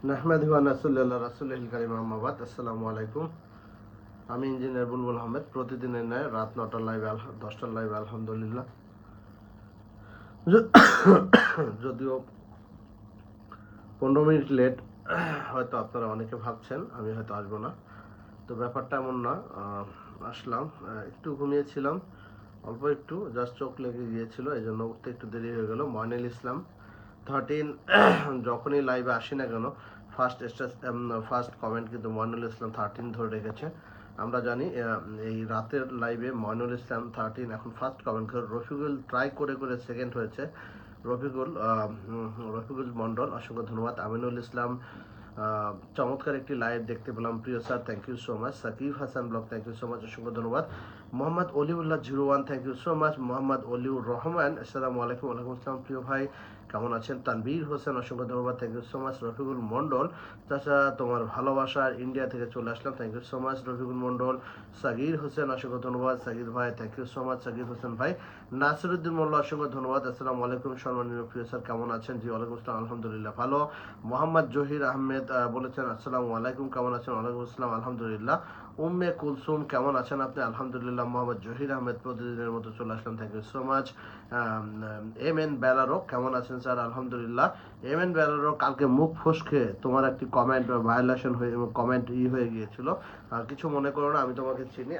নাহমাদুহু ওয়া নাসাল্লি আলা রাসূলিল কারীম আম্মা বাদ। আসসালামু আলাইকুম। আমি ইঞ্জিনিয়ার বুলবুল আহমেদ। প্রতিদিনের ন্যায় রাত 9টার লাইভে 10টার লাইভে আলহামদুলিল্লাহ। যদিও 15 মিনিট লেট, হয়তো আপনারা অনেকে ভাবছেন আমি হয়তো আসবো না, তো ব্যাপারটা এমন না। আসলাম, একটু ঘুমিয়েছিলাম, অল্প একটু, জাস্ট চোখ লেগে গিয়েছিল, এই জন্য উঠতে একটু দেরি হয়ে গেল। ময়নুল ইসলাম 13 যখনই লাইভে আসি না কেন, ফার্স্ট কমেন্ট কিন্তু ময়নুল ইসলাম 13 ধরে রেখেছে। আমরা জানি এই রাতের লাইভে ময়নুল ইসলাম 13 এখন ফার্স্ট কমেন্ট করে। রফিকুল ট্রাই করে করে সেকেন্ড হয়েছে। রফিকুল মন্ডল, অসংখ্য ধন্যবাদ। আমিনুল ইসলাম, চমৎকার একটি লাইভ দেখতে পেলাম, প্রিয় sir, thank you so much. Sakib Hasan blog, thank you so much, অসংখ্য ধন্যবাদ। Mohammad Oliullah 01, thank you so much. Mohammad Oliur Rahman, আসসালামু আলাইকুম। ওয়ালাইকুম আসসালাম, প্রিয় ভাই, কেমন আছেন? তানবীর হোসেন, অসংখ্য ধন্যবাদ, thank you so much. Rafiqul Mondal, চাচা তোমার ভালোবাসার ইন্ডিয়া থেকে চলে আসলাম, thank you so much Rafiqul Mondal. Sagir Hossain, অসংখ্য ধন্যবাদ সাগির ভাই, thank you so much Sagir Hossain ভাই। নাসিরুদ্দিন মোল্লা, অসংখ্য ধন্যবাদ। আসসালামু আলাইকুম সম্মানীয় প্রিয় স্যার, কেমন আছেন? জি ওয়ালাইকুম আসসালাম, আলহামদুলিল্লাহ ভালো। মোহাম্মদ জহির আহমেদ বলেছেন আসসালামু আলাইকুম, কেমন আছেন? ওয়ালাইকুম আসসালাম, আলহামদুলিল্লাহ। উম্মে কুলসুম, কেমন আছেন আপনি? আলহামদুলিল্লাহ। মোহাম্মদ জহির আহমেদ, প্রতিদিনের মতো চলে আসলাম, thank you so much. M N Belaro, কেমন আছেন স্যার? আলহামদুলিল্লাহ। এম এন বেলারো, কালকে মুখ ফসকে তোমার একটি কমেন্ট ভায়োলেশন হয়ে, কমেন্ট হয়ে গিয়েছিল, কিছু মনে করো না, আমি তোমাকে চিনি,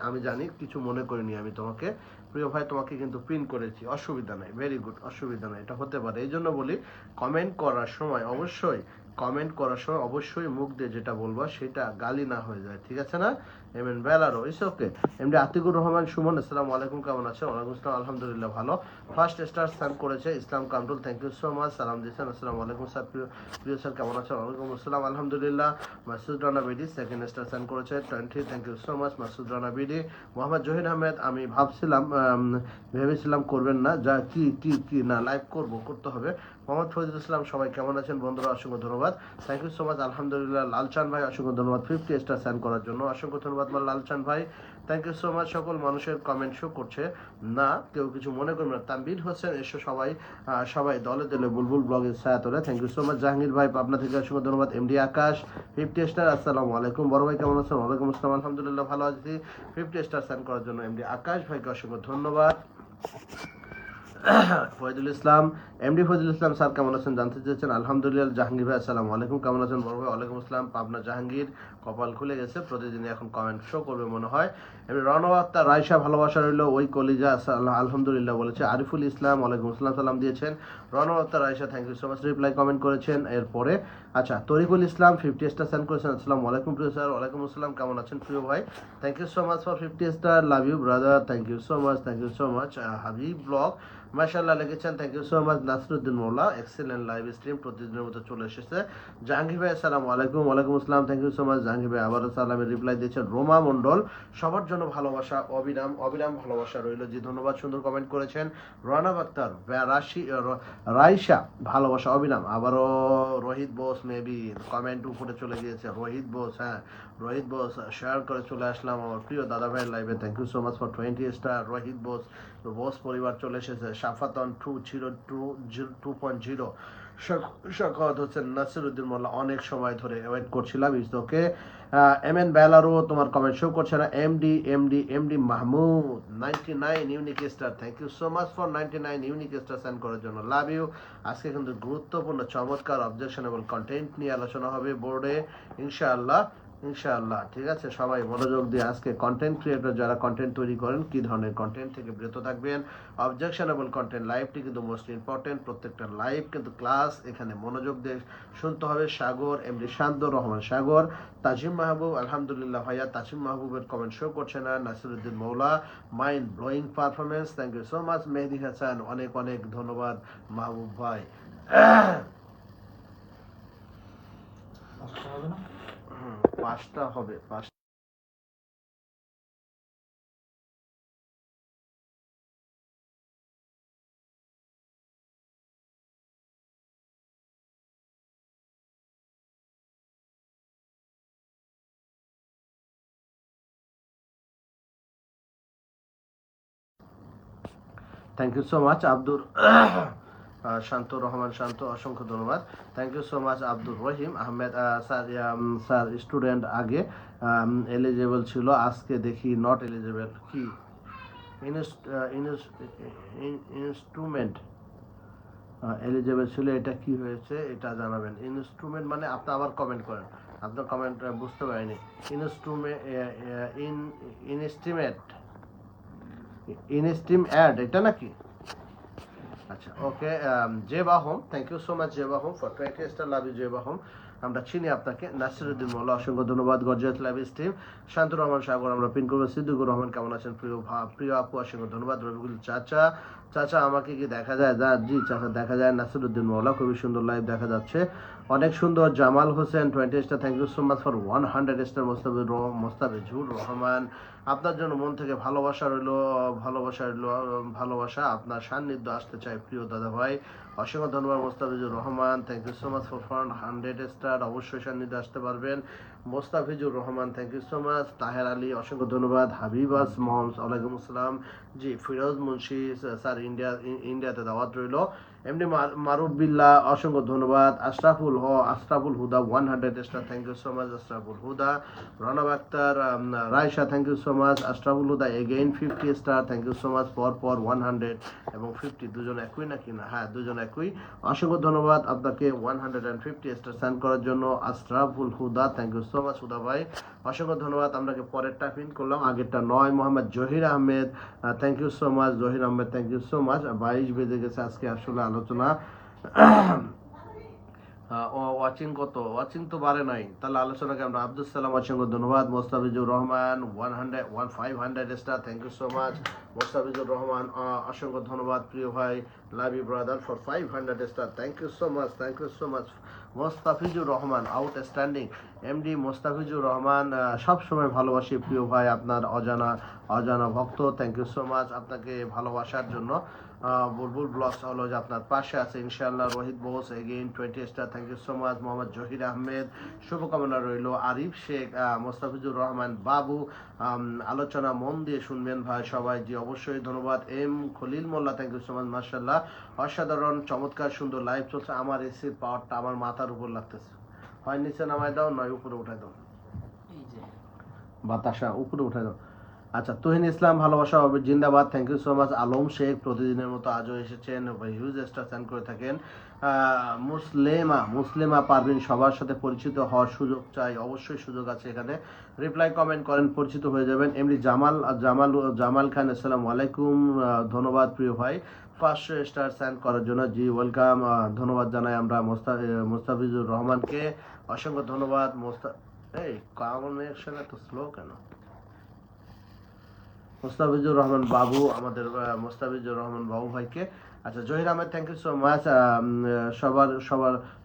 আমি জানি, কিছু মনে করিনি আমি তোমাকে। প্রিয় ভাই, তোমাকে কিন্তু পিন করেছি, অসুবিধা নাই, ভেরি গুড, অসুবিধা নাই, এটা হতে পারে। এই জন্য বলি, কমেন্ট করার সময় অবশ্যই মুখ দিয়ে যেটা বলবা সেটা গালি না হয়ে যায়, ঠিক আছে না? এম এন বেলারো, ইস ওকে। এমডি আতিকুর রহমান সুমন, আসসালামু আলাইকুম, কেমন আছেন? ওয়ালাইকুম আসসালাম, আলহামদুলিল্লাহ ভালো। ফার্স্ট স্টার স্যান করেছে Islam Kamrul, thank you so much, সালাম দিয়েছেন, আসসালামু আলাইকুম স্যার, প্রিয় স্যার, কেমন আছেন? ওয়ালাইকুম আসসালাম, আলহামদুলিল্লাহ। Masud Rana BD second star send করেছে 20, thank you so much Masud Rana BD. Mohammad Zahir Ahmed, আমি ভেবেছিলাম করবেন না, যা কি না, লাইভ করতে হবে। মোহাম্মদ ফজল ইসলাম, সবাই কেমন আছেন বন্ধুরা? অসংখ্য ধন্যবাদ, থ্যাংক ইউ সো মাচ, আলহামদুলিল্লাহ। লালচান ভাই, অসংখ্য ধন্যবাদ 50 স্টার স্যান করার জন্য, অসংখ্য ধন্যবাদ লালচান ভাই, থ্যাংক ইউ সো মাচ। সকল মানুষের কমেন্ট শো করছে না, কেউ কিছু মনে করবেন না। তানবীর হোসেন, এসো সবাই দলে দলে বুলবুল ব্লগের ছায়াতলে, thank you so much. Jahangir ভাই, পাবনা থেকে, অসংখ্য ধন্যবাদ। এমডি আকাশ 50 স্টার, আসসালামু আলাইকুম। বড় ভাই কেমন আছেন? ওয়ালাইকুম আসসালাম, আলহামদুলিল্লাহ ভালো আছি। 50 স্টার স্যান করার জন্য এমডি আকাশ ভাইকে অসংখ্য ধন্যবাদ। ফয়জুল ইসলাম, এমডি ফয়জুল ইসলাম স্যার কেমন আছেন জানতে চেয়েছেন, আলহামদুলিল্লাহ। জাহাঙ্গীর ভাই, আসসালামু আলাইকুম, কেমন আছেন? বড় ভাই, ওয়ালাইকুম আসসালাম। পাবনা জাহাঙ্গীর, কপাল খুলে গেছে, প্রতিদিন এখন কমেন্ট শো করবে মনে হয়। এমনি রনও আক্তার, রায়শা, ভালোবাসা রইল ওই কলিজা, আলহামদুলিল্লাহ বলেছে। আরিফুল ইসলাম, ওয়ালাইকুম আসসালাম, সালাম দিয়েছেন। রনও Akter, Raisha, thank you so much, reply comment করেছেন। এরপরে আচ্ছা, তরিকুল ইসলাম 50 স্টার সেন্ড করেছেন, আসসালামু আলাইকুম প্রিয় স্যার। ওয়ালাইকুম আসসালাম, কেমন আছেন প্রিয় ভাই? Thank you so much for 50 star, love you brother, thank you so much, thank you so much. Habib blog, মাশাআল্লাহ লিখেছেন, থ্যাংক you so much. Nasiruddin Molla, excellent live stream, প্রতিদিনের মতো চলে এসেছে। জাহাঙ্গীর ভাই, আসসালামু আলাইকুম। ওয়ালাইকুম আসসালাম, thank you so much. Jahangir ভাই আবারও সালামের রিপ্লাই দিয়েছেন। রোমা মন্ডল, সবার জন্য ভালোবাসা, অবিরাম ভালোবাসা রইল, জি ধন্যবাদ, সুন্দর কমেন্ট করেছেন। রানাব আক্তার, রাইসা, ভালোবাসা অবিরাম। আবারও রোহিত বোস, মেবি কমেন্ট উপরে চলে গিয়েছে। রোহিত বোস, হ্যাঁ রোহিত বোস, শেয়ার করে চলে আসলাম আমার প্রিয় দাদা ভাইয়ের লাইভে, thank you so much for 20 star. Rohit Bose পরিবার চলে এসেছে। সাফাতন 2.0 শকত হোসেন, নাসিরুদ্দিন মোল্লা, অনেক সময় ধরে ওয়েট করছিলাম, ইজ ওকে। এম এন বেলারও তোমার কমেন্ট শো করছে না। MD Mahmud 99 unique star, thank you so much for 99 unique star send করার জন্য, লাভ ইউ। আজকে কিন্তু গুরুত্বপূর্ণ চমৎকার অবজেকশনেবল কন্টেন্ট নিয়ে আলোচনা হবে বোর্ডে, ইনশাআল্লাহ, ঠিক আছে? সবাই মনোযোগ দিয়ে, আজকে কন্টেন্ট ক্রিয়েটর যারা কন্টেন্ট তৈরি করেন, কি ধরনের কন্টেন্ট থেকে বিরত থাকবেন, অবজেকশনেবল কন্টেন্ট, লাইভটি কিন্তু মোস্ট ইম্পর্টেন্ট, প্রত্যেকটা লাইভ কিন্তু ক্লাস, এখানে মনোযোগ দিয়ে শুনতে হবে। সাগর, এমডি শান্তর রহমান সাগর, তাজিম মাহবুব, আলহামদুলিল্লাহ ভাইয়া, তাজিম মাহবুবের কমেন্ট শো করছে না। Nasiruddin Moula, mind blowing performance, thank you so much. Mehedi Hasan, অনেক অনেক ধন্যবাদ মাহবুব ভাই। পাঁচটা হবে, thank you so much. Shanto Rahman Shanto, অসংখ্য ধন্যবাদ। Thank you so much. Abdur Rahim Ahmed sir, sir student আগে এলিজেবল ছিল, আজকে দেখি নট এলিজেবল। কি ইনস্ট্রুমেন্ট এলিজেবল ছিল, এটা কি হয়েছে এটা জানাবেন। ইনস্ট্রুমেন্ট মানে আপনি আবার কমেন্ট করেন, আপনার কমেন্ট বুঝতে পারিনি। ইনস্ট্রুমেন্ট ইনস্টিমেট ইনস্টিম অ্যাড এটা নাকি? আচ্ছা okay. Zeba home, thank you so much Zeba home for 20 star, love you Zeba home. আমরা চিনি আপনাকে। নাসিরুদ্দিন মোল্লা, অসংখ্য ধন্যবাদ। Gorgeous live stream. Shantur Rahman Sagar, আমরা পিন করবো। সিদ্দিকুর রহমান, কেমন আছেন প্রিয় আপু, অসংখ্য ধন্যবাদ। রবিকুল চাচা, চাচা আমাকে কি দেখা যায়? জি চাচা দেখা যায়। নাসিরুদ্দিন মোল্লা, খুবই সুন্দর লাইভ দেখা যাচ্ছে, অনেক সুন্দর। Jamal Hossain 20 star, thank you so much for 100 star. Mostafizur Rahman, আপনার জন্য মন থেকে ভালোবাসা রইল, ভালোবাসা রইল, ভালোবাসা। আপনার সান্নিধ্য আসতে চাই প্রিয় দাদা ভাই, অসংখ্য ধন্যবাদ। Mostafizur Rahman, thank you so much for 100 star. অবশ্যই সান্নিধ্যে আসতে পারবেন Mostafizur Rahman, thank you so much. Taher Ali, অসংখ্য ধন্যবাদ। হাবিবাস মোহাম্মদ, ওয়ালাইকুম আসসালাম। জি ফিরোজ মুন্সি স্যার, ইন্ডিয়াতে দাওয়াত রইল। এমনি মারুফ বিল্লাহ, অসংখ্য ধন্যবাদ। Ashraful Huda 100 star, thank you so much Ashraful Huda. রনব Akter Raisha, thank you so much. Ashraful Huda again 50 star, thank you so much. পর 100 এবং 50 দুজন একই নাকি? না, হ্যাঁ দুজন একই। অসংখ্য ধন্যবাদ আপনাকে 150 স্টার সেন্ড করার জন্য Ashraful Huda, thank you so much Huda ভাই, অসংখ্য ধন্যবাদ। আপনাকে পরেরটা পিন করলাম, আগেরটা নয়। Mohammad Zahir Ahmed, thank you so much Zahir Ahmed, thank you so much. 22 বেজে গেছে আজকে আসলে আলোচনা। ওয়াচিং কত? ওয়াচিং তো বাড়ে নাই, তাহলে আলোচনা কেমন? আব্দুল সালাম, অসংখ্য ধন্যবাদ। Mostafizur Rahman 500 star, thank you so much Mostafizur Rahman, অসংখ্য ধন্যবাদ প্রিয় ভাই। Love you brother for 500 star, thank you so much, thank you so much. Mostafizur Rahman outstanding. MD Mostafizur Rahman, সবসময় ভালোবাসি প্রিয় ভাই, আপনার অজানা ভক্ত, থ্যাংক ইউ সো মাচ আপনাকে ভালোবাসার জন্য। বুলবুল ব্লগস হলো যে আপনার পাশে আছে ইনশাআল্লাহ। Rohit Bose again 20 star, thank you so much. Mohammad Zahir Ahmed, শুভকামনা রইল। আরিফ শেখ, মোস্তাফিজুর রহমান বাবু, আলোচনা মন দিয়ে শুনবেন ভাই সবাই, জি অবশ্যই ধন্যবাদ। M Khalil Molla, thank you so much. মাশাআল্লাহ, অসাধারণ চমৎকার সুন্দর লাইভ চলছে। আমার এসির পাওয়ারটা আমার মাথার উপর লাগতেছে, হয় নিচে নামায় দাও, নয় উপরে উঠাই দাও, বাতাসা উপরে উঠাই দাও। আচ্ছা, তুহিন ইসলাম, ভালোবাসা হবে জিন্দাবাদ, thank you so much. Alam Sheikh, প্রতিদিনের মতো আজও এসেছেন, হিউজ স্টার সেন্ড করে থাকেন। মুসলেমা পারভিন, সবার সাথে পরিচিত হওয়ার সুযোগ চাই, অবশ্যই সুযোগ আছে এখানে। রিপ্লাই কমেন্ট করেন, পরিচিত হয়ে যাবেন। এমনি জামাল খান, আসসালামু আলাইকুম, ধন্যবাদ প্রিয় ভাই 500 স্টার সেন্ড করার জন্য, জি ওয়েলকাম, ধন্যবাদ জানাই আমরা মোস্তাফিজুর রহমানকে, অসংখ্য ধন্যবাদ। এই কানেকশন এত স্লো কেন? মোস্তাফিজুর রহমান বাবু, আমাদের মোস্তাফিজুর রহমান বাবু ভাইকে। আচ্ছা, Zahir Ahmed, thank you so much.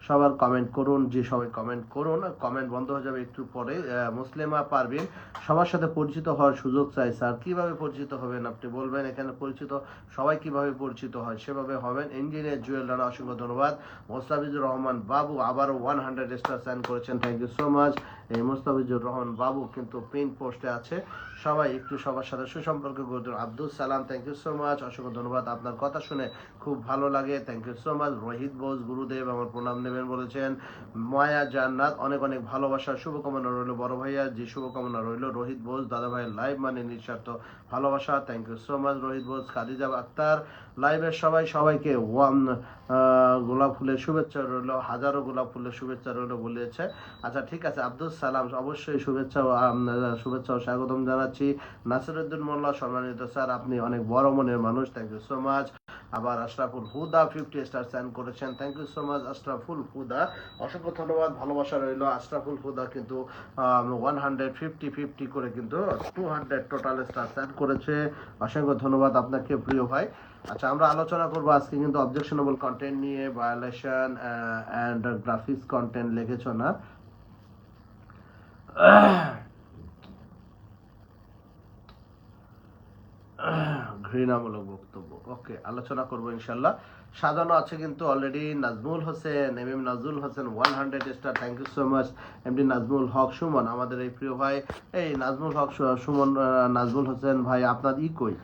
সবার কমেন্ট করুন, জি সবাই কমেন্ট করুন, কমেন্ট বন্ধ হয়ে যাবে একটু পরে। মুসলিমা পারভিন, সবার সাথে পরিচিত হওয়ার সুযোগ চাই স্যার, কিভাবে পরিচিত হবেন আপনি বলবেন, এখানে পরিচিত সবাই কিভাবে পরিচিত হয় সেভাবে হবেন। ইঞ্জিনিয়ার জুয়েল রানা, অসংখ্য ধন্যবাদ। মোস্তাফিজুর রহমান বাবু আবারও 100 স্টার সেন্ড করেছেন, থ্যাংক ইউ সো মাচ। এই মোস্তাফিজুর রহমান বাবু কিন্তু পিন পোস্টে আছে, সবাই একটু সবার সাথে সুসম্পর্ক গড়ে। Abdul Salam, thank you so much, অসংখ্য ধন্যবাদ, আপনার কথা শুনে খুব ভালো লাগে, thank you so much. Rohit Bose, গুরুদেব আমার প্রণাম নেবেন বলেছেন। মায়া জান্নাত, অনেক অনেক ভালোবাসা, শুভকামনা রইল বড় ভাইয়া, জি শুভকামনা রইল। রোহিত বোস, দাদা ভাইয়ের লাইভ মানে নিঃস্বার্থ ভালোবাসা, thank you so much Rohit Bose. Khadija Akter, লাইভের সবাইকে গোলাপ ফুলের শুভেচ্ছা রইল, হাজারো গোলাপ ফুলের শুভেচ্ছা রইল বলেছে। আচ্ছা ঠিক আছে, আব্দুল সালাম, অবশ্যই শুভেচ্ছা ও স্বাগতম জানাচ্ছি। নাসিরুদ্দিন মোল্লা, সম্মানিত স্যার আপনি অনেক বড় মনের মানুষ, থ্যাংক ইউ সো মাচ। আবার আশরাফুল হুদা 50 স্টার সেন্ড করেছেন, thank you so much Ashraful Huda, অসংখ্য ধন্যবাদ, ভালোবাসা রইল। আশরাফুল হুদা কিন্তু 150 করে কিন্তু 200 টোটাল স্টার সেন্ড করেছে, অসংখ্য ধন্যবাদ আপনাকে প্রিয় ভাই। আচ্ছা, আমরা আলোচনা করবো আজকে কিন্তু অবজেকশনেবল কন্টেন্ট নিয়ে, ভায়োলেশন অ্যান্ড গ্রাফিক্স কন্টেন্ট লিখেছ না? ঘৃণামূলক বক্তব্য, ওকে আলোচনা করবো ইনশাল্লাহ। সাজানো আছে কিন্তু already. Nazmul Hossain, M Nazmul Hossain 100 star, thank you so much. MD Nazmul Haque Sumon, আমাদের এই প্রিয় ভাই, এই নাজমুল হক সুমন, নাজমুল হোসেন ভাই আপনার কই,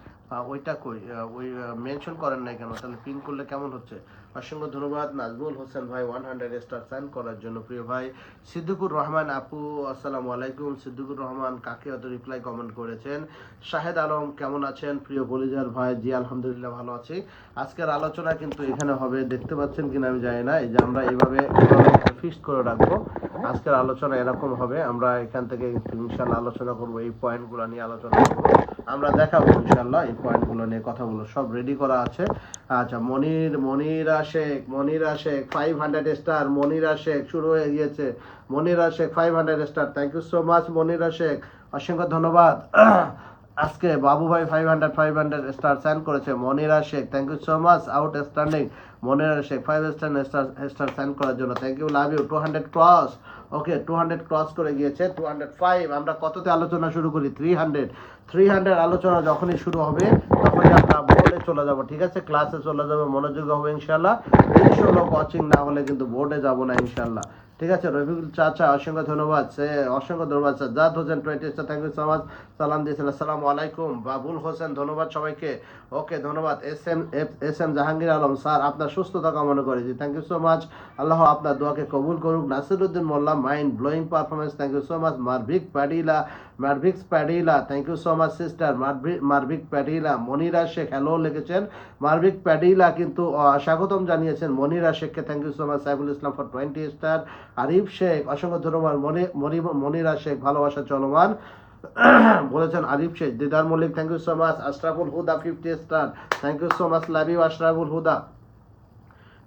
ওইটা কই, ওই মেনশন করেন নাই কেন? তাহলে পিন করলে কেমন হচ্ছে? অসংখ্য ধন্যবাদ। নাজমুল হোসেন ভাই 100 স্টার সাইন করার জন্য প্রিয় ভাই। সিদ্দিকুর রহমান আপু আসসালামু আলাইকুম। সিদ্দিকুর রহমান কাকে অত রিপ্লাই কমেন্ট করেছেন। শাহেদ আলম কেমন আছেন প্রিয় বলিজার ভাই? জি আলহামদুলিল্লাহ ভালো আছি। আজকের আলোচনা কিন্তু এখানে হবে, দেখতে পাচ্ছেন কিনা আমি জানি না, এই যে আমরা এইভাবে ফিক্সড করে রাখবো। আজকের আলোচনা এরকম হবে, আমরা এখান থেকে ইনশাল্লাহ আলোচনা করবো, এই পয়েন্টগুলো নিয়ে আলোচনা করবো, আমরা দেখাবো ইনশাল্লাহ এই পয়েন্টগুলো নিয়ে কথাগুলো সব রেডি করা আছে। আচ্ছা, মনিরা শেখ 500 স্টার। মনিরা শেখ শুরু হয়ে গিয়েছে। Monira Sheikh 500 star, thank you so much Monira Sheikh, অসংখ্য ধন্যবাদ। আজকে বাবু ভাই 500 স্টার সেন্ড করেছে। Monira Sheikh thank you so much, outstanding. Monira Sheikh 5 star send করার জন্য thank you, love you. 200 cross, okay 200 cross করে গিয়েছে। 205, আমরা কততে আলোচনা শুরু করি? 300 আলোচনা যখনই শুরু হবে তখনই আমরা বোর্ডে চলে যাব, ঠিক আছে? ক্লাসে চলে যাবে, মনোযোগ হবে ইনশাল্লাহ। 300 লোক ওয়াচিং না হলে কিন্তু বোর্ডে যাব না ইনশাল্লাহ, ঠিক আছে? রফিকুল চাচা অসংখ্য ধন্যবাদ, অসংখ্য ধন্যবাদ। Sajjad Hossain 20 star, thank you so much, সালাম দিয়েছেন, আসসালামু আলাইকুম। বাবুল হোসেন ধন্যবাদ সবাইকে, ওকে ধন্যবাদ। S M Jahangir Alam sir আপনার সুস্থতা কামনা করেছি, thank you so much, Allah আপনার দোয়াকে কবুল করুক। Nasiruddin Molla mind blowing performance, thank you so much. Marvic Padilla thank you so much sister Marvic Padilla. Monira Sheikh hello লিখেছেন। মারভিক প্যাডিলা কিন্তু স্বাগতম জানিয়েছেন মনিরা শেখকে, thank you so much. Saiful Islam for 20 star. Arif Sheikh অসংখ্য ধন্যবাদ। মনিরা শেখ ভালোবাসা চলমান বলেছেন Arif Sheikh. Didar Mallik thank you so much. Ashraful Huda 50 star, thank you so much, love you Ashraful Huda,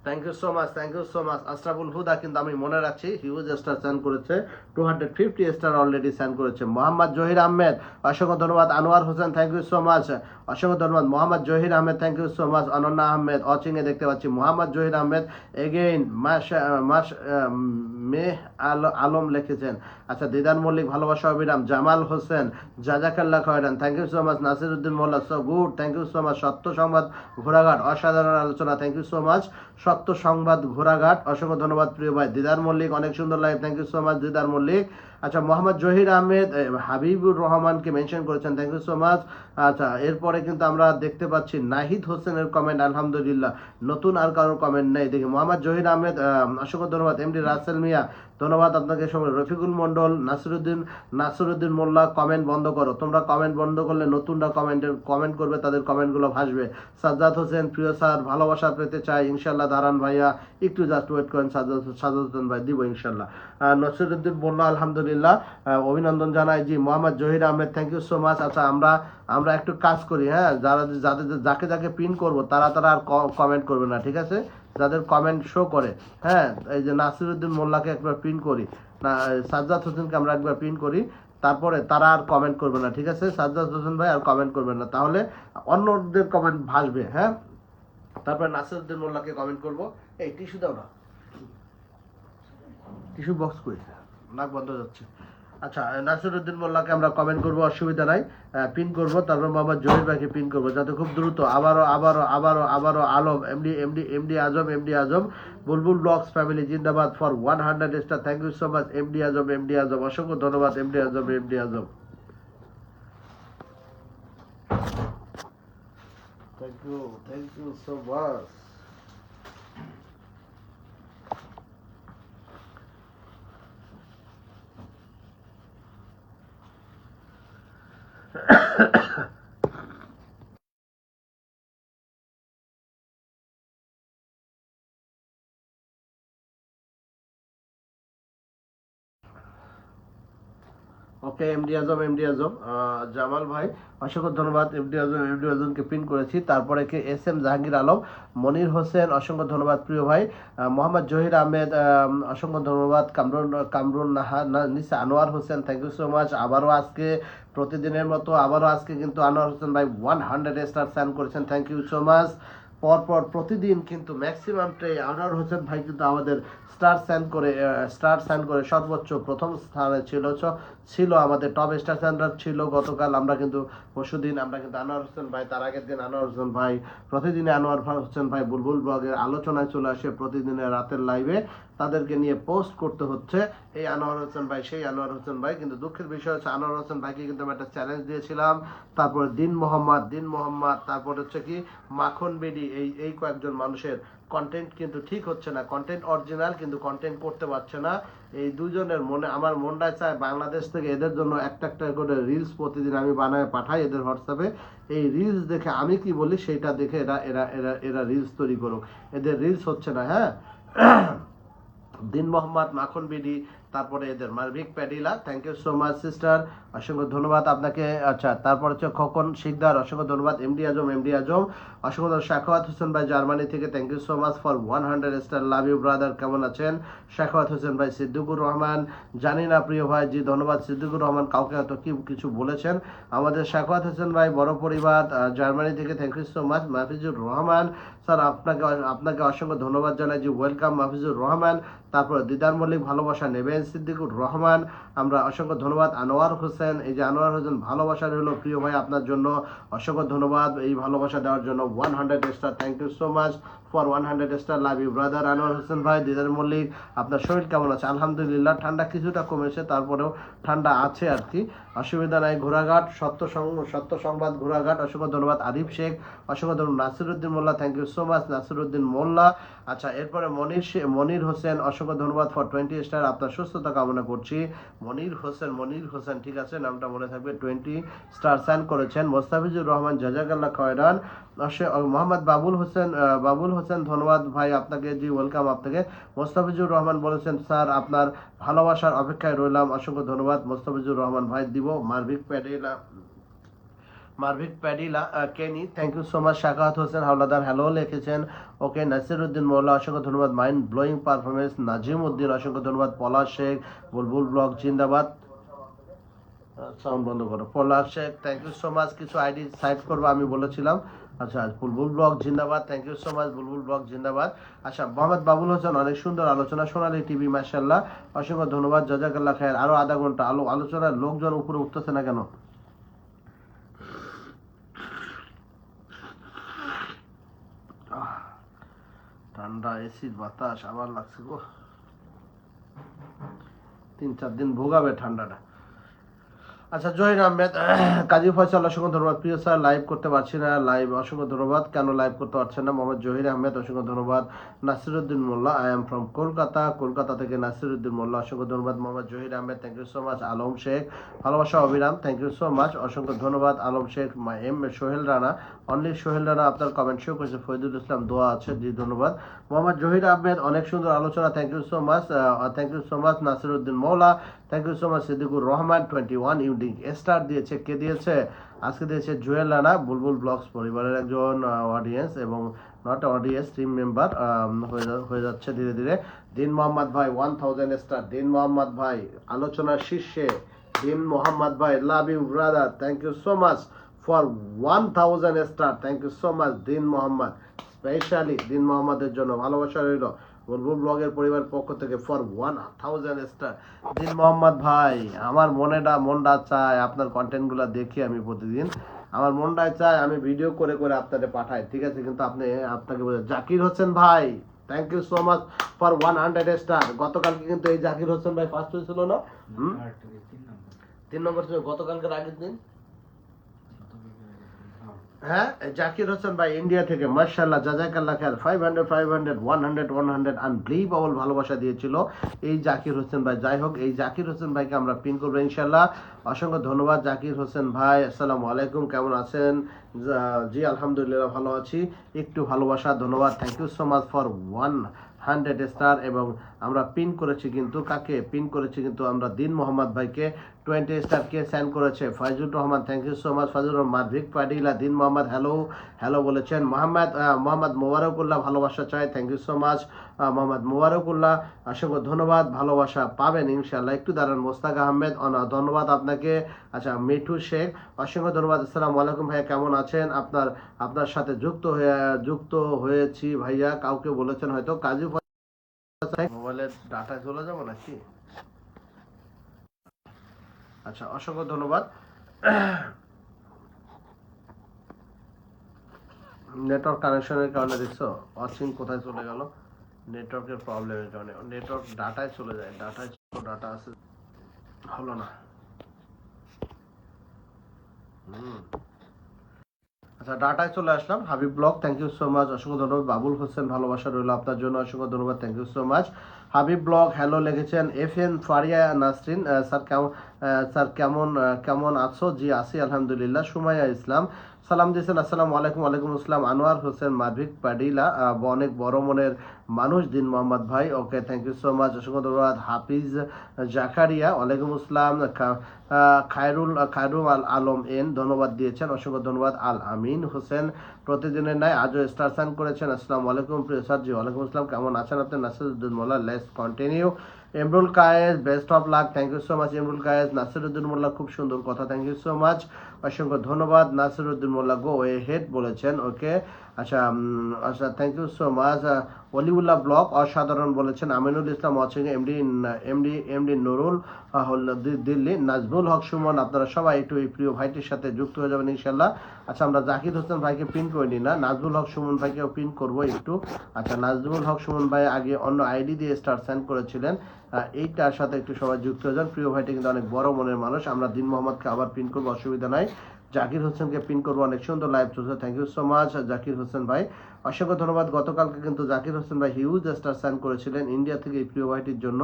thank you so much, thank you so much. Ashraful Huda কিন্তু আমি মনে রাখছি, হিউজ স্টার সেন্ড করেছে, 250 স্টার অলরেডি সেন্ড করেছে। মোহাম্মদ জহির আহমেদ অসংখ্য ধন্যবাদ। Anwar Hossain thank you so much, অসংখ্য ধন্যবাদ। Mohammad Zahir Ahmed thank you so much. Ananya Ahmed watching এ দেখতে পাচ্ছি। মোহাম্মদ জহির আহমেদ এগেইন মেহ আলম লিখেছেন। আচ্ছা, দিদার মল্লিক ভালোবাসা অবিরাম। জামাল হোসেন জাজাকাল্লাহ খয়রান, thank you so much. Nasiruddin Molla so good, thank you so much. সত্য সংবাদ ঘোড়াঘাট অসাধারণ আলোচনা, থ্যাংক ইউ সো মাচ। সত্য সংবাদ ঘোড়াঘাট অসংখ্য ধন্যবাদ প্রিয় ভাই। দিদার মল্লিক অনেক সুন্দর live, thank you so much Didar Mallik. আচ্ছা, মোহাম্মদ জহির আহমেদ হাবিবুর রহমানকে মেনশন করেছেন, থ্যাংক ইউ সো মাচ। আচ্ছা, এরপরে কিন্তু আমরা দেখতে পাচ্ছি নাহিদ হোসেনের কমেন্ট, আলহামদুলিল্লাহ। নতুন আর কারোর কমেন্ট নেই দেখি। মোহাম্মদ জহির আহমেদ অসংখ্য ধন্যবাদ। এমডি রাসেল মিয়া ধন্যবাদ আপনাকে সবাই। রফিকুল মন্ডল, নাসিরউদ্দিন মোল্লা কমেন্ট বন্ধ করো, তোমরা কমেন্ট বন্ধ করলে নতুনরা কমেন্ট করবে, তাদের কমেন্টগুলো ভাসবে। সাজ্জাদ হোসেন প্রিয় স্যার ভালোবাসা পেতে চাই ইনশাল্লাহ। দাঁড়ান ভাইয়া একটু জাস্ট ওয়েট করেন, সাজ্জাদ হোসেন ভাই দিব ইনশাল্লাহ। নাসিরউদ্দিন মোল্লা আলহামদুলিল্লাহ, অভিনন্দন জানাই। জি Mohammad Zahir Ahmed thank you so much. আচ্ছা, আমরা একটু কাজ করি, হ্যাঁ, যাকে পিন করবো তারা আর কমেন্ট করবে না, ঠিক আছে? যাদের কমেন্ট শো করে, হ্যাঁ, এই যে নাসিরউদ্দিন মোল্লাকে একবার পিন করি, না সাজ্জাদ হোসেনকে আমরা একবার পিন করি, তারপরে তারা আর কমেন্ট করবে না, ঠিক আছে? সাজ্জাদ হোসেন ভাই আর কমেন্ট করবেন না, তাহলে অন্যদের কমেন্ট ভাসবে, হ্যাঁ। তারপরে নাসিরউদ্দিন মোল্লাকে কমেন্ট করবো। এই টিস্যু দাও না, টিস্যু বক্স কই, নাক বন্ধ যাচ্ছে। আচ্ছা, নাসিরউদ্দিন মোল্লাকে আমরা কমেন্ট করবো, অসুবিধা নাই, পিন করবো। তারপর মোহাম্মদ জহির ভাইকে পিন করবো, যাতে খুব দ্রুত আবারও Alam MD Azam Bulbul blogs family জিন্দাবাদ for 100 star, thank you so much MD Azam, অসংখ্য ধন্যবাদ MD Azam, thank you so much. Okay, MD Azam Jamal ভাই অসংখ্য ধন্যবাদ। এমডি আজমকে পিন করেছি। তারপরে K S M Jahangir Alam, Monir Hossain অসংখ্য ধন্যবাদ প্রিয় ভাই। মোহাম্মদ জহির আহমেদ অসংখ্য ধন্যবাদ। Kamrun Nisa Anwar Hossain thank you so much. আবারও আজকে প্রতিদিনের মতো আবারও আজকে কিন্তু আনোয়ার হোসেন ভাই 100 স্টার সেন্ড করেছেন, থ্যাংক ইউ সো মাচ। পরপর প্রতিদিন কিন্তু ম্যাক্সিমামটাই আনোয়ার হোসেন ভাই কিন্তু আমাদের স্টার সেন্ড করে সর্বোচ্চ প্রথম স্থানে ছিল আমাদের টপ স্টার সেন্টার ছিল গতকাল। আমরা কিন্তু পরশুদিন আমরা কিন্তু আনোয়ার হোসেন ভাই, তার আগের দিন আনোয়ার হোসেন ভাই, প্রতিদিনে আনোয়ার হোসেন ভাই বুলবুল ব্লগের আলোচনায় চলে আসে প্রতিদিনের রাতের লাইভে। তাদেরকে নিয়ে পোস্ট করতে হচ্ছে এই আনোয়ার হোসেন ভাই সেই আনোয়ার হোসেন ভাই। কিন্তু দুঃখের বিষয় হচ্ছে আনোয়ার হোসেন ভাইকে কিন্তু আমি একটা চ্যালেঞ্জ দিয়েছিলাম, তারপরে দিন মোহাম্মদ, তারপর হচ্ছে কি মাখন বেডি, এই কয়েকজন মানুষের কন্টেন্ট কিন্তু ঠিক হচ্ছে না, কন্টেন্ট অরিজিনাল কিন্তু কন্টেন্ট করতে পারছে না। এই দুজনের মনে আমার মনটা চায় বাংলাদেশ থেকে এদের জন্য একটা একটা করে রিলস প্রতিদিন আমি বানায় পাঠাই এদের হোয়াটসঅ্যাপে। এই রিলস দেখে আমি কি বলি সেইটা দেখে এরা এরা এরা এরা রিলস তৈরি করুক। এদের রিলস হচ্ছে না। হ্যাঁ, দিন মোহাম্মদ, মাখন বিডি, তারপরে এদের Marvic Padilla, thank you so much sister, অসংখ্য ধন্যবাদ আপনাকে। আচ্ছা, তারপর হচ্ছে খোকন শিকদার, অসংখ্য ধন্যবাদ। এমডি আজম অসংখ্য ধন্যবাদ। শাখাওয়াত হোসেন ভাই জার্মানি থেকে, thank you so much for 100 star, love you brother, কেমন আছেন? শাখাওয়াত হোসেন ভাই, সিদ্দিকুর রহমান, জানি না প্রিয় ভাই, জি ধন্যবাদ সিদ্দিকুর রহমান, কাউকে হয়তো কি কিছু বলেছেন। আমাদের শাখাওয়াত হোসেন ভাই বড় পরিবার জার্মানি থেকে, thank you so much. Mahfizur Rahman sir, আপনাকে অসংখ্য ধন্যবাদ জানাই, জি ওয়েলকাম মাহফিজুর রহমান। তারপর দিদার মল্লিক, ভালোবাসা নেবেন, সিদ্দিকুর রহমান, আমরা অসংখ্য ধন্যবাদ। আনোয়ার হোসেন, এই যে আনোয়ার হোসেন ভালোবাসা রইল প্রিয় ভাই আপনার জন্য, অসংখ্য ধন্যবাদ এই ভালোবাসা দেওয়ার জন্য। 100 star, thank you so much for 100 star, love you brother. Anwar Hossain ভাই, দিদার মল্লিক, আপনার শরীর কেমন আছে? আলহামদুলিল্লাহ, ঠান্ডা কিছুটা কমেছে, তারপরেও ঠান্ডা আছে আর কি, অসুবিধা নাই। ঘোড়াঘাট সত্য সংবাদ ঘোড়াঘাট, অসংখ্য ধন্যবাদ। আরিফ শেখ, অসংখ্য ধন্যবাদ। Nasiruddin Molla, thank you so much Nasiruddin Molla. আচ্ছা, এরপরে মনির হোসেন, অসংখ্য ধন্যবাদ ফর 20 স্টার, আপনার সুস্থতা কামনা করছি। মনির হোসেন, ঠিক আছে, নামটা মনে থাকবে, 20 স্টার সাইন করেছেন। মোস্তাফিজুর রহমান, জাজাকাল্লাহ খয়রান। মোহাম্মদ বাবুল হোসেন, ধন্যবাদ ভাই আপনাকে, জি ওয়েলকাম আপনাকে। মোস্তাফিজুর রহমান বলেছেন স্যার আপনার ভালোবাসার অপেক্ষায় রইলাম, অসংখ্য ধন্যবাদ মোস্তাফিজুর রহমান ভাই, দিব। Marvic Padilla Kenny, thank you so much. Shaukat Hossain Howlader, hello লিখেছেন, ওকে। নাসিরুদ্দিন মোল্লা, অসংখ্য ধন্যবাদ। Mind blowing performance, Nazim Uddin, অসংখ্য ধন্যবাদ। পলাশ শেখ, বুলবুল ব্লগ জিন্দাবাদ, সাউন্ড বন্ধ করো। Palash Sheikh, thank you so much. কিছু আইডি সাইড করবো আমি বলেছিলাম। আচ্ছা, বুলবুল ব্লগ জিন্দাবাদ, thank you so much Bulbul blog জিন্দাবাদ। আচ্ছা, মোহাম্মদ বাবুল হোসেন, অনেক সুন্দর আলোচনা, সোনালী টিভি, মাশাআল্লাহ, অসংখ্য ধন্যবাদ, জাজাকাল্লাহ খায়ের। আরো আধা ঘন্টা আলোচনার লোকজন উপরে উঠতেছে না কেন? ঠান্ডা, এসির বাতাস আবার লাগছে গো, 3-4 দিন ভোগাবে ঠান্ডাটা। আচ্ছা, জহির আহমেদ, কাজী ফয়সাল, অসংখ্য ধন্যবাদ। প্রিয় স্যার, লাইভ করতে পারছি না, লাইভ, অসংখ্য ধন্যবাদ। কেন লাইভ করতে পারছেন না? মোহাম্মদ জহির আহমেদ, অসংখ্য ধন্যবাদ। Nasiruddin Molla, I am from Kolkata থেকে নাসিরুদ্দিন মোল্লা, অসংখ্য ধন্যবাদ। Mohammad Zahir Ahmed, thank you so much. Alam Sheikh, ভালোবাসা অবিরাম, থ্যাংক ইউ সো মাচ, অসংখ্য ধন্যবাদ আলম শেখ। সোহেল রানা, অনলি সোহেল রানা আপনার কমেন্ট শো করেছে। ফরিদুল ইসলাম, দোয়া আছে, জি ধন্যবাদ। মোহাম্মদ জহির আহমেদ, অনেক সুন্দর আলোচনা, thank you so much, thank you so much. Nasiruddin Moula, thank you so much. Siddiqur Rahman, 21 unique star দিয়েছে, কে দিয়েছে? আজকে দিয়েছে জুয়েল রানা, বুলবুল ব্লগস পরিবারের একজন অডিয়েন্স এবং নট অডিয়েন্স, টিম মেম্বার হয়ে যাচ্ছে ধীরে ধীরে। দিন মোহাম্মদ ভাই, 1000 স্টার, দিন মোহাম্মদ ভাই আলোচনার শীর্ষে, দিন মোহাম্মদ ভাই, love you brother, thank you so much for 1000 star, thank you so much Din Mohammad, specially দিন মোহাম্মদের জন্য ভালোবাসা রইল বুলবুল ব্লগের পরিবার পক্ষ থেকে ফর 1000 স্টার। দিন মোহাম্মদ ভাই, আমার মনটা চায় আপনার কন্টেন্টগুলো দেখি আমি প্রতিদিন, আমার মনটাই চায় আমি ভিডিও করে করে আপনাদের পাঠাই, ঠিক আছে, কিন্তু আপনাকে বলে জাকির হোসেন ভাই, thank you so much for 100 star. গতকালকে কিন্তু এই জাকির হোসেন ভাই ফার্স্ট হয়েছিল না? 3 নম্বর ছিল গতকালকের আগের দিন। হ্যাঁ, জাকির হোসেন ভাই ইন্ডিয়া থেকে, মাশাআল্লাহ, জাযাকাল্লাহ খায়ের। 500 100 আনবিলিভেবল ভালোবাসা দিয়েছিল এই জাকির হোসেন ভাই। যাই হোক, এই জাকির হোসেন ভাইকে আমরা পিন করবো ইনশাআল্লাহ। অসংখ্য ধন্যবাদ জাকির হোসেন ভাই, আসসালামু আলাইকুম, কেমন আছেন? জি আলহামদুলিল্লাহ ভালো আছি, একটু ভালোবাসা, ধন্যবাদ, thank you so much for 100 star. এবং আমরা পিন করেছি কিন্তু কাকে পিন করেছি? কিন্তু আমরা দিন মোহাম্মদ ভাইকে 20 স্টার কে সেন্ড করেছে Faizur Rahman, thank you so much Faizur Rahman. Marvic Padilla, Din Mohammad, hello বলেছেন। মোহাম্মদ মোবারকুল্লাহ, ভালোবাসা চাই, thank you so much Mohammad Mobarakullah, অসংখ্য ধন্যবাদ, ভালোবাসা পাবেন ইনশাআল্লাহ। একটু দাঁড়ান। মোস্তাক আহমেদ, ধন্যবাদ আপনাকে। আচ্ছা, মিঠু শেখ, অসংখ্য ধন্যবাদ। আসসালামু আলাইকুম ভাইয়া, কেমন আছেন? আপনার সাথে যুক্ত হয়েছি ভাইয়া, কাউকে বলেছেন হয়তো। কাজী মোবাইলের ডাটা চলে যাবো নাকি? আচ্ছা, অসংখ্য ধন্যবাদ। নেটওয়ার্ক কানেকশনের কারণে দেখছো ওয়াচিং কোথায় চলে গেল। নেটওয়ার্কের প্রবলেমের কারণে নেটওয়ার্ক ডাটায় চলে যায়, ডাটা আছে, হলো না। আচ্ছা, ডাটায় চলে আসলাম। Habib blog, thank you so much, অসংখ্য ধন্যবাদ। বাবুল হোসেন, ভালোবাসা রইল আপনার জন্য, অসংখ্য ধন্যবাদ, thank you so much. Habib blog hello লিখেছেন। FN ফারিয়া নাসরিন, স্যার কেমন, স্যার কেমন কেমন আছো? জি আছি আলহামদুলিল্লাহ। সুমাইয়া ইসলাম সালাম দিয়েছেন, আসসালামু আলাইকুম। ওয়ালাইকুম আসসালাম। আনোয়ার হোসেন মাধবিক পাডিলা, অনেক বড় মনের মানুষ দিন মোহাম্মদ ভাই, okay thank you so much, অসংখ্য ধন্যবাদ। হাফিজ জাকারিয়া, ওয়ালাইকুম আসসালাম। খায়রুল আলম এন ধন্যবাদ দিয়েছেন, অসংখ্য ধন্যবাদ। আল আমিন হোসেন প্রতিদিনের ন্যায় আজও স্টার সাইন করেছেন, আসসালামু আলাইকুম প্রিয় স্যার। জি ওয়ালাইকুম আসসালাম, কেমন আছেন আপনি? Nasiruddin Molla, let's continue. Imrul Kayes, best of luck, thank you so much Imrul Kayes. Nasiruddin Molla, খুব সুন্দর কথা, থ্যাংক ইউ সো মাচ, অসংখ্য ধন্যবাদ। নাসিরউদ্দিন মোল্লা গো এ হেড বলেছেন, ওকে আচ্ছা আচ্ছা, thank you so much. Oliullah blog অসাধারণ বলেছেন। আমিনুল ইসলাম ওয়াচিং, এমডি নুরুল দিল্লি, নাজমুল হক সুমন, আপনারা সবাই একটু এই প্রিয় ভাইটির সাথে যুক্ত হয়ে যাবেন ইনশাল্লাহ। আচ্ছা, আমরা জাকির হোসেন ভাইকে পিন করে নিই না, নাজমুল হক সুমন ভাইকেও পিন করবো একটু। আচ্ছা, নাজমুল হক সুমন ভাই আগে অন্য আইডি দিয়ে স্টার সেন্ড করেছিলেন, এইটার সাথে একটু সবাই যুক্ত হয়ে যান। প্রিয় ভাইটি কিন্তু অনেক বড় মনের মানুষ। আমরা দিন মোহাম্মদকে আবার পিন করবো, অসুবিধা নাই। জাকির হোসেনকে পিন করবো, অনেক সুন্দর লাইভ চলছে, thank you so much Zakir Hossain ভাই, অসংখ্য ধন্যবাদ। গতকালকে কিন্তু জাকির হোসেন ভাই হিউজ স্টার সেন্ড করেছিলেন ইন্ডিয়া থেকে এই প্রিয় ভাইটির জন্য।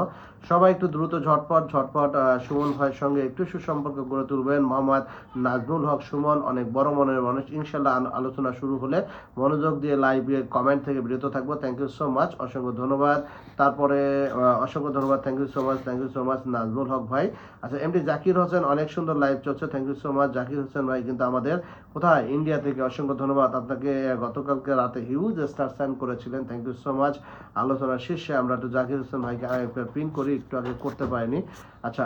সবাই একটু দ্রুত ঝটপট সুমন ভাইয়ের সঙ্গে একটু সুসম্পর্ক গড়ে তুলবেন। মোহাম্মদ নাজমুল হক সুমন অনেক বড় মনের মানুষ, ইনশাল্লাহ আলোচনা শুরু হলে মনোযোগ দিয়ে লাইভে কমেন্ট থেকে বিরত থাকবো, থ্যাংক ইউ সো মাচ, অসংখ্য ধন্যবাদ। তারপরে অসংখ্য ধন্যবাদ, thank you so much Nazmul Haque ভাই। আচ্ছা, এমডি জাকির হোসেন, অনেক সুন্দর লাইভ চলছে, thank you so much Zakir Hossain ভাই, কিন্তু আমাদের কোথায় ইন্ডিয়া থেকে, অসংখ্য ধন্যবাদ আপনাকে। গতকালকে রাতে হিউজ স্টার সেন্ড করেছিলেন, থ্যাংক ইউ সো মাচ। আলোচনার শীর্ষে আমরা একটু জাকির হোসেন ভাইকে পিন করি, একটু আগে করতে পারিনি। আচ্ছা,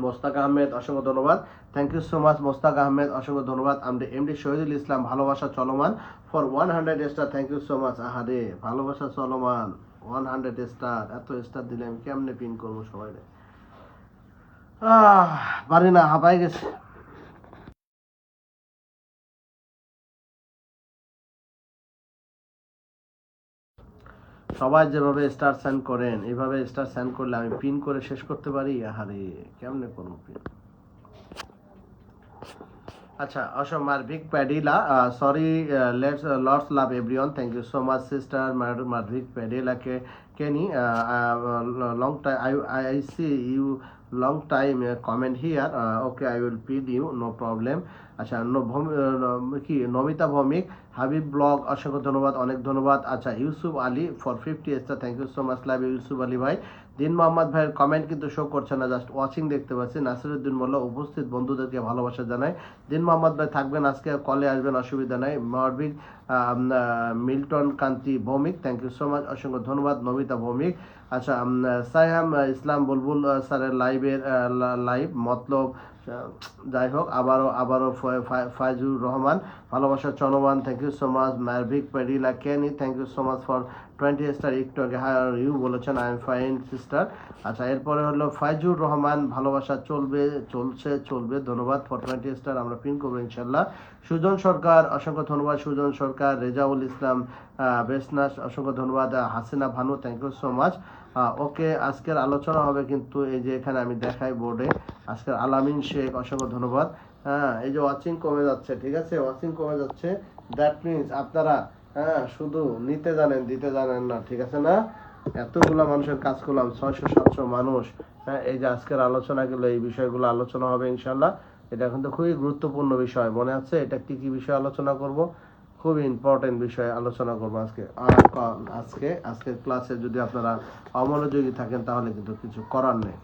মোস্তাক আহমেদ, অসংখ্য ধন্যবাদ, thank you so much Mostak Ahmed, অসংখ্য ধন্যবাদ। এমডি শহীদুল ইসলাম, ভালোবাসা চলমান for 100 star, thank you so much. আহারে, ভালোবাসা চলমান 100 স্টার, এত স্টার দিলে আমি কেমনে পিন করবো সবাই? পারি না, হাঁপাই গেছে। সবাই যেভাবে স্টার সেন্ড করেন, এইভাবে স্টার সেন্ড করলে আমি পিন করে শেষ করতে পারি? আহারে, কেমনে করবো পিন? আচ্ছা, অসম Marvic Padilla, sorry, Lord's love everyone, thank you so much sister Marvic Padilla Kenny, long time I see you long time comment here, okay I will pin you, no problem. আচ্ছা, কি Namita Bhowmik, Habib blog, অসংখ্য ধন্যবাদ, অনেক ধন্যবাদ। আচ্ছা, Yusuf Ali for 50 star, thank you so much love Yusuf Ali ভাই। দিন মোহাম্মদ ভাইয়ের comment কিন্তু শো করছে না, জাস্ট ওয়াচিং দেখতে পাচ্ছি। নাসিরউদ্দিন মোল্লা, উপস্থিত বন্ধুদেরকে ভালোবাসা জানাই। দিন মোহাম্মদ ভাই থাকবেন আজকে, কলে আসবেন, অসুবিধা নাই। Marvic Milton Kanti Bhowmik, thank you so much, অসংখ্য ধন্যবাদ নমিতা ভৌমিক। আচ্ছা, সাইহাম ইসলাম বুলবুল স্যারের লাইভ মতলব, যাই হোক, আবারও ফাইজুর রহমান, ভালোবাসা চলমান, thank you so much. Marvic Padilla Kenny, thank you so much for 20 star, একটু আগে হাই আর ইউ বলেছেন, আই এম ফাইন সিস্টার। আচ্ছা, এরপরে হলো ফাইজুর রহমান, ভালোবাসা চলবে, ধন্যবাদ ফর 20 স্টার, আমরা পিন করবো ইনশাল্লাহ। সুজন সরকার, অসংখ্য ধন্যবাদ সুজন সরকার। রেজাউল ইসলাম বেসনাস, অসংখ্য ধন্যবাদ। Hasina Bhanu, thank you so much. Okay, আজকের আলোচনা হবে কিন্তু এই যে এখানে আমি দেখাই বোর্ডে, আজকের আলামিন শেখ, অসংখ্য ধন্যবাদ। হ্যাঁ, এই যে ওয়াচিং কমে যাচ্ছে, ঠিক আছে, ওয়াচিং কমে যাচ্ছে, দ্যাট মিনস আপনারা শুধু নিতে জানেন, দিতে জানেন না, ঠিক আছে না? এতগুলা মানুষের কাজ করলাম, 600-700 মানুষ, এই যে আজকের আলোচনাগুলো, এই বিষয়গুলো আলোচনা হবে ইনশাল্লাহ। এটা কিন্তু খুবই গুরুত্বপূর্ণ বিষয়, মনে আছে এটা কি কি বিষয় আলোচনা করব? খুবই ইম্পর্টেন্ট বিষয়ে আলোচনা করবো আজকে। আজকের ক্লাসে যদি আপনারা অমনোযোগী থাকেন তাহলে কিন্তু কিছু করার নেই।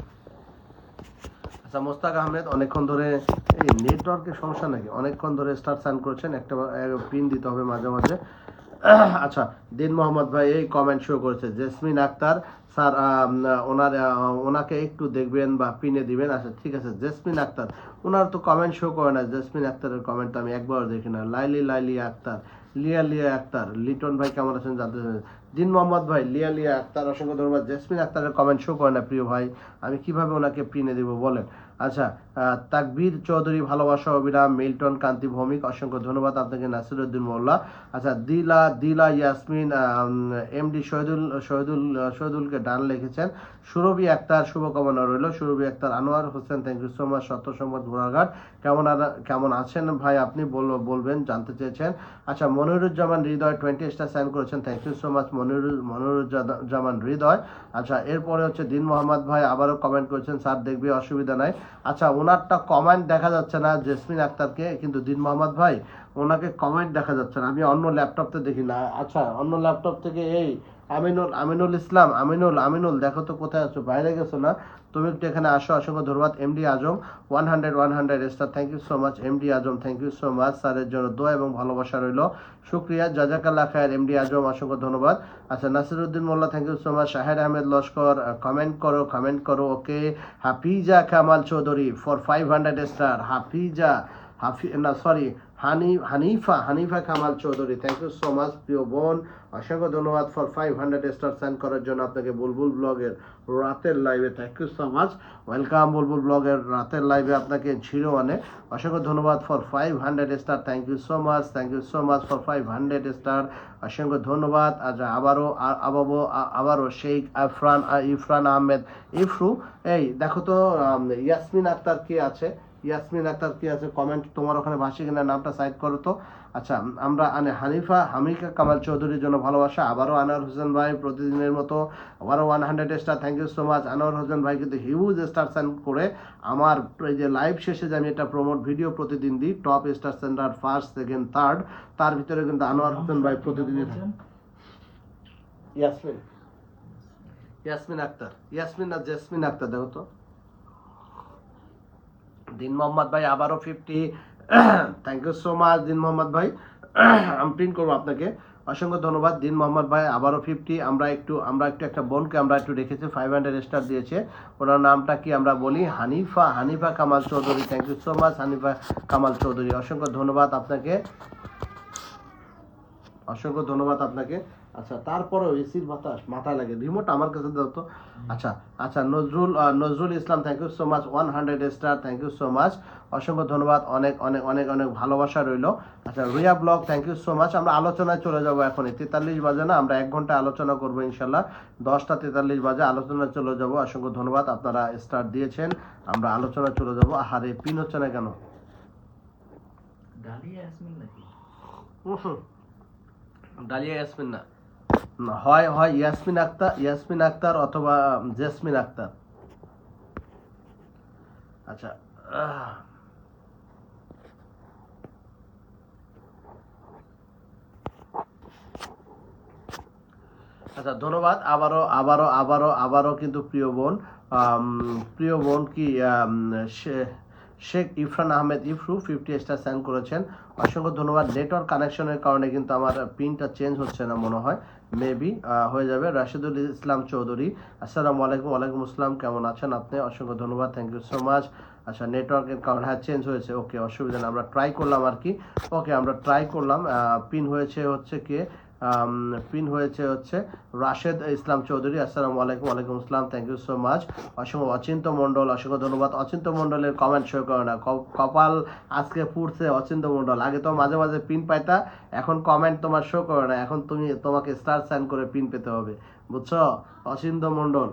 আচ্ছা, মোস্তাক আহমেদ, অনেকক্ষণ ধরে এই নেটওয়ার্কের সমস্যা নাকি, অনেকক্ষণ ধরে স্টার সাইন করেছেন, একটা পিন দিতে হবে মাঝে মাঝে। আচ্ছা, দিন মোহাম্মদ ভাই এই কমেন্ট শো করেছে। জেসমিন আক্তার স্যার, ওনাকে একটু দেখবেন বা পিনে দিবেন। আচ্ছা, ঠিক আছে, জেসমিন আক্তার, ওনার তো কমেন্ট শো করে না। জেসমিন আক্তারের কমেন্ট আমি একবার দেখি না। লাইলি আক্তার, লিয়া আক্তার, লিটন ভাই কেমন আছেন জানতে চান। দিন মোহাম্মদ ভাই, লিয়া আক্তার অসংখ্য ধন্যবাদ। জেসমিন আক্তারের কমেন্ট শো করে না প্রিয় ভাই, আমি কিভাবে ওনাকে পিনে দেব বলেন। আচ্ছা, তাকবীর চৌধুরী ভালোবাসা অবিরাম, মিল্টন কান্তি ভৌমিক অসংখ্য ধন্যবাদ আপনাকে। নাসিরউদ্দিন মোল্লা, আচ্ছা দিলা ইয়াসমিন, এমডি শহীদুলকে ডান লিখেছেন। সুরভি আক্তার শুভকামনা রইল। Surabhi Akter, Anwar Hossain thank you so much. সত্য সংবাদ ঘোড়াঘাট, কেমন আছেন ভাই আপনি বলবেন, জানতে চেয়েছেন। আচ্ছা, মনিরুজ্জামান হৃদয় 20 স্টার সাইন করেছেন, thank you so much Moniruzzaman Hridoy. আচ্ছা, এরপরে হচ্ছে দিন মোহাম্মদ ভাই আবারও কমেন্ট করেছেন, স্যার দেখবি অসুবিধা নাই। আচ্ছা, ওনারটা কমেন্ট দেখা যাচ্ছে না জেসমিন আক্তারকে, কিন্তু দিন মোহাম্মদ ভাই ওনাকে কমেন্ট দেখা যাচ্ছে না, আমি অন্য ল্যাপটপতে দেখি না। আচ্ছা, অন্য ল্যাপটপ থেকে এই আমিনুল ইসলাম, আমিনুল দেখো তো কোথায় আছো, বাইরে গেছো না? তুমি একটু এখানে আসো, অসংখ্য ধন্যবাদ। MD Azam 100 star, thank you so much MD Azam, thank you so much. স্যারের জন্য দোয়া এবং ভালোবাসা রইল, শুক্রিয়া, জাজাকাল্লাহ খায়ের এমডি আজম, অসংখ্য ধন্যবাদ। আচ্ছা, Nasiruddin Molla, thank you so much. Shaher Ahmed Laskar, comment করো okay. Hafiza Kamal Chowdhury for 500 star, Hanifa Kamal Chowdhury, thank you so much প্রিয় বোন, অসংখ্য ধন্যবাদ ফর 500 স্টার সেন্ড করার জন্য আপনাকে। বুলবুল ব্লগের রাতের লাইভে, thank you so much, welcome Bulbul ব্লগের রাতের লাইভে আপনাকে 01 অসংখ্য ধন্যবাদ for 500 star, thank you so much for 500 star, অসংখ্য ধন্যবাদ। আচ্ছা, আবারও শেখ ইরফান আহমেদ ইফরু, এই দেখো তো ইয়াসমিন আক্তার কে আছে, কমেন্ট তোমার ওখানে ভাসে কিনা, নামটা সাইড করো তো। আচ্ছা, আমরা হামিকা কামাল চৌধুরীর জন্য ভালোবাসা। আবারও আনোয়ার হোসেন ভাই প্রতিদিনের মতো আবারও 100 star, thank you so much Anwar Hossain ভাই, কিন্তু হিউজ স্টার সেন্ড করে আমার এই যে লাইভ শেষে যে আমি একটা প্রমোট ভিডিও প্রতিদিন দিই, top star sender first second third, তার ভিতরে কিন্তু আনোয়ার হোসেন ভাই প্রতিদিনই থাকে। ইয়াসমিন না জেসমিন আক্তার, দেখো তো। দিন মোহাম্মদ ভাই আবারও 50, thank you so much Din Mohammad ভাই, আমি প্রিন্ট করবো আপনাকে, অসংখ্য ধন্যবাদ দিন মোহাম্মদ ভাই আবারও 50। আমরা একটু একটা বোনকে আমরা একটু রেখেছি, 500 স্টার দিয়েছে, ওনার নামটা কি আমরা বলি, Hanifa Kamal Chowdhury, thank you so much Hanifa Kamal Chowdhury, অসংখ্য ধন্যবাদ আপনাকে। আচ্ছা, তারপরেও এসির বাতাস মাথায় লাগে, রিমোট আমার কাছে দাও তো। আচ্ছা, Nazrul Islam, thank you so much 100 star, thank you so much, অসংখ্য ধন্যবাদ, অনেক ভালোবাসা রইল। আচ্ছা, Riya blog, thank you so much. আমরা আলোচনায় চলে যাবো এখন, 43 বাজে না, আমরা 1 ঘন্টা আলোচনা করবো ইনশাল্লাহ, 10:43 বাজে আলোচনায় চলে যাবো। অসংখ্য ধন্যবাদ, আপনারা স্টার দিয়েছেন, আমরা আলোচনায় চলে যাবো। আহারে পিন হচ্ছে না কেন? ডালিয়া ইয়াসমিন না, হয় ইয়াসমিন আক্তার অথবা জেসমিন আক্তার। আচ্ছা, ধন্যবাদ। আবারও কিন্তু প্রিয় বোন কি শেখ ইরফান আহমেদ ইফরু 50 স্টার সেন্ড করেছেন, অসংখ্য ধন্যবাদ। নেটওয়ার্ক কানেকশনের কারণে কিন্তু আমার পিনটা চেঞ্জ হচ্ছে না মনে হয়, মেবি হয়ে যাবে। রাশিদুল ইসলাম চৌধুরী, আসসালামু আলাইকুম। ওয়ালাইকুম আসসালাম, কেমন আছেন আপনি? অসংখ্য ধন্যবাদ, থ্যাংক ইউ সো মাচ। আচ্ছা, নেটওয়ার্কের কারণে চেঞ্জ হয়েছে, ওকে, অসুবিধা নেই, আমরা ট্রাই করলাম আর কি, ওকে, আমরা ট্রাই করলাম। পিন হয়েছে হচ্ছে রাশেদ ইসলাম চৌধুরী, আসসালামু আলাইকুম। ওয়ালাইকুম আসসালাম, থ্যাংক ইউ সো মাচ। অসংখ্য অচিন্ত মণ্ডল, অসংখ্য ধন্যবাদ। অচিন্ত মণ্ডলের কমেন্ট শো করে না, কপাল আজকে পুড়ছে অচিন্ত মণ্ডল, আগে তো মাঝে মাঝে পিন পাইতা, এখন কমেন্ট তোমার শো করে না, এখন তোমাকে স্টার সাইন করে পিন পেতে হবে, বুঝছো অচিন্ত মণ্ডল।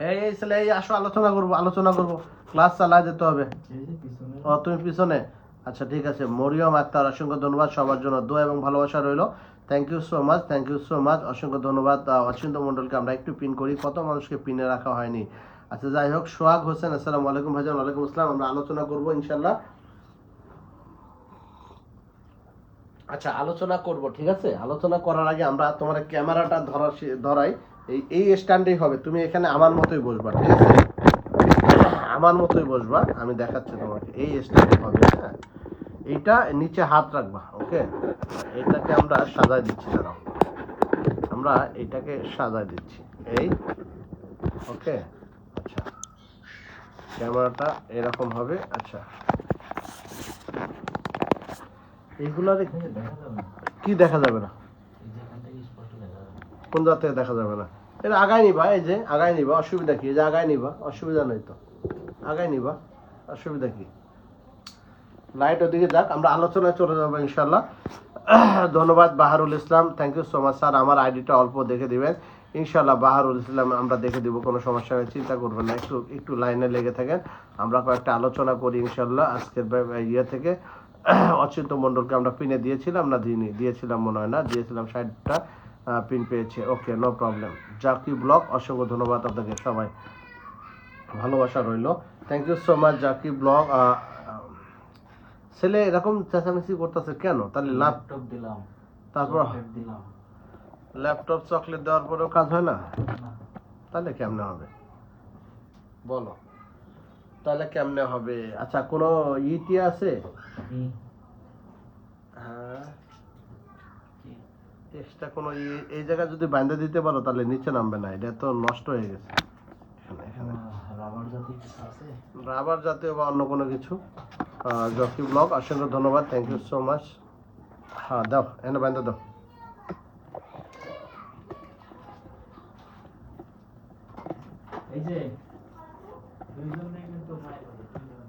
এই আসো, আলোচনা করবো, ক্লাস চালায় যেতে হবে। তুমি পিছনে, আচ্ছা ঠিক আছে। মরিয়ম আক্তার, অসংখ্য ধন্যবাদ, সবার জন্য দোয়া এবং ভালোবাসা রইল, থ্যাংক ইউ সো মাচ, অসংখ্য ধন্যবাদ। অচিন্ত মণ্ডলকে আমরা একটু পিন করি, কত মানুষকে পিনে রাখা হয়নি। আচ্ছা, যাই হোক, সোহাগ হোসেন, আসসালামু আলাইকুম ভাইজান। ওয়ালাইকুম আসসালাম, আমরা আলোচনা করবো ইনশাল্লাহ। আচ্ছা, আলোচনা করব, ঠিক আছে। আলোচনা করার আগে আমরা তোমার ক্যামেরাটা ধরাই, এই স্ট্যান্ডেই হবে, তুমি এখানে আমার মতোই বসবা, ঠিক আছে, আমার মতোই বসবা, আমি দেখাচ্ছি তোমাকে, এই স্ট্যান্ডে হবে, হ্যাঁ, এইটা নিচে হাত রাখবা, ওকে। এটাকে আমরা সাজায় দিচ্ছি, দাঁড়াও, আমরা এটাকে সাজায় দিচ্ছি, এই, ওকে। আচ্ছা, ক্যামেরাটা এরকম হবে। আচ্ছা, এইগুলা কি দেখা যাবে না, কোন জায়গা থেকে দেখা যাবে না? এটা আগায় নিবা, এই যে আগায় নিবা, অসুবিধা কি? এই যে আগায় নিবা, অসুবিধা নেই তো, আগায় নিবা, অসুবিধা কি? লাইট ওদিকে যাক, আমরা আলোচনায় চলে যাবো ইনশাল্লাহ। ধন্যবাদ Baharul Islam, thank you so much sir. আমার আইডিটা অল্প দেখে দিবেন ইনশাল্লাহ। বাহারুল ইসলাম আমরা দেখে দিব, কোনো সমস্যা নেই, চিন্তা করবেন না। একটু একটু লাইনে লেগে থাকেন, আমরা কয়েকটা আলোচনা করি ইনশাল্লাহ। আজকের ইয়ে থেকে অচিন্ত মণ্ডলকে আমরা পিনে দিয়েছিলাম না, দিয়েছিলাম মনে হয় না, দিয়েছিলাম 60টা পিন পেয়েছে। Okay, no problem. Zaki blog, অসংখ্য ধন্যবাদ আপনাকে সবাই, ভালোবাসা রইল, thank you so much Zaki blog. ছেলে এরকম চেঁচামেচি করতেছে কেন? তাহলে ল্যাপটপ দিলাম, তারপর দিলাম, ল্যাপটপ চকলেট দেওয়ার পরেও কাজ হয় না? না তাহলে কেমনে হবে বলো? তাহলে কেমনে হবে? আচ্ছা, কোনো ইটি আছে? হ্যাঁ, এক্সট্রা কোনো এই জায়গায় যদি বাইন্ধে দিতে পারো তাহলে নিচে নামবে না, এটা তো নষ্ট হয়ে গেছে। এখানে রাবার জাতীয় কিছু আছে? রাবার জাতীয় বা অন্য কোনো কিছু? জকি ব্লগ, অসংখ্য ধন্যবাদ, থ্যাংক ইউ সো মাচ। হ্যাঁ দাও, এনে বাইন্ধে দাও। এই যে দুইজনে কিন্তু মায়ের বলে, দুইজন।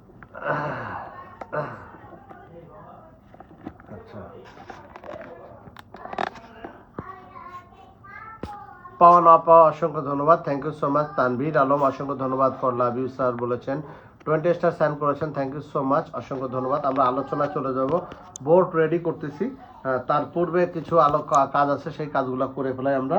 আচ্ছা, পাওয়া না পাওয়া অসংখ্য ধন্যবাদ, thank you so much. Tanvir Alam, অসংখ্য ধন্যবাদ ফর লাভ ইউ স্যার বলেছেন, 20 স্টার সাইন করেছেন, থ্যাংক ইউ সো মাচ, অসংখ্য ধন্যবাদ। আমরা আলোচনায় চলে যাব, বোর্ড রেডি করতেছি, তার পূর্বে কিছু কাজ আছে, সেই কাজগুলো করে ফেলাই আমরা।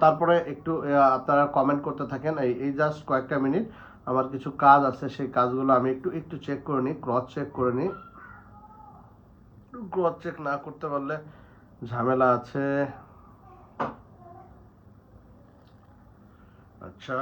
তারপরে একটু আপনারা কমেন্ট করতে থাকেন, এই জাস্ট কয়েকটা মিনিট, আমার কিছু কাজ আছে, সেই কাজগুলো আমি একটু একটু চেক করে নিই, ক্রস চেক করে নিই। ক্রস চেক না করতে পারলে ঝামেলা আছে। আচ্ছা,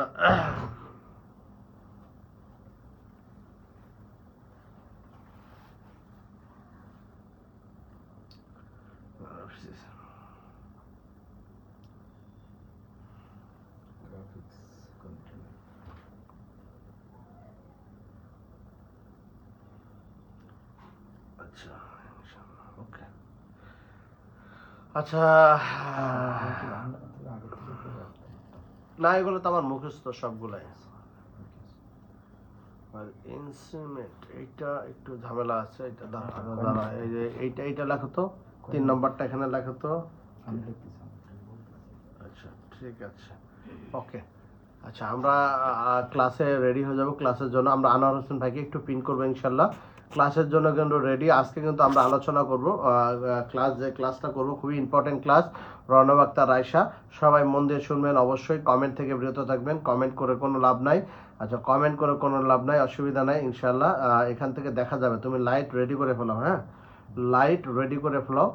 আচ্ছা, ওকে, আচ্ছা। না, এগুলো তো আমার মুখস্থ সবগুলাই। আর ইনস্ট্রুমেন্ট এইটা একটু ঝামেলা আছে, এটা দাঁড়া, এই যে এইটা লেখো তো, 3 নম্বরটা এখানে লেখো তো। আচ্ছা, ঠিক আছে, ওকে। আচ্ছা, আমরা ক্লাসে রেডি হয়ে যাব। ক্লাসের জন্য আমরা আনোয়ার হোসেন ভাইকে একটু পিন করবো ইনশাল্লাহ। ক্লাসের জন্য কিন্তু রেডি। আজকে কিন্তু আমরা আলোচনা করব, ক্লাসটা করব খুবই ইম্পর্টেন্ট ক্লাস, রণব আক্তার রায়শা। সবাই মন দিয়ে শুনবেন, অবশ্যই কমেন্ট থেকে বিরত থাকবেন, কমেন্ট করে কোনো লাভ নাই। আচ্ছা, কমেন্ট করে কোনো লাভ নাই, অসুবিধা নাই ইনশাল্লাহ। এখান থেকে দেখা যাবে, তুমি লাইট রেডি করে ফেলাও, হ্যাঁ, লাইট রেডি করে ফেলাও।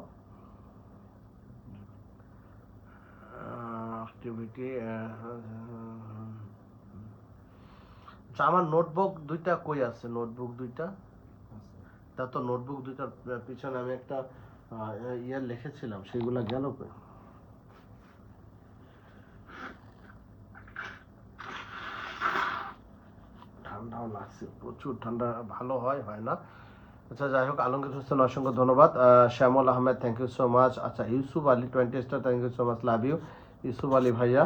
অ্যাক্টিভিটি, আচ্ছা, আমার নোটবুক দুইটা কই আছে? নোটবুক দুইটা, তা তো নোটবুক দুইটার পিছনে আমি একটা ইয়ে লিখেছিলাম, সেগুলা গেল কই? ঠান্ডাও লাগছে, প্রচুর ঠান্ডা, ভালো হয় না। আচ্ছা, যাই হোক, আলমগীর হোসেন অসংখ্য ধন্যবাদ, Shyamal Ahmed thank you so much. আচ্ছা, Yusuf Ali 20 star, thank you so much, love you Yusuf Ali ভাইয়া।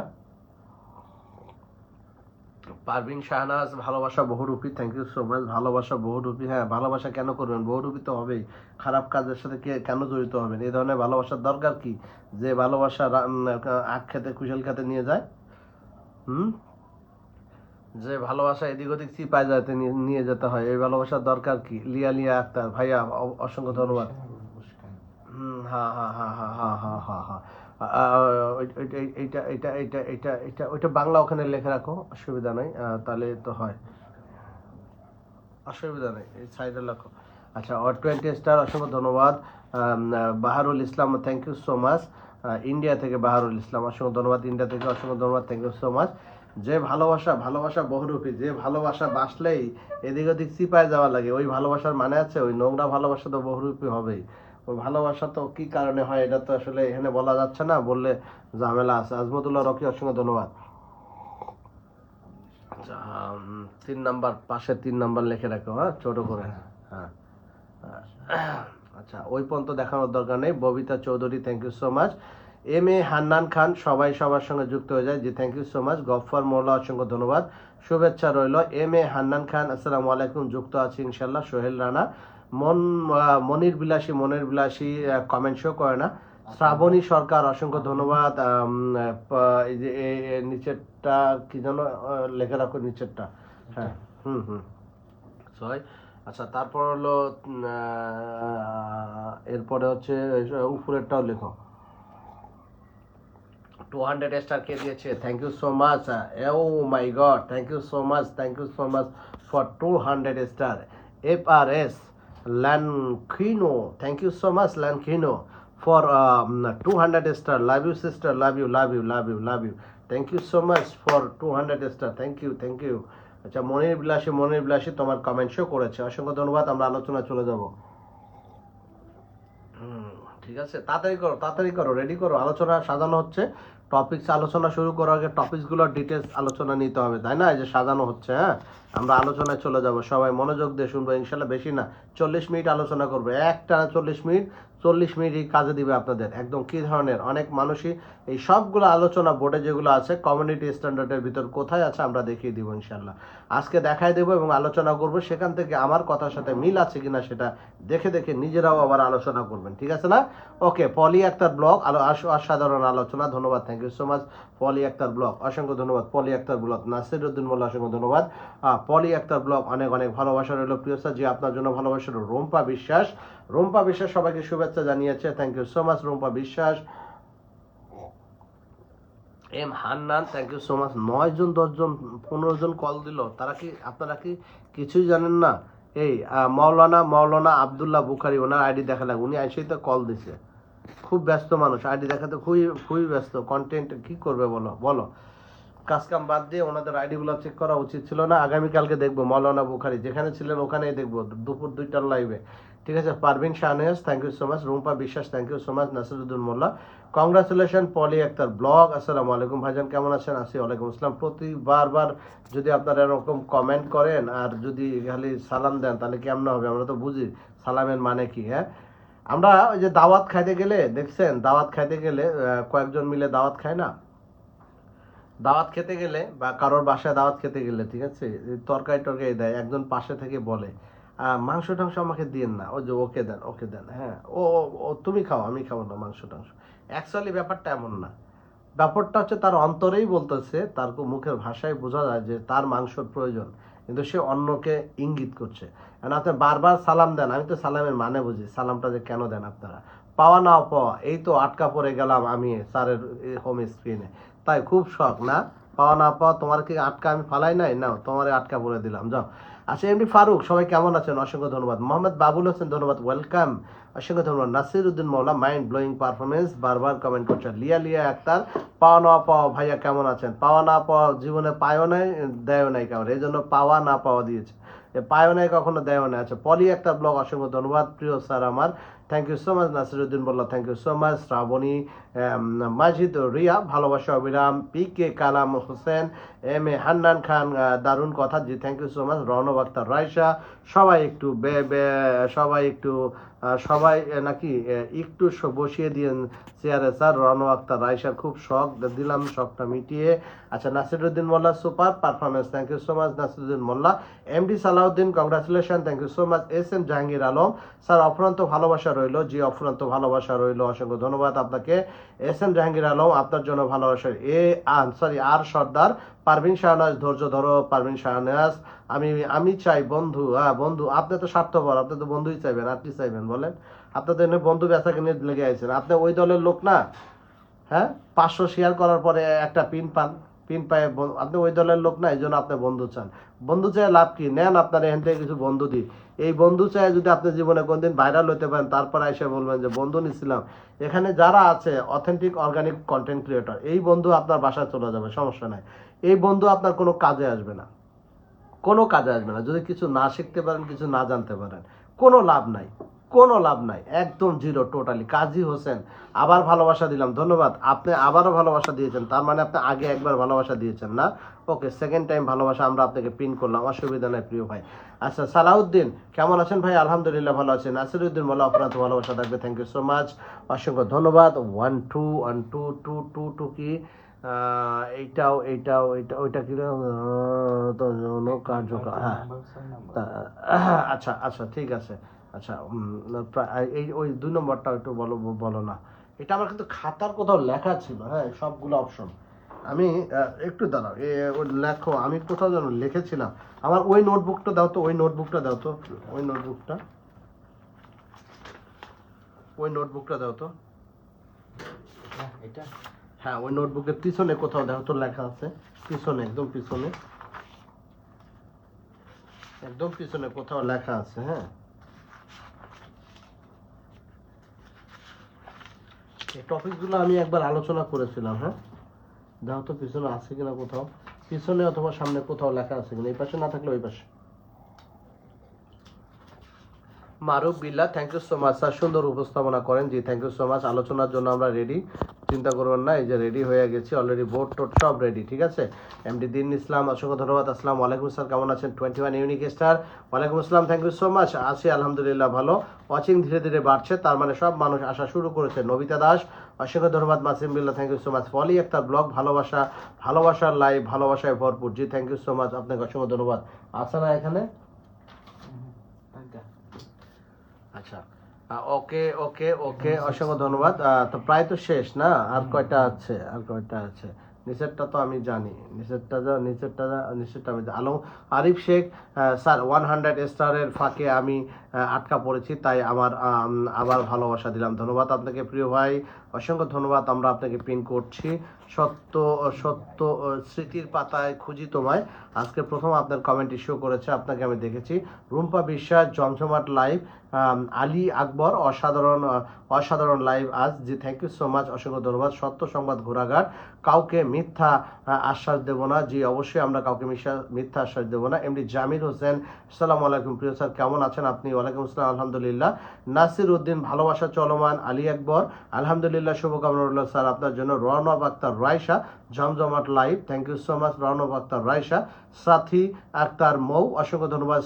পারভিন শাহনাজ, ভালোবাসা Bahurupi, thank you so much, ভালোবাসা বহুরূপী। হ্যাঁ, ভালোবাসা কেন করবেন? বহুরূপী তো হবেই, খারাপ কাজের সাথে কেন জড়িত হবেন? এই ধরনের ভালোবাসার দরকার কি? যে ভালোবাসা আখ খেতে কুশল খেতে নিয়ে যায়, যে ভালোবাসা এদিক ওদিক চিপায় যাতে নিয়ে যেতে হয়, এই ভালোবাসার দরকার কি? লিয়া আক্তার ভাইয়া, অসংখ্য ধন্যবাদ। হ্যাঁ হ্যাঁ হ্যাঁ হ্যাঁ হ্যাঁ হ্যাঁ হ্যাঁ হ্যাঁ, ওইটা বাংলা ওখানে লেখে রাখো, অসুবিধা নাই, তাহলে তো হয়, অসুবিধা নেই, এই সাইডে লেখো। আচ্ছা, 20 স্টার, অসংখ্য ধন্যবাদ। Baharul Islam, thank you so much, India থেকে বাহারুল ইসলাম, অসংখ্য ধন্যবাদ, ইন্ডিয়া থেকে অসংখ্য ধন্যবাদ, থ্যাংক ইউ সো মাচ। যে ভালোবাসা বহুরূপী, যে ভালোবাসা বাসলেই এদিক ওদিক চিপায় যাওয়া লাগে, ওই ভালোবাসার মানে আছে? ওই নোংরা ভালোবাসা তো বহুরূপী হবেই। ওই ভালোবাসা তো কি কারণে হয় এটা তো আসলে এখানে বলা যাচ্ছে না, বললে ঝামেলা আছে। আজমতুল্লাহ রকি, অসংখ্য ধন্যবাদ। 3 নাম্বার, পাশে 3 নাম্বার লিখে রাখো, হ্যাঁ, ছোট করে। হ্যাঁ, আচ্ছা, ওই পর্যন্ত দেখানোর দরকার নেই। Babita Chowdhury, thank you so much. M A Hannan Khan সবাই সবার সঙ্গে যুক্ত হয়ে যায়। জি thank you so much. Gaffar Molla অসংখ্য ধন্যবাদ, শুভেচ্ছা রইল। এম এ হান্নান খান আসসালামু আলাইকুম, যুক্ত আছি ইনশাল্লাহ। সোহেল রানা, মনির বিলাসী কমেন্ট শো করে না। শ্রাবণী সরকার অসংখ্য ধন্যবাদ। এই যে নিচেরটা কি যেন লেখা রাখো, নিচেরটা। হ্যাঁ, সবাই। আচ্ছা, তারপর হলো এরপরে হচ্ছে উপরেরটাও লেখো। 200 স্টার কে দিয়েছে, thank you so much. Oh my god, thank you so much for 200 star. FRS Lanquino, thank you so much Lanquino for 200 star. Love you sister, love you. Thank you so much for 200 star. Thank you. আচ্ছা, মনির বিলাসী তোমার comment show করেছে, অসংখ্য ধন্যবাদ। আমরা আলোচনা চলে যাব। ঠিক আছে, তাড়াতাড়ি করো, রেডি করো, আলোচনা সাজানো হচ্ছে। টপিকস আলোচনা শুরু করার আগে টপিকসগুলোর ডিটেলস আলোচনা নিতে হবে, তাই না? এই যে সাজানো হচ্ছে, হ্যাঁ, আমরা আলোচনায় চলে যাব। সবাই মনোযোগ দিয়ে শুনবো ইনশাল্লাহ। বেশি না, 40 মিনিট আলোচনা করবো, একটা 40 মিনিটই কাজে দিবে আপনাদের। একদম কি ধরনের, অনেক মানুষই এই সবগুলো আলোচনা বোর্ডে যেগুলো আছে কমিউনিটি স্ট্যান্ডার্ডের ভিতর কোথায় আছে আমরা দেখিয়ে দিব ইনশাল্লাহ। আজকে দেখাই দেবো এবং আলোচনা করব, সেখান থেকে আমার কথার সাথে মিল আছে কিনা সেটা দেখে নিজেরাও আবার আলোচনা করবেন, ঠিক আছে না? ওকে, পলি আক্তার ব্লগ অসাধারণ আলোচনা, ধন্যবাদ, thank you so much. Polly Akter blog অসংখ্য ধন্যবাদ। পলি আক্তার ব্লগ নাসিরউদ্দিন মোল্লা অসংখ্য ধন্যবাদ। পলি আক্তার ব্লগ অনেক ভালোবাসা রইল। প্রিয় স্যার জি, আপনার জন্য ভালোবাসা রইল। রুম্পা বিশ্বাস সবাইকে শুভেচ্ছা জানিয়েছে, thank you so much Rumpa Biswas. M Hannan, thank you so much. 9 জন 10 জন 15 জন কল দিল, আপনারা কি কিছুই জানেন না? এই মাওলানা আব্দুল্লাহ বুখারি, ওনার আইডি দেখা লাগে, উনি আইসেই তো কল দিছে। খুব ব্যস্ত মানুষ, আইডি দেখাতে খুবই ব্যস্ত। কন্টেন্ট কি করবে বলো। কাজকাম বাদ দিয়ে ওনাদের আইডিগুলো চেক করা উচিত ছিল না? আগামীকালকে দেখবো মাওলানা বুখারি, যেখানে ছিলেন ওখানেই দেখবো, দুপুর 2টার লাইভে, ঠিক আছে? Parveen Shahnaz, thank you so much. Rumpa Biswas, thank you so much. Nasiruddin Molla, congratulation. Poli Akter blog, আসসালামু আলাইকুম ভাইজান, কেমন আছেন? ওয়ালাইকুম আসসালাম। প্রতিবার যদি আপনারা এরকম কমেন্ট করেন আর যদি খালি সালাম দেন, তাহলে কেমন হবে? আমরা তো বুঝি সালামের মানে কি, হ্যাঁ? আমরা ওই যে দাওয়াত খাইতে গেলে, দেখছেন, দাওয়াত খাইতে গেলে কয়েকজন মিলে দাওয়াত খায় না? দাওয়াত খেতে গেলে বা কারোর বাসায় দাওয়াত খেতে গেলে, ঠিক আছে, তরকারি দেয়, একজন পাশে থেকে বলে মাংস টাংস আমাকে দিন না, ও যে ওকে দেন, হ্যাঁ, ও তুমি খাও, আমি খাবো না মাংস টাংস। অ্যাকচুয়ালি ব্যাপারটা এমন না। ব্যাপারটা হচ্ছে তার অন্তরেই বলতেছে, তার মুখের ভাষায় বোঝা যায় যে তার মাংসর প্রয়োজন, কিন্তু সে অন্যকে ইঙ্গিত করছে। কারণ আপনি বারবার সালাম দেন, আমি তো সালামের মানে বুঝি, সালামটা যে কেন দেন আপনারা? পাওয়া না পাওয়া, এই তো আটকা পড়ে গেলাম আমি স্যারের হোম স্ক্রিনে, তাই খুব শখ না? পাওয়া না পাওয়া, তোমার কি আটকা আমি ফালাই নাই? না, তোমার আটকা পড়ে দিলাম, যাও। আচ্ছা, এমডি ফারুক, সবাই কেমন আছেন? অসংখ্য ধন্যবাদ। মোহাম্মদ বাবুল হোসেন, ধন্যবাদ, ওয়েলকাম, অসংখ্য ধন্যবাদ। নাসিরউদ্দিন মৌলা, মাইন্ড ব্লোয়িং পারফরমেন্স, বারবার কমেন্ট করছেন। লিয়া আক্তার, পাওয়া না পাওয়া, ভাইয়া কেমন আছেন? পাওয়া না পাওয়া জীবনে পায়ও নাই, দেয়ও নাই কেমন, এই জন্য পাওয়া না পাওয়া দিয়েছে, পায়ও নাই কখনো, দেয়ও নাই। আচ্ছা, পলি একটা ব্লগ, অসংখ্য ধন্যবাদ প্রিয় স্যার আমার, thank you so much. Nasiruddin বললা, thank you so much. Shrabani, Majid Riya, ভালোবাসা অবিরাম। PK কালাম হোসেন, MA হান্নান খান, দারুণ কথা, জি thank you so much. Ranab Akter Raisha, সবাই একটু সবাই নাকি একটু বসিয়ে দিয়েন চেয়ারে স্যার। রনব আক্তার রায়শার খুব শখ, দিলাম শখটা মিটিয়ে। আচ্ছা, Nasiruddin Molla, super performance, thank you so much Nasiruddin Molla. MD Salauddin, congratulation, thank you so much. SM Jahangir Alam, sir অফুরন্ত ভালোবাসা রইল, জি অফুরন্ত ভালোবাসা রইল, অসংখ্য ধন্যবাদ আপনাকে। SM জাহাঙ্গীর আলম, আপনার জন্য ভালোবাসা। আর সর্দার, পারভিন শাহনাজ, ধৈর্য ধরো পারভিন শাহনাজ। আমি চাই বন্ধু, বন্ধু, আপনি তো স্বার্থপর, আপনি তো বন্ধুই চাইবেন, আর কি চাইবেন বলেন? আপনাদের বন্ধু বেচাকে নিয়ে লেগে আছেন, আপনি ওই দলের লোক না, হ্যাঁ? 500 শেয়ার করার পরে একটা পিন পায়ে, আপনি ওই দলের লোক না, এই জন্য আপনি বন্ধু চান। বন্ধু চাই লাভ কি? নেন আপনার এখান থেকে কিছু বন্ধু দিই। এই বন্ধু চাই যদি আপনি জীবনে কোনদিন ভাইরাল হতে পারেন, তারপর এসে বলবেন যে বন্ধু নিছিলাম। এখানে যারা আছে অথেন্টিক অর্গানিক কন্টেন্ট ক্রিয়েটর, এই বন্ধু আপনার বাসায় চলে যাবে, সমস্যা নাই। এই বন্ধু আপনার কোনো কাজে আসবে না, যদি কিছু না শিখতে পারেন, কিছু না জানতে পারেন, কোনো লাভ নাই। কোনো লাভ নাই, একদম জিরো টোটালি। কাজী হোসেন আবার ভালোবাসা দিলাম, ধন্যবাদ। আপনি আবারও ভালোবাসা দিয়েছেন, তার মানে আপনি আগে একবার ভালোবাসা দিয়েছেন না? ওকে, সেকেন্ড টাইম ভালোবাসা আমরা আপনাকে পিন করলাম, অসুবিধা নাই প্রিয় ভাই। আচ্ছা, সালাউদ্দিন কেমন আছেন ভাই? আলহামদুলিল্লাহ ভালো আছেন। নাসিরউদ্দিন মোল্লা, আপনার তো ভালোবাসা থাকবে, থ্যাংক ইউ সো মাচ, অসংখ্য ধন্যবাদ। 1 2 কি এইটাও এইটাও এইটা ওইটা কি কার্যকর, হ্যাঁ। আচ্ছা আচ্ছা, ঠিক আছে। আচ্ছা, এই ওই 2 নম্বরটা একটু বলো, বলো না। এটা আমার কিন্তু খাতার কোথাও লেখা ছিল, হ্যাঁ, সবগুলো অপশন। আমি একটু দাঁড়াও, ওই লেখো, আমি কোথাও যেন লিখেছিলাম। আমার ওই নোটবুকটা দাও তো, ওই নোটবুকটা দাও তো, ওই নোটবুকটা, ওই নোটবুকটা দাও তো। এটা হ্যাঁ, ওই নোটবুকের পিছনে কোথাও দেখো তো লেখা আছে, পিছনে, একদম পিছনে, একদম পিছনে কোথাও লেখা আছে, হ্যাঁ। এই টপিকগুলো আমি একবার আলোচনা করেছিলাম, হ্যাঁ। দেখো তো পিছনে আছে কিনা কোথাও, পিছনে অথবা সামনে কোথাও লেখা আছে কিনা, এই পাশে না থাকলে ওই পাশে। Maruf Billah, thank you so much sir, সুন্দর উপস্থাপনা করেন, জি থ্যাংক ইউ সো মাচ। আলোচনার জন্য আমরা রেডি, চিন্তা করবেন না, এই যে রেডি হয়ে গেছি অলরেডি, বোর্ড টোড সব রেডি, ঠিক আছে। এমডি দিন ইসলাম, অসংখ্য ধন্যবাদ। আসসালামু আলাইকুম স্যার, কেমন আছেন? 21 ইউনিক স্টার, ওয়ালাইকুম আসসালাম, থ্যাংক ইউ সো মাচ। আছি আলহামদুলিল্লাহ ভালো। ওয়াচিং ধীরে ধীরে বাড়ছে, তার মানে সব মানুষ আসা শুরু করেছে। নবিতা দাস, অসংখ্য ধন্যবাদ। Masim Billah, thank you so much. Foli Akter blog, ভালোবাসা, ভালোবাসার লাইভ, ভালোবাসায় ভরপুর, জি থ্যাংক ইউ সো মাচ, আপনাকে অসংখ্য ধন্যবাদ। আছে না এখানে? আচ্ছা, ওকে ওকে ওকে, অসংখ্য ধন্যবাদ। তো প্রায় তো শেষ না, আর কয়টা আছে, আর কয়টা আছে? নিচেরটা তো আমি জানি, নিচেরটা আমি আলম আরিফ শেখ, স্যার 100 স্টারের ফাঁকে আমি আটকা পড়েছি, তাই আমার আবার ভালোবাসা দিলাম, ধন্যবাদ আপনাকে প্রিয় ভাই, অসংখ্য ধন্যবাদ। আমরা আপনাকে পিন করছি। সত্য সত্য স্মৃতির পাতায় খুঁজি তোমায়, আজকে প্রথম আপনার কমেন্ট ইস্যু করেছে, আপনাকে আমি দেখেছি। রুম্পা বিশ্বাস, জমজমাট লাইভ, আলী আকবর, অসাধারণ অসাধারণ লাইভ আজ, জি থ্যাংক ইউ সো মাচ, অসংখ্য ধন্যবাদ। সত্য সংবাদ ঘোরাঘাট, কাউকে মিথ্যা আশ্বাস দেব না, জি অবশ্যই আমরা কাউকে মিথ্যা আশ্বাস দেব না। এমডি জামির হোসেন, আসসালামু আলাইকুম প্রিয় স্যার, কেমন আছেন আপনি? ওয়ালাইকুম আসসালাম, আলহামদুলিল্লাহ। নাসির উদ্দিন, ভালোবাসা চলমান। আলী আকবর, আলহামদুলিল্লাহ, শুভকামনা রইল স্যার আপনার জন্য। রওনক আক্তার রায়শা, জমজমাট live, thank you so much Raunak Akter Raisha. Sathi Akter মৌ, অসংখ্য ধন্যবাদ।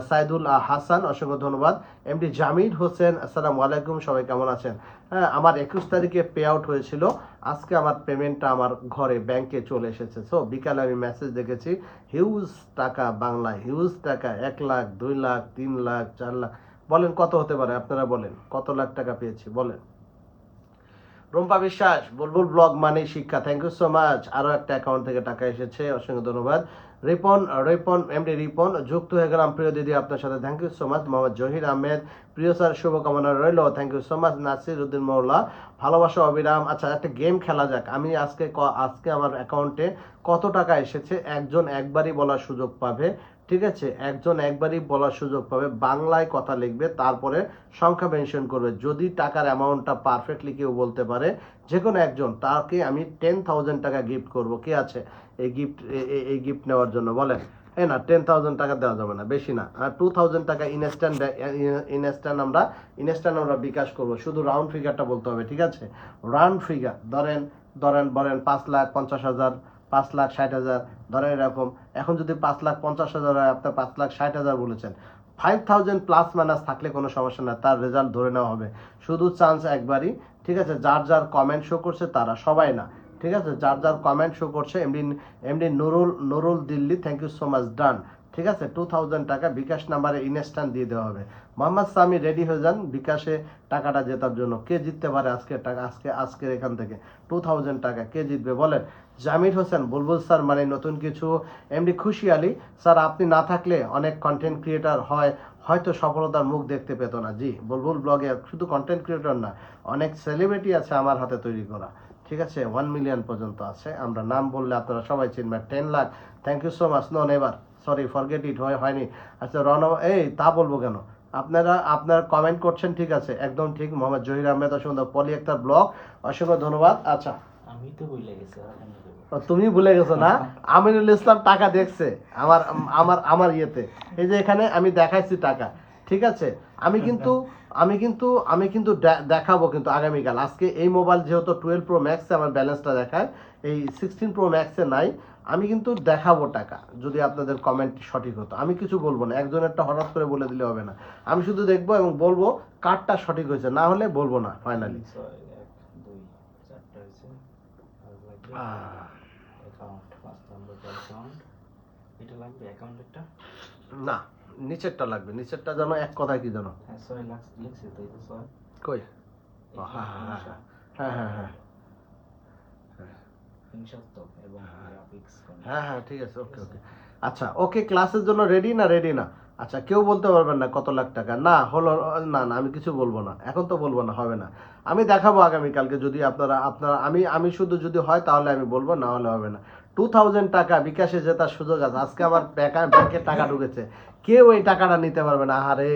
সাইদুল হাসান, অসংখ্য ধন্যবাদ। এমডি জামির হোসেন, আসসালামু আলাইকুম, সবাই কেমন আছেন? হ্যাঁ, আমার 21 তারিখে পে আউট হয়েছিল, আজকে আমার পেমেন্টটা আমার ঘরে ব্যাংকে চলে এসেছে। সো বিকালে আমি মেসেজ দেখেছি, হিউজ টাকা, বাংলায় হিউজ টাকা, 1 লাখ, 2 লাখ, 3 লাখ, 4 লাখ, বলেন কত হতে পারে? আপনারা বলেন কত লাখ টাকা পেয়েছি, বলেন। রুম্পা বিশ্বাস, বুলবুল ব্লগ মানে শিক্ষা, থ্যাংক ইউ সো মাচ। আরও একটা অ্যাকাউন্ট থেকে টাকা এসেছে, অসংখ্য ধন্যবাদ। রিপন রিপন এমডি রিপন, যুক্ত হয়ে গেলাম প্রিয় দিদি আপনার সাথে, thank you so much. Mohammad Zahir Ahmed, প্রিয় স্যার শুভকামনা রইল, thank you so much. Nasir Uddin Molla, ভালোবাসা অবিরাম। আচ্ছা, একটা গেম খেলা যাক। আমি আজকে আমার অ্যাকাউন্টে কত টাকা এসেছে, একজন একবারই বলার সুযোগ পাবে, ঠিক আছে? একজন একবারই বলার সুযোগ পাবে, বাংলায় কথা লিখবে, তারপরে সংখ্যা মেনশন করবে। যদি টাকার অ্যামাউন্টটা পারফেক্টলি কেউ বলতে পারে, যে কোনো একজন, তাকে আমি 10,000 টাকা গিফট করব। কে আছে এই গিফট নেওয়ার জন্য, বলেন। না, 10,000 টাকা দেওয়া যাবে না, বেশি না। 2,000 টাকা ইনস্ট্যান্ট আমরা বিকাশ করব। শুধু রাউন্ড ফিগারটা বলতে হবে, ঠিক আছে? রাউন্ড ফিগার বলেন 5,50,000, 5,60,000, ধরেন এরকম। এখন যদি 5,50,000 হয়, আপনার 5,60,000 বলেছেন, 5,000 প্লাস মাইনাস থাকলে কোনো সমস্যা না, তার রেজাল্ট ধরে নেওয়া হবে। শুধু চান্স একবারই, ঠিক আছে? যার যার কমেন্ট শো করছে তারা, সবাই না, ঠিক আছে? যার যার কমেন্ট শো করছে, MD Nurul Delhi, thank you so much, done, ঠিক আছে? 2,000 টাকা বিকাশ নাম্বারে ইনস্ট্যান্ট দিয়ে দেওয়া হবে। মোহাম্মদ সামি, রেডি হয়ে যান বিকাশে টাকাটা জেতার জন্য। কে জিততে পারে আজকের টাকা, আজকের এখান থেকে 2,000 টাকা কে জিতবে, বলেন। জামির হোসেন, বুলবুল স্যার মানে নতুন কিছু। এমডি খুশি আলী, স্যার আপনি না থাকলে অনেক কন্টেন্ট ক্রিয়েটার হয়তো সফলতার মুখ দেখতে পেত না। জি, বুলবুল ব্লগে শুধু কন্টেন্ট ক্রিয়েটর না, অনেক সেলিব্রিটি আছে আমার হাতে তৈরি করা, ঠিক আছে? 1 মিলিয়ন পর্যন্ত আছে, আমরা নাম বললে আপনারা সবাই চিনবেন। 10 lakh, thank you so much. No never, sorry, forget it, হয়নি। আচ্ছা, তা বলবো কেন? আপনারা কমেন্ট করছেন, ঠিক আছে, একদম ঠিক। মোহাম্মদ জহির আহমেদ, অসংখ্য। পলি আক্তার ব্লগ, অসংখ্য ধন্যবাদ। আচ্ছা, আমি তো ভুলে গেছি, তুমি ভুলে গেছো না? আমিনুল ইসলাম টাকা দেখছে আমার আমার আমার ইয়েতে, এই যে এখানে আমি দেখাইছি টাকা, ঠিক আছে, আমি কিন্তু দেখাবো কিন্তু আগামীকাল। আজকে এই মোবাইল যেহেতু 12 প্রো ম্যাক্সে আমার ব্যালেন্সটা দেখায়, এই 16 প্রো ম্যাক্সে নাই। আমি কিন্তু দেখাবো টাকা, যদি আপনাদের কমেন্ট সঠিক হতো। আমি কিছু বলবো না, একজনেরটা হঠাৎ করে বলে দিলে হবে না। আমি শুধু দেখবো এবং বলবো কার্ডটা সঠিক হয়েছে, না হলে বলবো না ফাইনালি। 6 1 2 4টা হয়েছে। আর লাগবে অ্যাকাউন্ট 5 নম্বর অ্যাকাউন্ট। এটা লাগবে অ্যাকাউন্টেরটা। না, নিচেরটা লাগবে, নিচেরটা জানো এক কথায় কি জানো? হ্যাঁ 6 লাখ লিখছে তো, এই তো 6 কই? ও, হ্যাঁ হ্যাঁ হ্যাঁ হ্যাঁ হিংসাত্মক এবং গ্রাফিক্স হ্যাঁ হ্যাঁ ঠিক আছে, ওকে ওকে। আচ্ছা ওকে, ক্লাসের জন্য রেডি না? রেডি না। আচ্ছা, কেউ বলতে পারবেন না কত লাখ টাকা? না হলো না, না আমি কিছু বলবো না, এখন তো বলবো না, হবে না। আমি দেখাবো আগামীকালকে, যদি আপনারা আমি শুধু যদি হয় তাহলে আমি বলবো, না হলে হবে না। 2000 টাকা বিকাশে জেতার সুযোগ আছে। আজকে আমার ব্যাংকে টাকা ঢুকেছে, কেউ এই টাকাটা নিতে পারবে না। আহারে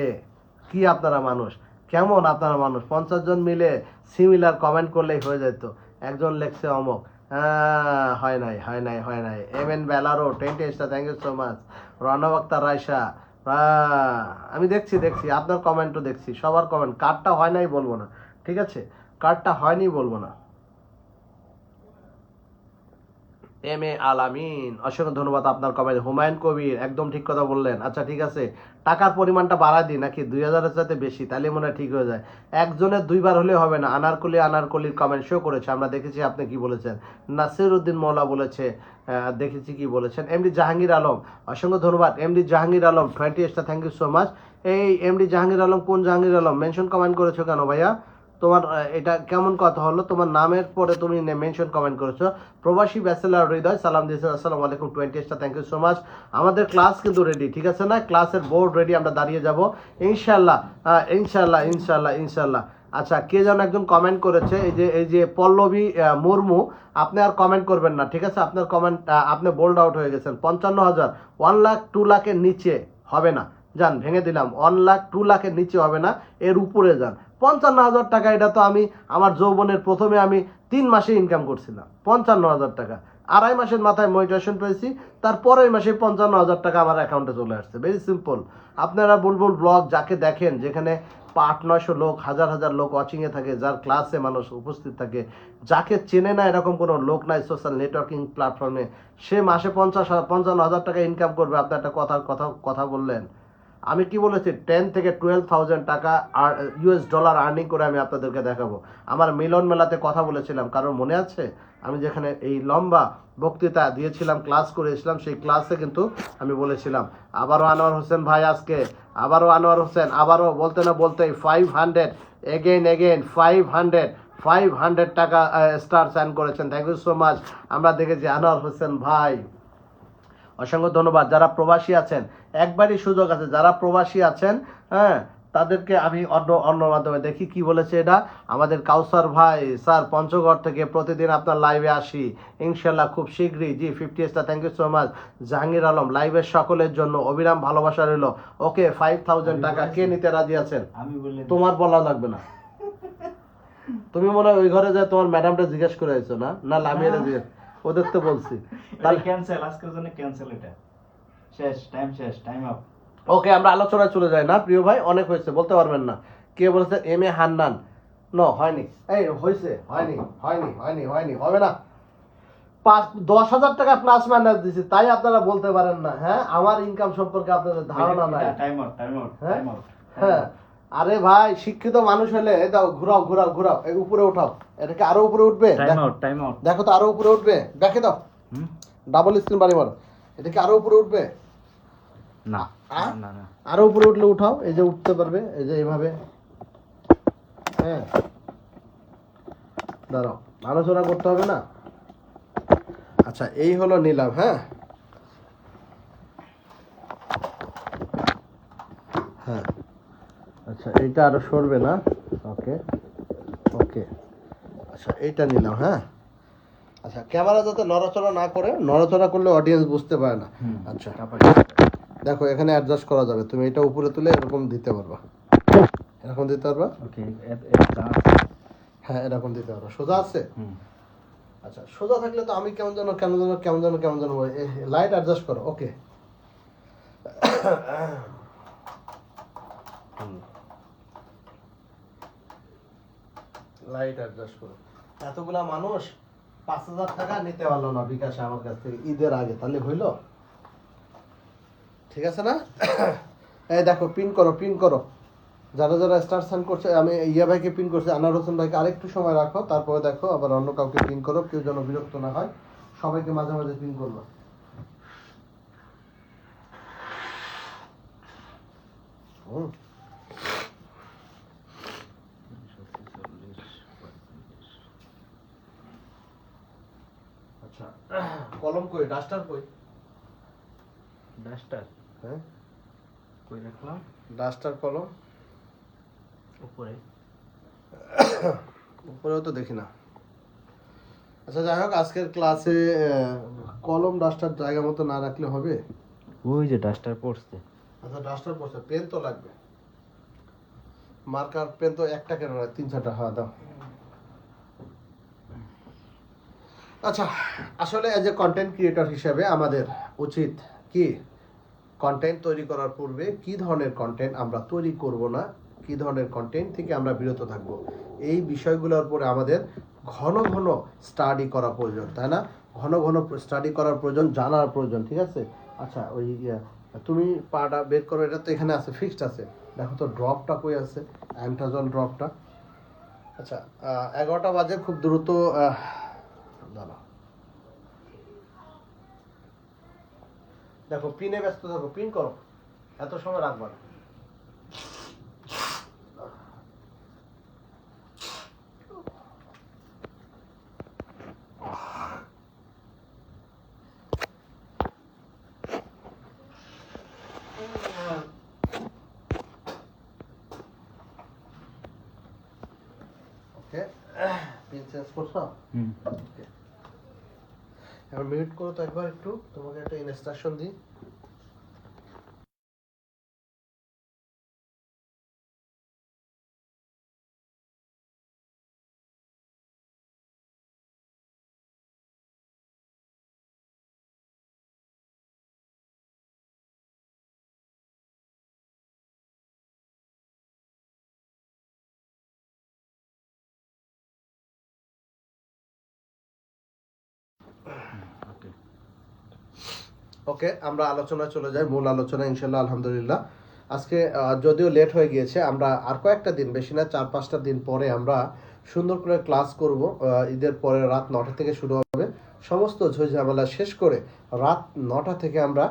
কি আপনারা মানুষ, কেমন আপনারা মানুষ! 50 জন মিলে সিমিলার কমেন্ট করলেই হয়ে যেত। একজন লেখছে অমক, হয় নাই হয় নাই হয় নাই। এমএন বেলারো 20 extra, thank you so much. Ranab Akter Raisa, আমি দেখছি আপনার কমেন্টও দেখছি, সবার কমেন্ট। কার্ডটা হয় নাই বলবো না, ঠিক আছে? কার্ডটা হয়নি বলবো না। এম এ আলামিন, অসংখ্য ধন্যবাদ আপনার কমেন্ট। হুমায়ুন কবির, একদম ঠিক কথা বললেন। আচ্ছা ঠিক আছে, টাকার পরিমাণটা বাড়ায় দিই নাকি 2000-এর সাথে বেশি, তাহলে মনে হয় ঠিক হয়ে যায়। একজনের দুইবার হলে হবে না। আনারকলির কমেন্ট শো করেছে, আমরা দেখেছি আপনি কি বলেছেন। নাসির উদ্দিন মৌলা বলেছে, দেখেছি কি বলেছেন। এমডি জাহাঙ্গীর আলম, অসংখ্য ধন্যবাদ। MD Jahangir Alam 20 extra, thank you so much. এই এমডি জাহাঙ্গীর আলম, কোন জাহাঙ্গীর আলম? মেনশন কমেন্ট করেছো কেন ভাইয়া? তোমার এটা কেমন কথা হলো? তোমার নামের পরে তুমি মেনশন কমেন্ট করেছো। প্রবাসী ব্যাচেলার হৃদয় সালাম দিয়েছে, আসসালামু আলাইকুম 20 extra, thank you so much. আমাদের ক্লাস কিন্তু রেডি, ঠিক আছে না? ক্লাসের বোর্ড রেডি, আমরা দাঁড়িয়ে যাব ইনশাল্লাহ, ইনশাল্লাহ ইনশাল্লাহ ইনশাল্লাহ। আচ্ছা, কে যেন একজন কমেন্ট করেছে, এই যে পল্লবী মুর্মু, আপনি আর কমেন্ট করবেন না, ঠিক আছে? আপনার কমেন্ট, আপনি বোল্ড আউট হয়ে গেছেন। 55,000, 1 লাখ 2 লাখের নিচে হবে না, যান ভেঙে দিলাম। 1 লাখ 2 লাখের নিচে হবে না, এর উপরে যান। 55,000 টাকা, এটা তো আমি আমার যৌবনের প্রথমে আমি 3 মাসে ইনকাম করছিলাম 55,000 টাকা। 2.5 মাসের মাথায় মোটিভেশন পেয়েছি, তারপরের মাসে 55,000 টাকা আমার অ্যাকাউন্টে চলে আসছে। Very simple. আপনারা বুলবুল ব্লগ যাকে দেখেন, যেখানে 800-900 লোক, হাজার হাজার লোক ওয়াচিংয়ে থাকে, যার ক্লাসে মানুষ উপস্থিত থাকে, যাকে চেনে না এরকম কোনো লোক নাই সোশ্যাল নেটওয়ার্কিং প্ল্যাটফর্মে, সে মাসে 55,000 টাকা ইনকাম করবে। আপনি একটা কথা বললেন। আমি কি বলেছি? 10 থেকে 12,000 টাকা US ডলার আর্নিং করে আমি আপনাদেরকে দেখাবো। আমার মিলন মেলাতে কথা বলেছিলাম, কারণ মনে আছে? আমি যেখানে এই লম্বা বক্তৃতা দিয়েছিলাম, ক্লাস করেছিলাম, সেই ক্লাসে কিন্তু আমি বলেছিলাম। আবারও আনোয়ার হোসেন ভাই, আজকে আবারও বলতে না বলতেই 500 এগেইন 500 টাকা স্টার সাইন করেছেন, থ্যাংক ইউ সো মাচ। আমরা দেখেছি আনোয়ার হোসেন ভাই, অসংখ্য ধন্যবাদ। যারা প্রবাসী আছেন, একবারই সুযোগ আছে, যারা প্রবাসী আছেন, হ্যাঁ, তাদেরকে আমি অন্য মাধ্যমে দেখি কি বলেছে এটা। আমাদের কাউসার ভাই, স্যার পঞ্চগড় থেকে প্রতিদিন আপনার লাইভে আসি, ইনশাল্লাহ খুব শীঘ্রই। জি 50 star, thank you so much. Jahangir Alam, লাইভের সকলের জন্য অবিরাম ভালোবাসা রইল। ওকে, 5,000 টাকা কে নিতে রাজি আছেন? আমি বললে তোমার বলা লাগবে না। তুমি মনে হয় ওই ঘরে যায় তোমার ম্যাডামটা জিজ্ঞেস করে আইছো না? না লামিয়ারে জিজ্ঞেস, ওদের তো বলছি। তাহলে ক্যান্সেল, আজকের জন্য ক্যান্সেল। এটা শেষ, টাইম আপ। ওকে, আমরা আলোচনায় চলে যাই না প্রিয় ভাই, অনেক হয়েছে, বলতে পারবেন না। কে বলেছে? এম এ হান্নান, নো হয়নি। এই হয়েছে, হয়নি, হবে না। 10,000 টাকা প্লাস মাইনাস দিছি, তাই আপনারা বলতে পারেন না। হ্যাঁ, আমার ইনকাম সম্পর্কে আপনাদের ধারণা নাই। Time out. হ্যাঁ, আরে ভাই, শিক্ষিত মানুষ হলে দাও, ঘুরাও, এই উপরে উঠাও। এটাকে আরো উপরে উঠবে, টাইম আউট। দেখো তো আরো উপরে উঠবে, দেখে দাও। ডাবল স্ক্রিন বাড়ি মারো, এটাকে আরো উপরে উঠবে না। আরো উপরে উঠলে উঠাও, এই যে উঠতে পারবে, এই যে এইভাবে। হ্যাঁ, দাঁড়াও, আলোচনা করতে হবে না। আচ্ছা, এই হলো নিলাম। হ্যাঁ, আচ্ছা এইটা আরো সরবে না। ওকে, আচ্ছা এইটা নিলাম। হ্যাঁ, আচ্ছা ক্যামেরা যাতে নড়াচড়া না করে, নড়াচড়া করলে অডিয়েন্স বুঝতে পারে না। আচ্ছা দেখো, এখানে অ্যাডজাস্ট করা যাবে। তুমি এটা উপরে তুলে এরকম দিতে পারবা, ওকে, হ্যাঁ এরকম দিতে পারবা। সোজা আছে? আচ্ছা, সোজা থাকলে তো আমি কেমন যেন লাইট অ্যাডজাস্ট করো। ওকে, লাইট অ্যাডজাস্ট করো। এতগুলা মানুষ 5,000 টাকা নিতে পারলো না বিকাশে আমার কাছ থেকে ঈদের আগে, তাহলে হইলো? ঠিক আছে না? এই দেখো পিন করো, পিন করো। যারা যারা স্টার সাইন করছে, আমি ইয়া ভাইকে পিন করছি, আনার হোসেন ভাইকে আরেকটু সময় রাখো, তারপরে দেখো আবার অন্য কাউকে পিন করো, কেউ যেন বিরক্ত না হয়। সবাইকে মাঝে মাঝে পিন করবো। আচ্ছা, কলম কই, ডাস্টার কই? ডাস্টার হ্যাঁ, কই রাখলাম? ডাস্টার কলম উপরে। উপরেও তো দেখি না। আচ্ছা যাই হোক, আজকের ক্লাসে কলম ডাস্টার জায়গা মতো না রাখলে হবে? ওই যে ডাস্টার পড়ছে। আচ্ছা ডাস্টার পড়ছে, পেন তো লাগবে। মার্কার পেন তো একটা কেন নয়, 3-4টা। হ্যাঁ দাও। আচ্ছা, আসলে এজ এ কন্টেন্ট ক্রিয়েটর হিসেবে আমাদের উচিত কি, কন্টেন্ট তৈরি করার পূর্বে কি ধরনের কন্টেন্ট আমরা তৈরি করব না, কি ধরনের কন্টেন্ট থেকে আমরা বিরত থাকব, এই বিষয়গুলোর উপরে আমাদের ঘন ঘন স্টাডি করা প্রয়োজন, তাই না? ঘন ঘন স্টাডি করার প্রয়োজন, জানার প্রয়োজন, ঠিক আছে? আচ্ছা ওই তুমি পাটা বের করো, এটা তো এখানে আছে, ফিক্সড আছে। দেখো তো ড্রপটা কই আছে, অ্যান্টাজল ড্রপটা। আচ্ছা 11টা বাজে, খুব দ্রুত দাঁড়াও। দেখো পিনে ব্যস্ত থাকো, পিন করো, এত সময় রাখবা না। ওকে, পিন চেঞ্জ করছো? ওকে, এবার মিউট করো তো একবার, একটু তোমাকে একটা ইনস্ট্রাকশন দিই। ওকে, আমরা আলোচনায় চলে যাই, মূল আলোচনা ইনশাল্লাহ। আলহামদুলিল্লাহ, আজকে যদিও লেট হয়ে গিয়েছে, আমরা আর কয়েকটা দিন, বেশি না 4-5টা দিন পরে আমরা সুন্দর করে ক্লাস করব। ঈদের পরে রাত 9টা থেকে শুরু হবে, সমস্ত ঝই ঝামেলা শেষ করে রাত 9টা থেকে আমরা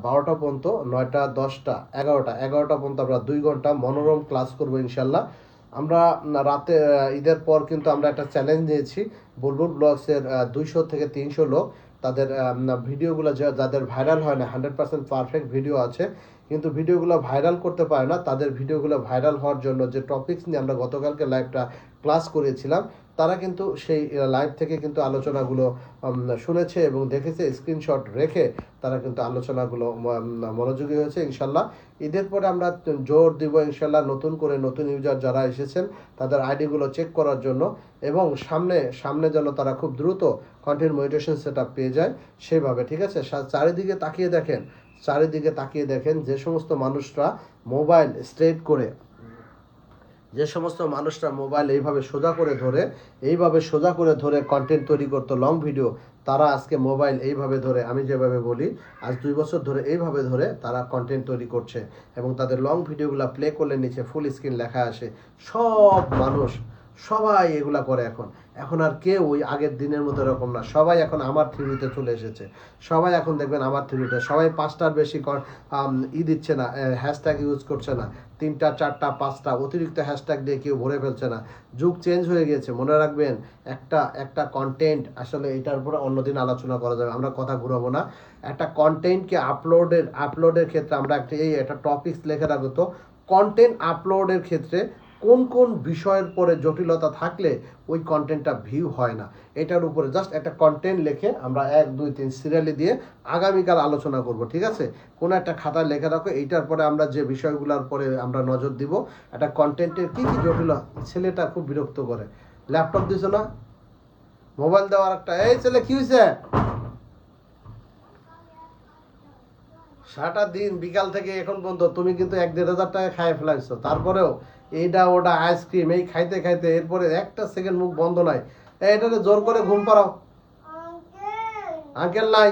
12টা পর্যন্ত, 9টা 10টা 11টা পর্যন্ত আমরা 2 ঘন্টা মনোরম ক্লাস করব ইনশাল্লাহ। আমরা রাতে ঈদের পর কিন্তু আমরা একটা চ্যালেঞ্জ নিয়েছি, বুলবুল ব্লগসের 200 থেকে 300 লোক, তাদের ভিডিওগুলো যাদের ভাইরাল হয় না, 100% পারফেক্ট ভিডিও আছে কিন্তু ভিডিওগুলো ভাইরাল করতে পারে না, তাদের ভিডিওগুলো ভাইরাল হওয়ার জন্য যে টপিকস নিয়ে আমরা গতকালকে লাইভটা ক্লাস করেছিলাম, তারা কিন্তু সেই লাইভ থেকে কিন্তু আলোচনাগুলো শুনেছে এবং দেখেছে, স্ক্রিনশট রেখে তারা কিন্তু আলোচনাগুলো মনোযোগী হয়েছে। ইনশাল্লাহ ঈদের পরে আমরা জোর দিব ইনশাল্লাহ, নতুন করে নতুন ইউজার যারা এসেছেন তাদের আইডিগুলো চেক করার জন্য, এবং সামনে যেন তারা খুব দ্রুত কন্টেন্ট মনিটাইজেশন সেটআপ পেয়ে যায় সেভাবে, ঠিক আছে? চারিদিকে তাকিয়ে দেখেন যে সমস্ত মানুষরা মোবাইল স্ট্রেট করে, যে সমস্ত মানুষরা মোবাইল এইভাবে সোজা করে ধরে কন্টেন্ট তৈরি করতো, লং ভিডিও, তারা আজকে মোবাইল এইভাবে ধরে, আমি যেভাবে বলি আজ 2 বছর ধরে এইভাবে ধরে তারা কন্টেন্ট তৈরি করছে, এবং তাদের লং ভিডিওগুলো প্লে করলে নিচে ফুল স্ক্রিন লেখা আসে। সব মানুষ, সবাই এগুলা করে এখন আর কেউ ওই আগের দিনের মতো এরকম না, সবাই এখন আমার থিওরিতে চলে এসেছে। সবাই এখন দেখবেন আমার থিওরিতে, সবাই 5টার বেশি দিচ্ছে না, হ্যাশট্যাগ ইউজ করছে না, 3টা 4টা 5টা অতিরিক্ত হ্যাশট্যাগ দিয়ে কেউ ভরে ফেলছে না। যুগ চেঞ্জ হয়ে গেছে, মনে রাখবেন। একটা কন্টেন্ট, আসলে এটার উপরে অন্যদিন আলোচনা করা যাবে, আমরা কথা ঘুরাবো না। একটা কন্টেন্টকে আপলোডের ক্ষেত্রে আমরা একটা টপিকস লিখে রাখবো, তো কন্টেন্ট আপলোডের ক্ষেত্রে কোন কোন বিষয়ের পরে জটিলতা থাকলে ওই কন্টেন্টটা ভিউ হয় না, এটার উপরে জাস্ট একটা কন্টেন্ট লিখে আমরা 1 2 3 সিরিয়ালি দিয়ে আগামীকাল আলোচনা করব, ঠিক আছে? কোনো একটা খাতায় লিখে রাখো, এইটার পরে আমরা যে বিষয়গুলোর পরে আমরা নজর দিব, একটা কন্টেন্টের কি কি জটিল। ছেলেটা খুব বিরক্ত করে, ল্যাপটপ দিছো না, মোবাইল দেওয়ার একটা, এই ছেলে কি হয়েছে, সারাটা দিন বিকাল থেকে এখন পর্যন্ত তুমি কিন্তু 1-1.5 টাকা খাই ফেলাইছো, তারপরেও এইটা ওটা আইসক্রিম এই খাইতে খাইতে এরপরে একটা সেকেন্ড মুখ বন্ধ নাই। এটাতে জোর করে ঘুম পাড়াও। আঙ্কেল নাই,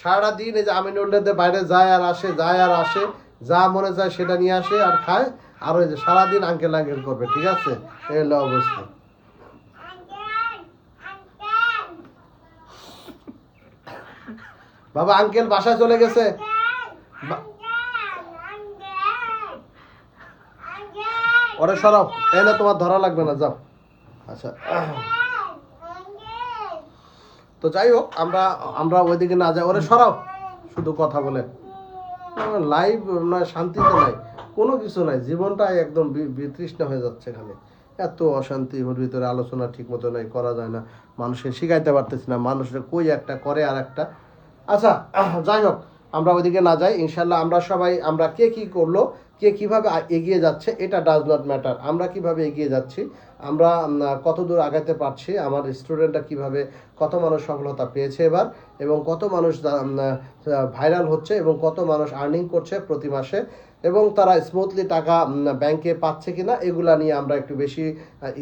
সারাটা দিন এই যে আমিনুল্লাহদের বাইরে যায় আর আসে, যায় আর আসে, যা মনে চায় সেটা নিয়ে আসে আর খায়, আর ওই যে সারাদিন আঙ্কেল আঙ্কেল করবে। ঠিক আছে, এই হলো অবস্থা। বাবা আঙ্কেল বাসায় চলে গেছে। ওরে সরাও, এই না তোমার ধরা লাগবে না, যাও। আচ্ছা, তো যাই হোক, আমরা আমরা ওইদিকে না যাই। ওরে সরাও, শুধু কথা বলে লাইভ নয়, শান্তিতে নাই, কোনো কিছু নাই, জীবনটাই একদম বিতৃষ্ণা হয়ে যাচ্ছে। এখানে এত অশান্তি, ওর ভিতরে আলোচনা ঠিক মতো নাই, করা যায় না, মানুষকে শিখাইতে পারতেছি না, মানুষের কই একটা করে আর একটা। আচ্ছা, যাই হোক, আমরা ওইদিকে না যাই। ইনশাল্লাহ আমরা সবাই, আমরা কে কি করলো, কে কিভাবে এগিয়ে যাচ্ছে, এটা ডাজ নট ম্যাটার। আমরা কিভাবে এগিয়ে যাচ্ছি, আমরা কত দূর আগাতে পারছি, আমার স্টুডেন্টরা কিভাবে, কত মানুষ সফলতা পেয়েছে এবার, এবং কত মানুষ ভাইরাল হচ্ছে, এবং কত মানুষ আর্নিং করছে প্রতি মাসে, এবং তারা স্মুথলি টাকা ব্যাংকে পাচ্ছে কিনা, এগুলা নিয়ে আমরা একটু বেশি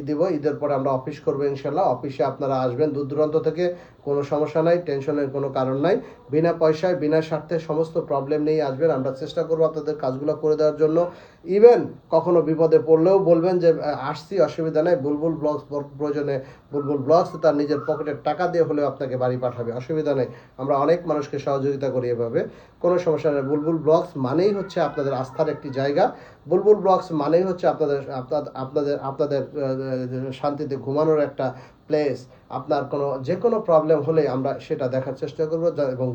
দিব। ঈদের পরে আমরা অফিস করবো ইনশাল্লাহ। অফিসে আপনারা আসবেন দূর দূরান্ত থেকে, কোনো সমস্যা নাই, টেনশনের কোনো কারণ নাই। বিনা পয়সায় বিনা স্বার্থে সমস্ত প্রবলেম নিয়ে আসবেন, আমরা চেষ্টা করবো আপনাদের কাজগুলো করে দেওয়ার জন্য। ইভেন কখনো বিপদে পড়লেও বলবেন যে আসছি, অসুবিধা নেই, বুলবুল ব্লগস প্রয়োজনে বুলবুল ব্লগস তার নিজের পকেটের টাকা দিয়ে হলেও আপনাকে বাড়ি পাঠাবে, অসুবিধা নেই। আমরা অনেক মানুষকে সহযোগিতা করি এভাবে, কোনো সমস্যা নেই। বুলবুল ব্লগস মানেই হচ্ছে আপনাদের আস্থার একটি জায়গা। বুলবুল ব্লগস মানেই হচ্ছে আপনাদের আপনাদের আপনাদের শান্তিতে ঘুমানোর একটা প্লেস। আপনার কোনো যে কোনো প্রবলেম হলে আমরা সেটা দেখার চেষ্টা করব এবং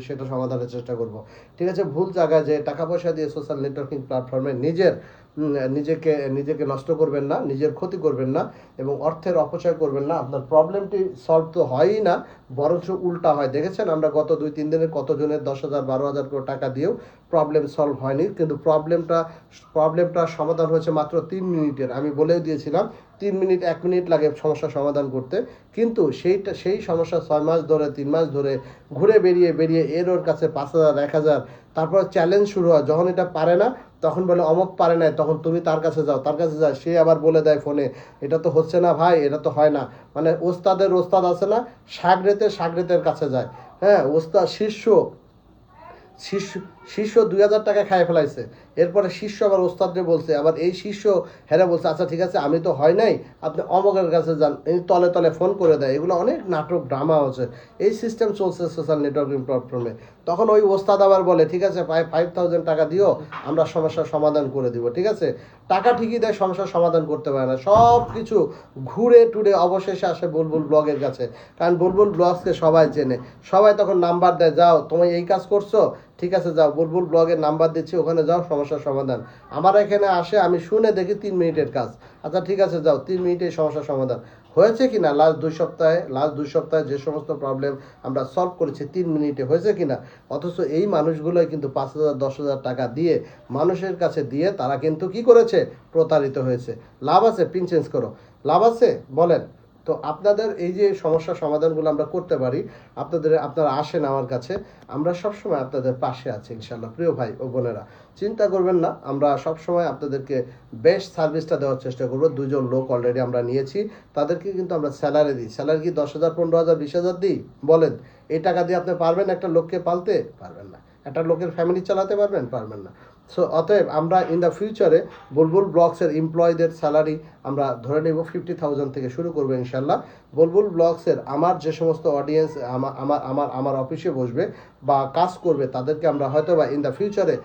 সেটা সমাধানের চেষ্টা করব। ঠিক আছে, ভুল জায়গায় যে টাকা পয়সা দিয়ে সোশ্যাল নেটওয়ার্কিং প্ল্যাটফর্মে নিজেকে নষ্ট করবেন না, নিজের ক্ষতি করবেন না, এবং অর্থের অপচয় করবেন না। আপনার প্রবলেমটি সলভ তো হয়ই না, বরঞ্চ উল্টা হয়। দেখেছেন আমরা গত 2-3 দিনের কতজনের 10,000 12,000 করে টাকা দিয়েও প্রবলেম সলভ হয়নি, কিন্তু প্রবলেমটা সমাধান হয়েছে মাত্র 3 মিনিটের। আমি বলেও দিয়েছিলাম 3 মিনিট 1 মিনিট লাগে সমস্যা সমাধান করতে, কিন্তু সেই সমস্যা 6 মাস ধরে 3 মাস ধরে ঘুরে বেরিয়ে এর ওর কাছে 5,000 1,000। তারপর চ্যালেঞ্জ শুরু হয়, যখন এটা পারে না তখন বলে অমক পারে না, তখন তুমি তার কাছে যাও, সে আবার বলে দেয় ফোনে, এটা তো হচ্ছে না ভাই, এটা তো হয় না। মানে ওস্তাদের ওস্তাদ আছে না, সাগরেতের কাছে যায়। হ্যাঁ, ওস্তাদ শিষ্য 2,000 টাকা খাইয়ে ফেলাইছে, এরপরে শিষ্য আবার ওস্তাদরে বলছে, আবার এই শিষ্য হেরা বলছে আচ্ছা ঠিক আছে আমি তো হয় নাই, আপনি অমকের কাছে যান, এই তলে তলে ফোন করে দেয়। এগুলো অনেক নাটক ড্রামা হচ্ছে, এই সিস্টেম চলছে সোশ্যাল নেটওয়ার্কিং প্ল্যাটফর্মে। তখন ওই ওস্তাদ আবার বলে ঠিক আছে 5,000 টাকা দিও, আমরা সমস্যার সমাধান করে দিব। ঠিক আছে, টাকা ঠিকই দেয়, সমস্যার সমাধান করতে পারে না, সব কিছু ঘুরে টুরে অবশেষে আসে বুলবুল ব্লগের কাছে। কারণ বুলবুল ব্লগসকে সবাই চেনে, সবাই তখন নাম্বার দেয়, যাও তুমি এই কাজ করছো, ঠিক আছে যাও, বুলবুল ব্লগের নাম্বার দিচ্ছি, ওখানে যাও, সমস্যার সমাধান। আমার এখানে আসে, আমি শুনে দেখি 3 মিনিটের কাজ, আচ্ছা ঠিক আছে যাও, 3 মিনিটে সমস্যার সমাধান হয়েছে কিনা। লাস্ট 2 সপ্তাহে যে সমস্ত প্রবলেম আমরা সলভ করেছি 3 মিনিটে হয়েছে কিনা। অথচ এই মানুষগুলোই কিন্তু 5,000 10,000 টাকা দিয়ে মানুষের কাছে দিয়ে তারা কিন্তু কি করেছে, প্রতারিত হয়েছে। লাভ আছে? পিন চেঞ্জ করো, লাভ আছে বলেন। তো আপনাদের এই যে সমস্যার সমাধানগুলো আমরা করতে পারি, আপনারা আসেন আমার কাছে, আমরা সবসময় আপনাদের পাশে আছি ইনশাল্লাহ। প্রিয় ভাই ও বোনেরা, চিন্তা করবেন না, আমরা সবসময় আপনাদেরকে বেস্ট সার্ভিসটা দেওয়ার চেষ্টা করবো। 2 জন লোক অলরেডি আমরা নিয়েছি, তাদেরকে কিন্তু আমরা স্যালারি দিই। স্যালারি কি 10,000 15,000 20,000 দিই? বলেন, এই টাকা দিয়ে আপনি পারবেন একটা লোককে পালতে? পারবেন না। একটা লোকের ফ্যামিলি চালাতে পারবেন না। সো অতএব আমরা ইন দ্য ফিউচারে বুলবুল ব্লগসের এমপ্লয়ীদের স্যালারি আমরা ধরে নেব 50,000 থেকে শুরু করবো ইনশাল্লাহ। বুলবুল ব্লগসের আমার যে সমস্ত অডিয়েন্স আমার অফিসে বসবে বা কাজ করবে, তাদেরকে আমরা হয়তো বা ইন দ্য ফিউচারে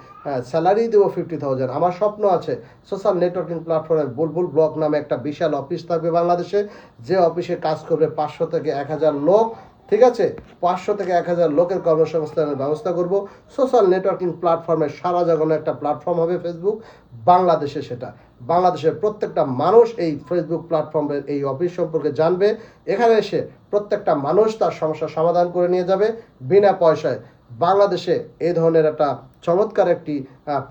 স্যালারি দেবো 50,000। আমার স্বপ্ন আছে সোশ্যাল নেটওয়ার্কিং প্ল্যাটফর্মে বুলবুল ব্লগ নামে একটা বিশাল অফিস থাকবে বাংলাদেশে, যে অফিসে কাজ করবে 500 থেকে 1,000 লোক। ঠিক আছে, 500 থেকে 1,000 লোকের কর্মসংস্থানের ব্যবস্থা করব। সোশ্যাল নেটওয়ার্কিং প্ল্যাটফর্মের সারা জগনে একটা প্ল্যাটফর্ম হবে ফেসবুক, বাংলাদেশে সেটা। বাংলাদেশের প্রত্যেকটা মানুষ এই ফেসবুক প্ল্যাটফর্মের এই অফিস সম্পর্কে জানবে। এখানে এসে প্রত্যেকটা মানুষ তার সমস্যার সমাধান করে নিয়ে যাবে বিনা পয়সায়। বাংলাদেশে এই ধরনের একটা চমৎকার একটি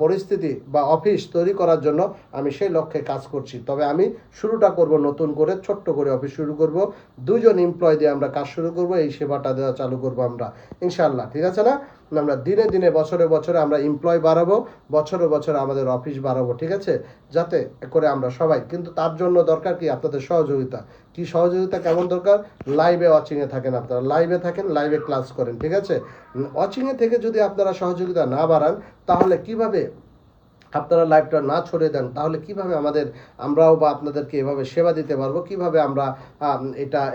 পরিস্থিতি বা অফিস তৈরি করার জন্য আমি সেই লক্ষ্যে কাজ করছি। তবে আমি শুরুটা করব নতুন করে, ছোট্ট করে অফিস শুরু করব, 2জন এমপ্লয় দিয়ে আমরা কাজ শুরু করব, এই সেবাটা দেওয়া চালু করব আমরা ইনশাআল্লাহ। ঠিক আছে না? আমরা দিনে দিনে বছরে বছরে আমরা এমপ্লয় বাড়াবো, বছরে বছরে আমাদের অফিস বাড়াবো। ঠিক আছে, যাতে করে আমরা সবাই, কিন্তু তার জন্য দরকার কি আপনাদের সহযোগিতা। কি সহযোগিতা কেমন দরকার? লাইভে ওয়াচিংয়ে থাকেন, আপনারা লাইভে থাকেন, লাইভে ক্লাস করেন। ঠিক আছে, ওয়াচিংয়ে থেকে যদি আপনারা সহযোগিতা না বাড়ান, তাহলে কিভাবে আপনারা লাইভটা না ছড়িয়ে দেন, তাহলে কিভাবে আমরাও বা আপনাদেরকে এভাবে সেবা দিতে পারবো, কিভাবে আমরা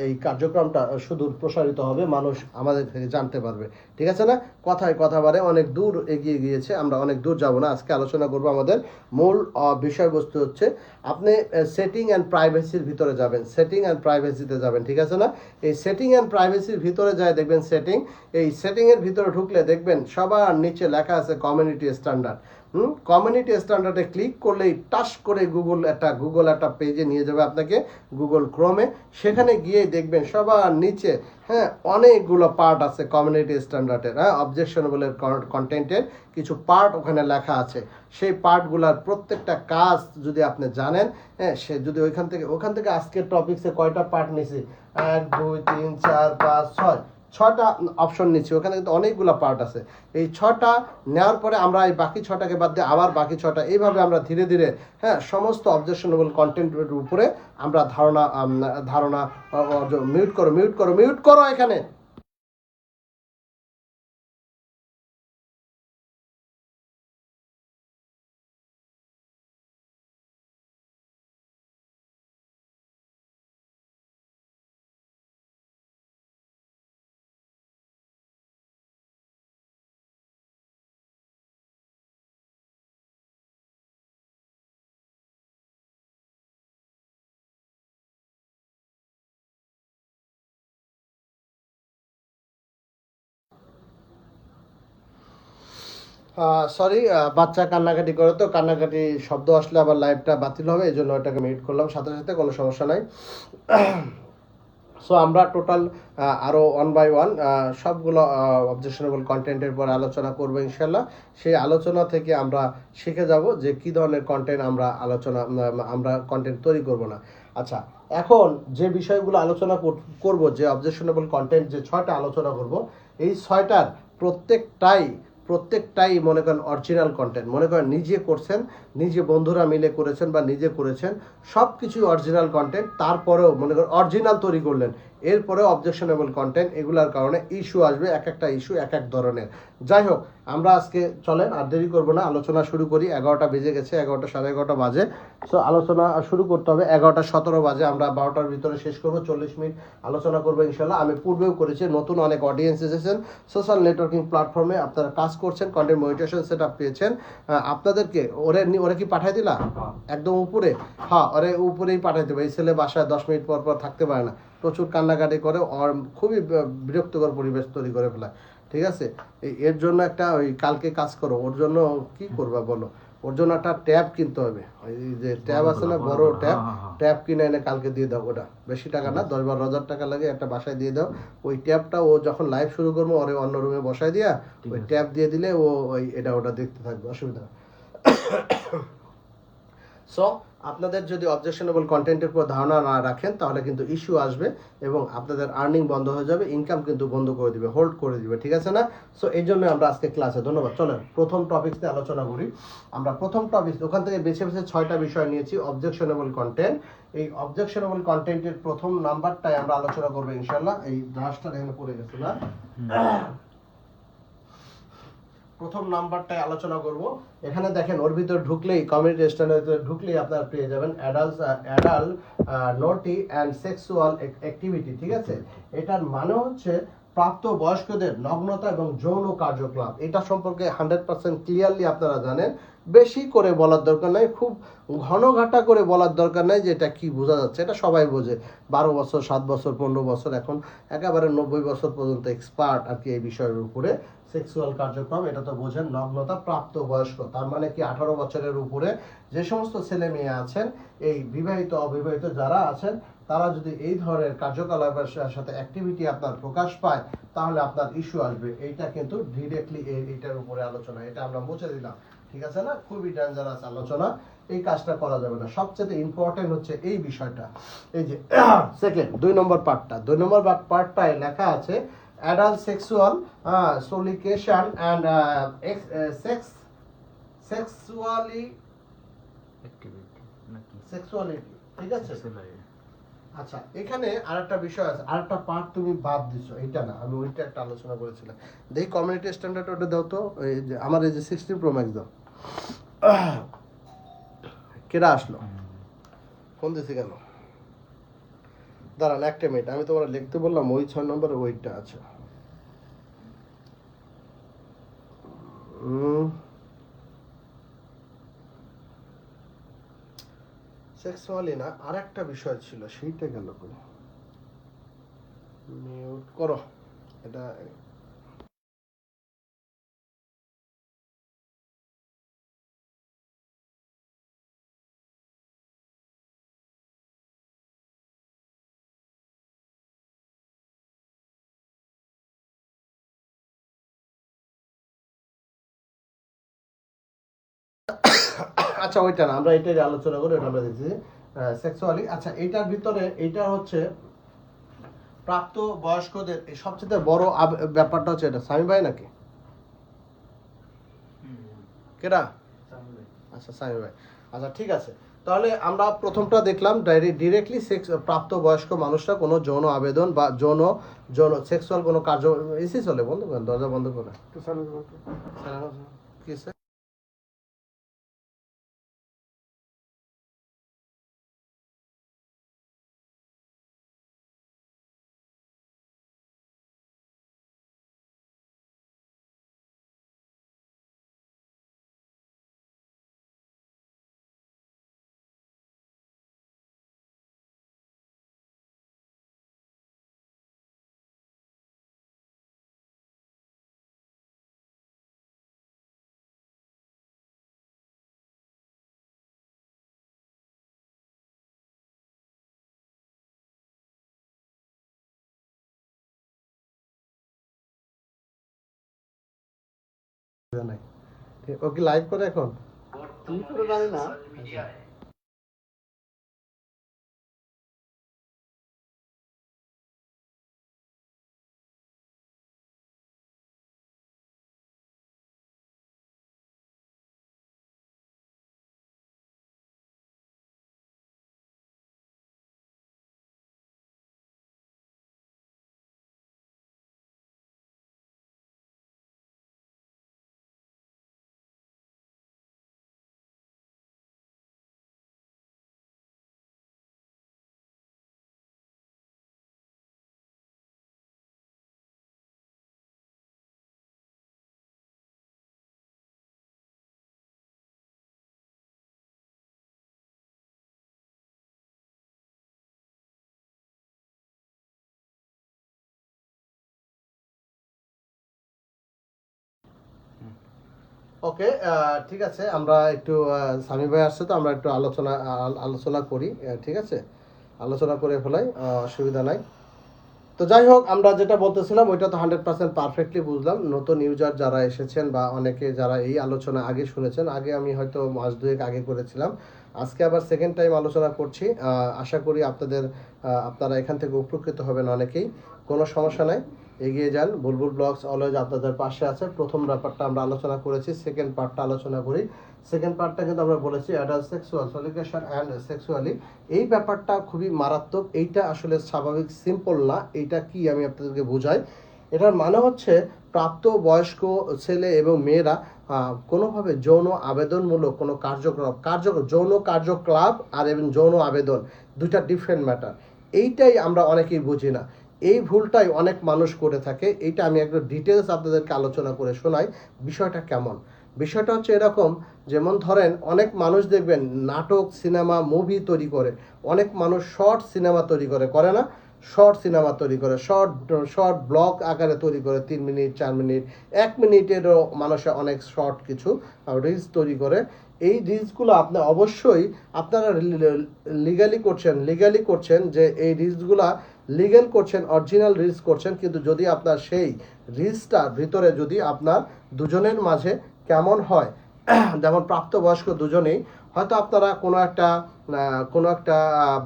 এই কার্যক্রমটা সুদূর প্রসারিত হবে, মানুষ আমাদের থেকে জানতে পারবে। ঠিক আছে না? কথায় কথা বারে অনেক দূর এগিয়ে গিয়েছে, আমরা অনেক দূর যাব না। আজকে আলোচনা করব, আমাদের মূল বিষয়বস্তু হচ্ছে আপনি সেটিং অ্যান্ড প্রাইভেসির ভিতরে যাবেন, সেটিং অ্যান্ড প্রাইভেসিতে যাবেন। ঠিক আছে না? এই সেটিং অ্যান্ড প্রাইভেসির ভিতরে যায় দেখবেন সেটিং, এই সেটিংয়ের ভিতরে ঢুকলে দেখবেন সবার নিচে লেখা আছে কমিউনিটি স্ট্যান্ডার্ড। কমিউনিটি স্ট্যান্ডার্ডে ক্লিক করলেই টাচ করে গুগল একটা পেজে নিয়ে যাবে আপনাকে, গুগল ক্রোমে। সেখানে গিয়ে দেখবেন সবার নিচে অনেকগুলো পার্ট আছে কমিউনিটি স্ট্যান্ডার্ডের, অবজেকশনেবলের কন্টেন্টের কিছু পার্ট ওখানে লেখা আছে। সেই পার্টগুলোর প্রত্যেকটা কাজ যদি আপনি জানেন, সে যদি ওখান থেকে আজকের টপিক্সে কয়টা পার্ট নিছি, 1 2 3 4 5 6 6টা অপশন নিচ্ছি, ওখানে কিন্তু অনেকগুলো পার্ট আছে। এই 6টা নেওয়ার পরে আমরা এই বাকি 6টাকে বাদ দিয়ে আবার বাকি 6টা, এইভাবে আমরা ধীরে ধীরে সমস্ত অবজেকশনেবল কন্টেন্টের উপরে আমরা ধারণা মিউট করো এখানে। সরি, বাচ্চা কান্নাকাটি করে, তো কান্নাকাটি শব্দ আসলে আবার লাইভটা বাতিল হবে, এই জন্য ওটাকে মিউট করলাম সাথে সাথে, কোনো সমস্যা নাই। সো আমরা টোটাল আরও 1 বাই 1 সবগুলো অবজেকশনেবল কন্টেন্টের পর আলোচনা করবো ইনশাল্লাহ। সেই আলোচনা থেকে আমরা শিখে যাব যে কী ধরনের কন্টেন্ট আমরা কন্টেন্ট তৈরি করব না। আচ্ছা, এখন যে বিষয়গুলো আলোচনা করব, যে অবজেকশনেবল কন্টেন্ট যে 6টা আলোচনা করব, এই 6টার প্রত্যেকটাই মনে করেন অরিজিনাল কন্টেন্ট, মনে করেন নিজে করছেন, নিজে বন্ধুরা মিলে করেছেন বা নিজে করেছেন, সব কিছুই অরিজিনাল কন্টেন্ট। তারপরেও মনে করেন অরিজিনাল তৈরি করলেন, এরপরেও অবজেকশনেবল কন্টেন্ট, এগুলার কারণে ইস্যু আসবে, এক একটা ইস্যু এক এক ধরনের। যাই হোক, আমরা আজকে চলেন আর দেরি করবো না, আলোচনা শুরু করি। 11টা বেজে গেছে, 11টা সাড়ে 11টা বাজে। সো আলোচনা শুরু করতে হবে, 11টা 17 বাজে, আমরা 12টার ভিতরে শেষ করবো, 40 মিনিট আলোচনা করবো ইনশাল্লাহ। আমি পূর্বেও করেছি, নতুন অনেক অডিয়েন্স এসেছেন সোশ্যাল নেটওয়ার্কিং প্ল্যাটফর্মে, আপনারা কাজ করছেন, কন্টেন্ট মনিটাইজেশন সেট আপ পেয়েছেন। আপনাদেরকে ওরে কি পাঠাই দিলা একদম উপরে? হ্যাঁ, ওরে উপরেই পাঠাই দেবো। এই ছেলে বাসায় 10 মিনিট পর পর থাকতে পারে না, প্রচুর কান্নাকাটি করে, আর খুবই বিরক্তকর পরিবেশ তৈরি করে ফেলায়। ঠিক আছে, এর জন্য একটা কালকে কাজ করো, ওর জন্য কি করবা বলো, ওর জন্য একটা ট্যাব কিনতে হবে, ওই যে ট্যাব আছে না, বড় ট্যাব কিনে এনে কালকে দিয়ে দাও। ওটা বেশি টাকা না, 10-12 হাজার টাকা লাগে, একটা বাসায় দিয়ে দাও। ওই ট্যাবটা ও যখন লাইভ শুরু করবো, ওরে অন্য রুমে বসায় দিয়া ওই ট্যাব দিয়ে দিলে ও ওটা দেখতে থাকবে, অসুবিধা। সো আপনাদের যদি অবজেকশনেবল কন্টেন্টের উপর ধারণা না রাখেন, তাহলে কিন্তু ইস্যু আসবে এবং আপনাদের আর্নিং বন্ধ হয়ে যাবে, ইনকাম কিন্তু বন্ধ করে দিবে, হোল্ড করে দিবে। ঠিক আছে না? সো এই জন্য আমরা আজকে ক্লাসে, ধন্যবাদ। চলেন প্রথম টপিক নিয়ে আলোচনা করি। আমরা প্রথম টপিক ওখান থেকে বেছে 6টা বিষয় নিয়েছি অবজেকশনেবল কন্টেন্ট। এই অবজেকশনেবল কন্টেন্টের প্রথম নাম্বারটাই আমরা আলোচনা করবো ইনশাল্লাহ। এই ব্রাশটা এখানে পড়ে গেছে না, প্রথম নাম্বারটাই আলোচনা করব। এখানে দেখেন, ওর ভিতর ঢুকলেই, কমিউনিটি স্ট্যান্ডার্ডে ঢুকলেই আপনারা পেয়ে যাবেন অ্যাডাল্ট নটি অ্যান্ড সেক্সুয়াল অ্যাক্টিভিটি। ঠিক আছে, এটার মানে হচ্ছে প্রাপ্ত বয়স্কদের নগ্নতা এবং যৌন কার্যকলাপ। এটা সম্পর্কে 100% ক্লিয়ারলি আপনারা জানেন, বেশি করে বলার দরকার নাই, খুব ঘনঘাটা করে বলার দরকার নাই যে এটা কি বোঝা যাচ্ছে, এটা সবাই বোঝে। 12 বছর, 7 বছর, 15 বছর, এখন একেবারে 90 বছর পর্যন্ত এক্সপার্ট আর কি এই বিষয়ের উপরে। সেক্সুয়াল কার্যক্রম, এটা তো বোঝেন, নগ্নতা, প্রাপ্ত বয়স্ক, তার মানে কি 18 বছরের উপরে যে সমস্ত ছেলে মেয়ে আছেন, এই বিবাহিত অবিবাহিত যারা আছেন, তারা যদি এই ধরনের কার্যকলাপের সাথে অ্যাক্টিভিটি আপনার প্রকাশ পায়, তাহলে আপনার ইস্যু আসবে। এইটা কিন্তু ডিরেক্টলি এইটার উপরে আলোচনা, এটা আমরা মুছে দিলাম, ঠিক আছে না? খুবই ডেঞ্জারাস আলোচনা, এই কাজটা করা যাবে না। সবচেয়ে ইম্পর্টেন্ট হচ্ছে এই বিষয়টা, এই যে সেকেন্ড 2 নম্বর পার্টটা, 2 নম্বর পার্টটায় লেখা আছে অ্যাডাল্ট সেক্সুয়াল সোলিকেশন অ্যান্ড সেক্সুয়ালিটি, ঠিক আছে? আচ্ছা, এখানে আরেকটা বিষয় আছে, আরেকটা পার্ট তুমি বাদ দিছো, এটা না, আমি ওইটা একটা আলোচনা করেছিলাম। দেখি কমিউনিটি স্ট্যান্ডার্ড ওটা দাও তো, এই যে আমার এই যে 16 প্রো ম্যাক্স দাও। কেডা আসলো, ফোন দিছি কেন? দাঁড়ান একটা মিনিট, আমি তোমার লিখতে বললাম ওই 6 নম্বরে ওইটা আছে। সেক্সুয়ালি না, আরেকটা বিষয় ছিল, সেইটা গেল করে মিউট করো এটা। আচ্ছা ওইটা না, আমরা এটাই আলোচনা করি, ওটা আমরা দেখছি সেক্সুয়ালি। আচ্ছা, এইটার ভিতরে এইটা হচ্ছে প্রাপ্ত বয়স্কদের সবচেয়ে বড় ব্যাপারটা হচ্ছে এটা। সামি ভাই নাকি কেডা? আচ্ছা সামি ভাই, আচ্ছা ঠিক আছে। তাহলে আমরা প্রথমটা দেখলাম, ডিরেক্টলি সেক্স প্রাপ্ত বয়স্ক মানুষরা কোনো যৌন আবেদন বা যৌন যৌন সেক্সুয়াল কোনো কার্য এসি চলে, বন্ধ করেন, দরজা বন্ধ করে কি আছে? নাই, ও কি লাইভ করে এখন? তুমি করে জানি না। ওকে, ঠিক আছে, আমরা একটু সামি ভাই আসছে তো, আমরা একটু আলোচনা করি, ঠিক আছে, আলোচনা করে ফেলাই, অসুবিধা নাই। তো যাই হোক, আমরা যেটা বলতেছিলাম ওইটা তো 100% পারফেক্টলি বুঝলাম। নতুন ইউজার যারা এসেছেন বা অনেকে যারা এই আলোচনা আগে শুনেছেন, আগে আমি হয়তো মাস দুয়েক আগে করেছিলাম, আজকে আবার সেকেন্ড টাইম আলোচনা করছি। আশা করি আপনারা এখান থেকে উপকৃত হবেন অনেকেই। কোনো সমস্যা নাই, এগিয়ে যান। বুলবুল ব্লগস অলওয়েজ আপনাদের পাশে আছে। প্রথম ব্যাপারটা আমরা আলোচনা করেছি, সেকেন্ড পার্টটা আলোচনা করি। সেকেন্ড পার্টটা কিন্তু আমরা বলেছি অ্যাডাল্ট সেক্সুয়াল সলিকেশন অ্যান্ড সেক্সুয়ালি, এই ব্যাপারটা খুবই মারাত্মক। এইটা আসলে স্বাভাবিক সিম্পল না। এইটা কি আমি আপনাদেরকে বোঝাই, এটার মানে হচ্ছে প্রাপ্ত বয়স্ক ছেলে এবং মেয়েরা কোনোভাবে যৌন আবেদনমূলক কোনো যৌন কার্যকলাপ আর এবং যৌন আবেদন দুইটা ডিফারেন্ট ম্যাটার। এইটাই আমরা অনেকেই বুঝি না, এই ভুলটাই অনেক মানুষ করে থাকে। এইটা আমি একটু ডিটেলস আপনাদেরকে আলোচনা করে শোনাই বিষয়টা কেমন। বিষয়টা হচ্ছে এরকম, যেমন ধরেন অনেক মানুষ দেখবেন নাটক সিনেমা মুভি তৈরি করে, অনেক মানুষ শর্ট সিনেমা তৈরি করে না? শর্ট সিনেমা তৈরি করে, শর্ট ব্লগ আকারে তৈরি করে, 3 মিনিট 4 মিনিট 1 মিনিটেরও মানুষে অনেক শর্ট কিছু রিলস তৈরি করে। এই রিলসগুলো আপনি অবশ্যই আপনারা লিগালি করছেন যে এই রিলসগুলা লিগ্যাল করছেন, অরিজিনাল রিলস করছেন, কিন্তু যদি আপনার সেই রিলসটার ভিতরে যদি আপনার দুজনের মাঝে কেমন হয়, যেমন প্রাপ্তবয়স্ক দুজনেই হয়তো আপনারা কোনো একটা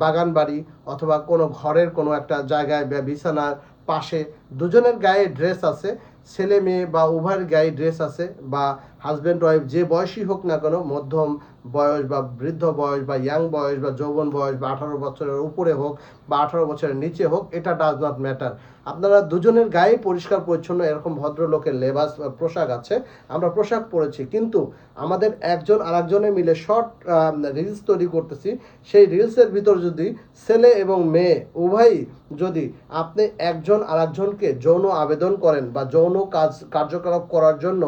বাগান বাড়ি অথবা কোনো ঘরের কোনো একটা জায়গায় বা বিছানার পাশে দুজনের গায়ে ড্রেস আছে, ছেলে মেয়ে বা উভয়ের গায়ে ড্রেস আছে, বা হাজব্যান্ড ওয়াইফ যে বয়সই হোক না কেন, মধ্যম বয়স বা বৃদ্ধ বয়স বা ইয়াং বয়স বা যৌবন বয়স বা 18 বছরের উপরে হোক বা 18 বছরের নিচে হোক, এটা ডাজ নট ম্যাটার। আপনারা দুজনের গায়ে পরিষ্কার পরিচ্ছন্ন এরকম ভদ্রলোকের লেবাস পোশাক আছে, আমরা পোশাক পরেছি, কিন্তু আমাদের একজন আরেকজনে মিলে শর্ট রিলস তৈরি করতেছি। সেই রিলসের ভিতর যদি ছেলে এবং মেয়ে উভয়ই যদি আপনি একজন আরেকজনকে যৌন আবেদন করেন বা যৌন কার্যকলাপ করার জন্য